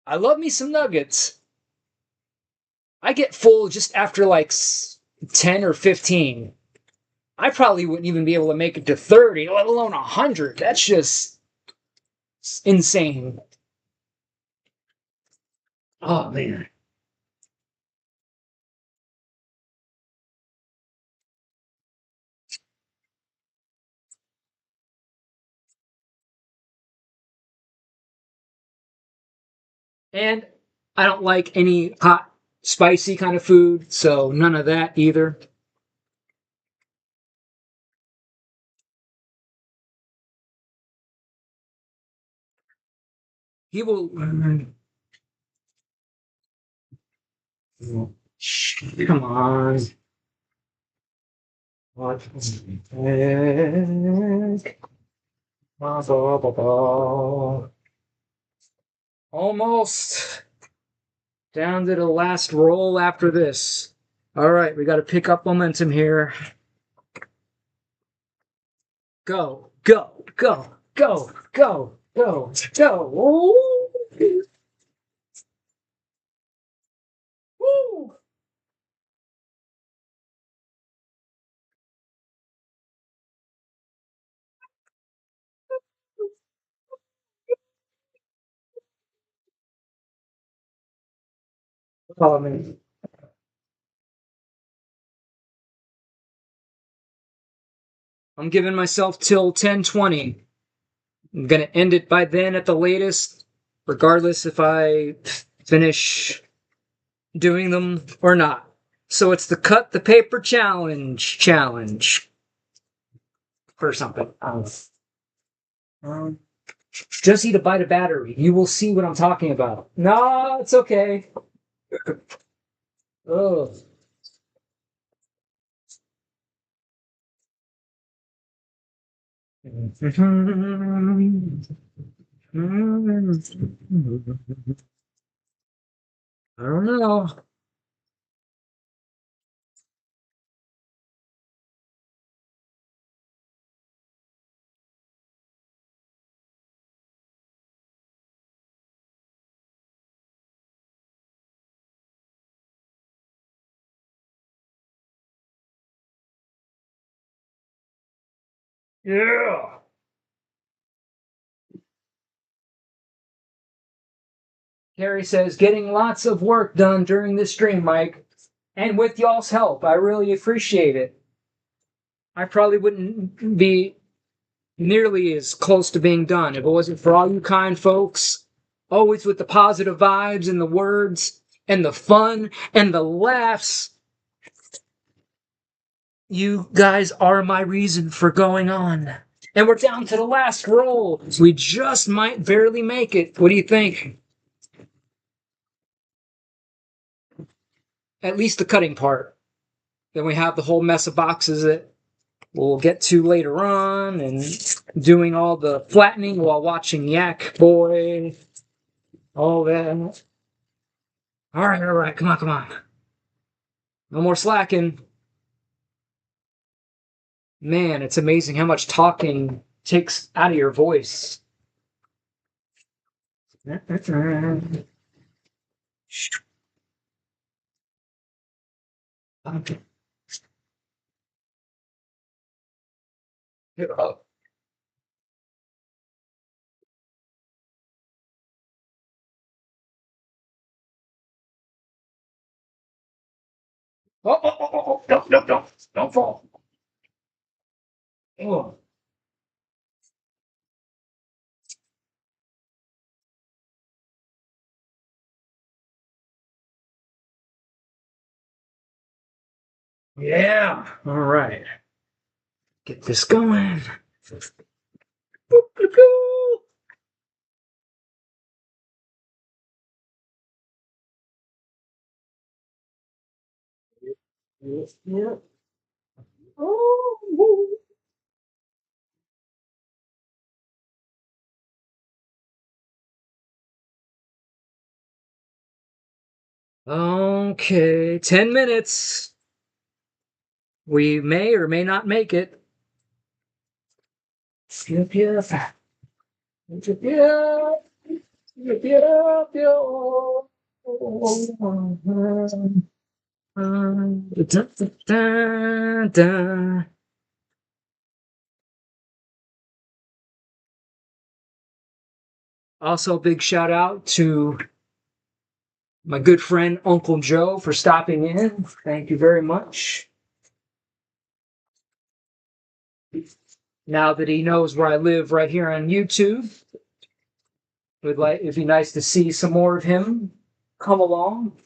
I love me some nuggets. I get full just after like 10 or 15. I probably wouldn't even be able to make it to 30, let alone 100. That's just insane. Oh, man. And I don't like any hot, spicy kind of food, so none of that either. He will. Come on. What? Almost down to the last roll after this. All right, we got to pick up momentum here. Go, go, go, go, go. Go, go. Woo! Woo! Oh, man. I'm giving myself till 10:20. I'm gonna end it by then at the latest, regardless if I finish doing them or not. So it's the cut the paper challenge or something. Um, just eat a bite of battery. You will see what I'm talking about. No, it's okay. Oh. I don't know. Yeah. Carrie says, getting lots of work done during this stream, Mike. And with y'all's help, I really appreciate it. I probably wouldn't be nearly as close to being done if it wasn't for all you kind folks, always with the positive vibes and the words and the fun and the laughs. You guys are my reason for going on. And we're down to the last roll. We just might barely make it. What do you think? At least the cutting part. Then we have the whole mess of boxes that we'll get to later on, and doing all the flattening while watching Yak Boy. All that. All right. Come on. No more slacking. Man, it's amazing how much talking takes out of your voice. Okay. Oh, don't fall. Oh. Yeah. All right. Get this going. Yeah. Oh. Okay, 10 minutes. We may or may not make it. Yep. Also, big shout out to my good friend Uncle Joe for stopping in. Thank you very much. Now that he knows where I live right here on YouTube, it'd be nice to see some more of him come along,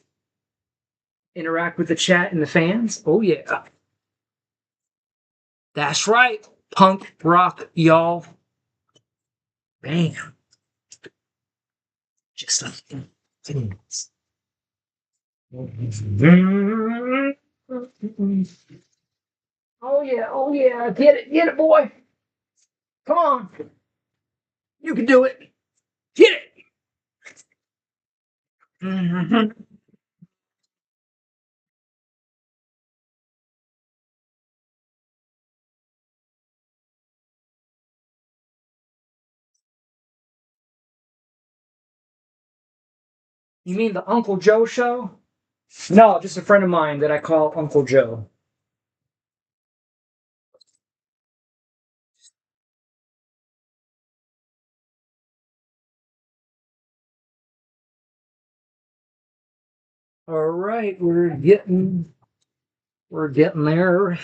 interact with the chat and the fans. Oh yeah. That's right. Punk rock, y'all. Bam. Just like things. Oh yeah. Get it, boy. Come on. You can do it. Get it. You mean the Uncle Joe show? No, just a friend of mine that I call Uncle Joe. All right, we're getting there.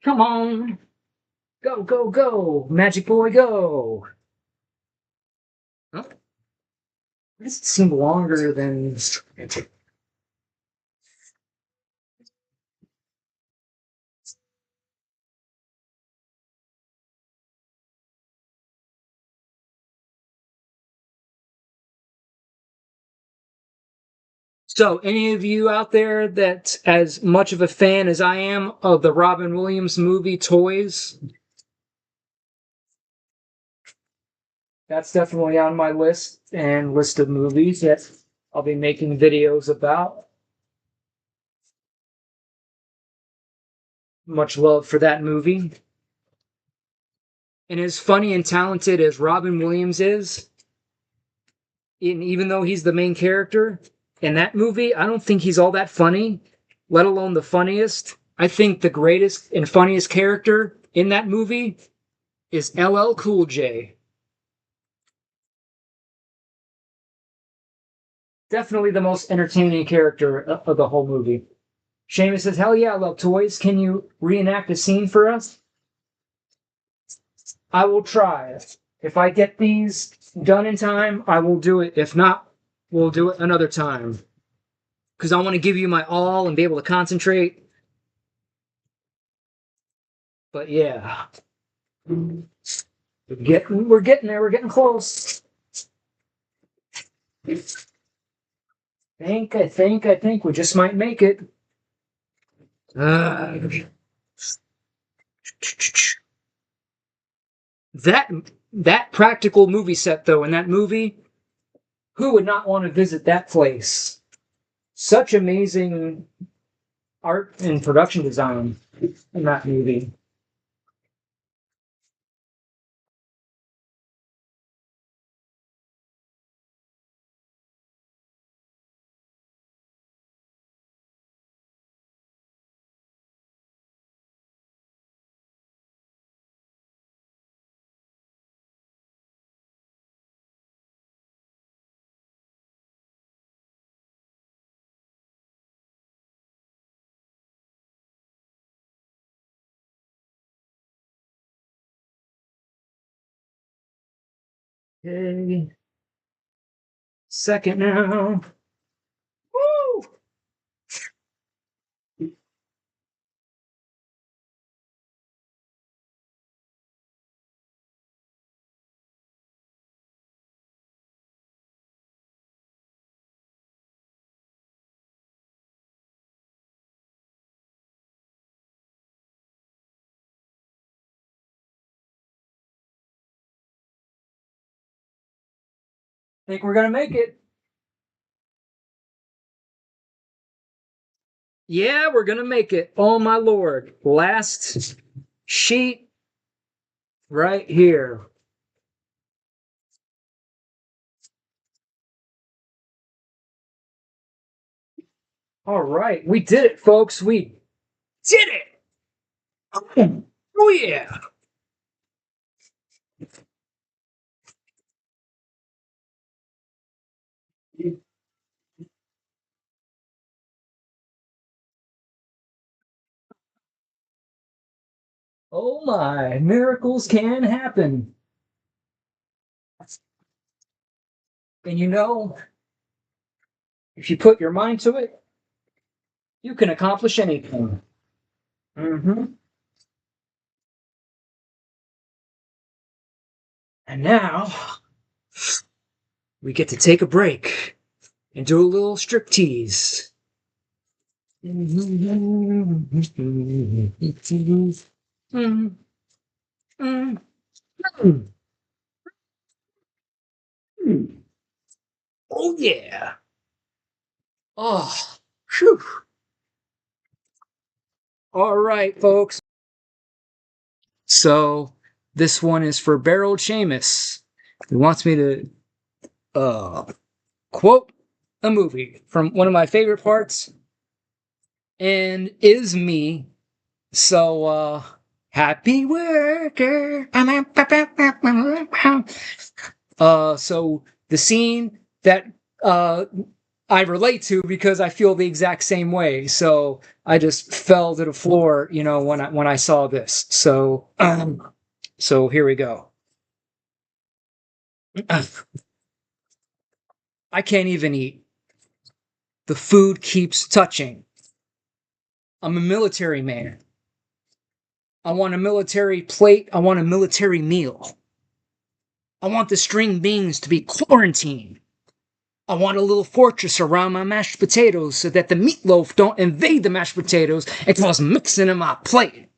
Come on. Go, go, go. Magic boy, go. Huh? This seemed longer than. So, any of you out there that's as much of a fan as I am of the Robin Williams movie TOYZ? That's definitely on my list of movies that I'll be making videos about. Much love for that movie. And as funny and talented as Robin Williams is, even though he's the main character in that movie, I don't think he's all that funny, let alone the funniest. I think the greatest and funniest character in that movie is LL Cool J. Definitely the most entertaining character of the whole movie. Seamus says, hell yeah, I love toys. Can you reenact a scene for us? I will try. If I get these done in time, I will do it. If not, we'll do it another time. Because I want to give you my all and be able to concentrate. But yeah. We're getting there. We're getting close. I think we just might make it. That practical movie set, though, in that movie, who would not want to visit that place? Such amazing art and production design in that movie. Okay. Second now. Woo! Think we're gonna make it. Yeah, we're gonna make it. Oh my lord. Last sheet right here. All right, we did it, folks. We did it. Oh yeah. Oh my, miracles can happen. And you know, if you put your mind to it, you can accomplish anything. Mm-hmm. And now we get to take a break and do a little striptease. Oh yeah. Oh, phew. All right, folks. So this one is for Barrel Seamus. He wants me to quote a movie from one of my favorite parts, and is me. So, happy worker. So the scene that I relate to because I feel the exact same way. So I just fell to the floor, when I saw this. So, so here we go. I can't even eat. The food keeps touching. I'm a military man. I want a military plate. I want a military meal. I want the string beans to be quarantined. I want a little fortress around my mashed potatoes so that the meatloaf don't invade the mashed potatoes and cause mixing in my plate.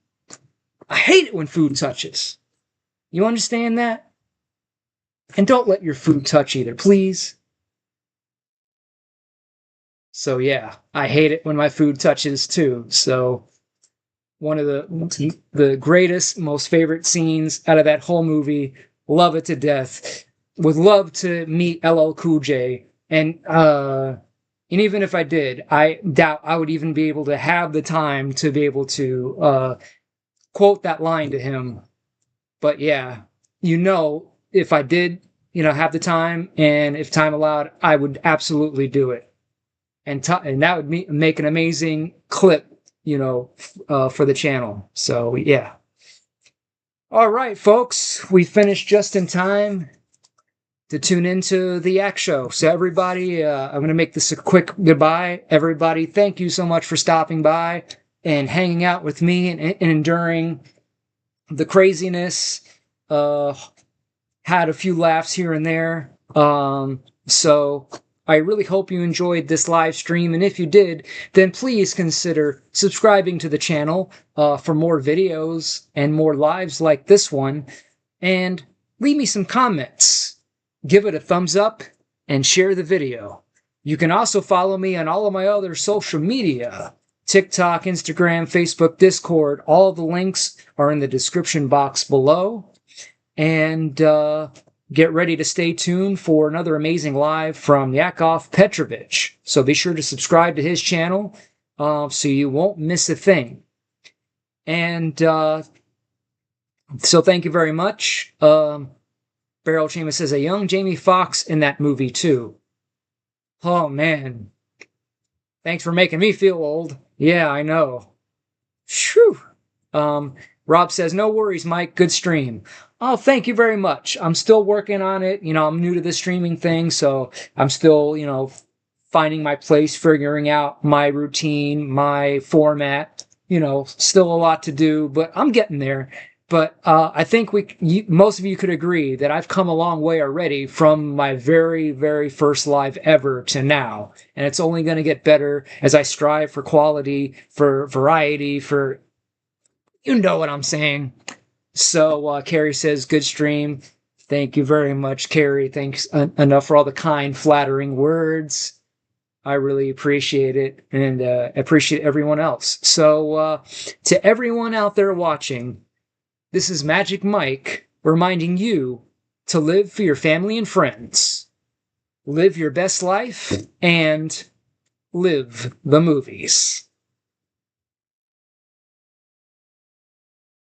I hate it when food touches. You understand that? And don't let your food touch either, please. So yeah, I hate it when my food touches too. So one of the greatest, most favorite scenes out of that whole movie. Love it to death. Would love to meet LL Cool J. And even if I did, I doubt I would even be able to have the time to be able to quote that line to him. But yeah, if I did, have the time and if time allowed, I would absolutely do it. And that would make an amazing clip, for the channel. So yeah. All right, folks, we finished just in time to tune into the Act Show. So everybody, I'm going to make this a quick goodbye. Everybody, thank you so much for stopping by and hanging out with me and enduring the craziness. Had a few laughs here and there. So I really hope you enjoyed this live stream, and if you did, then please consider subscribing to the channel for more videos and more lives like this one, and leave me some comments. Give it a thumbs up, and share the video. You can also follow me on all of my other social media, TikTok, Instagram, Facebook, Discord. All the links are in the description box below, and get ready to stay tuned for another amazing live from Yakov Petrovich. So be sure to subscribe to his channel so you won't miss a thing. And so thank you very much. Barrel Chama says, a young Jamie Foxx in that movie too. Oh man. Thanks for making me feel old. Yeah, I know. Phew. Rob says, no worries, Mike. Good stream. Oh, thank you very much. I'm still working on it. I'm new to the streaming thing, so I'm still, finding my place, figuring out my routine, my format. Still a lot to do, but I'm getting there. But I think most of you could agree that I've come a long way already from my very, very first live ever to now. And it's only going to get better as I strive for quality, for variety, for... You know what I'm saying. So Carrie says, good stream. Thank you very much, Carrie. Thanks enough for all the kind, flattering words. I really appreciate it, and appreciate everyone else. So to everyone out there watching, this is Magic Mike reminding you to live for your family and friends. Live your best life and live the movies.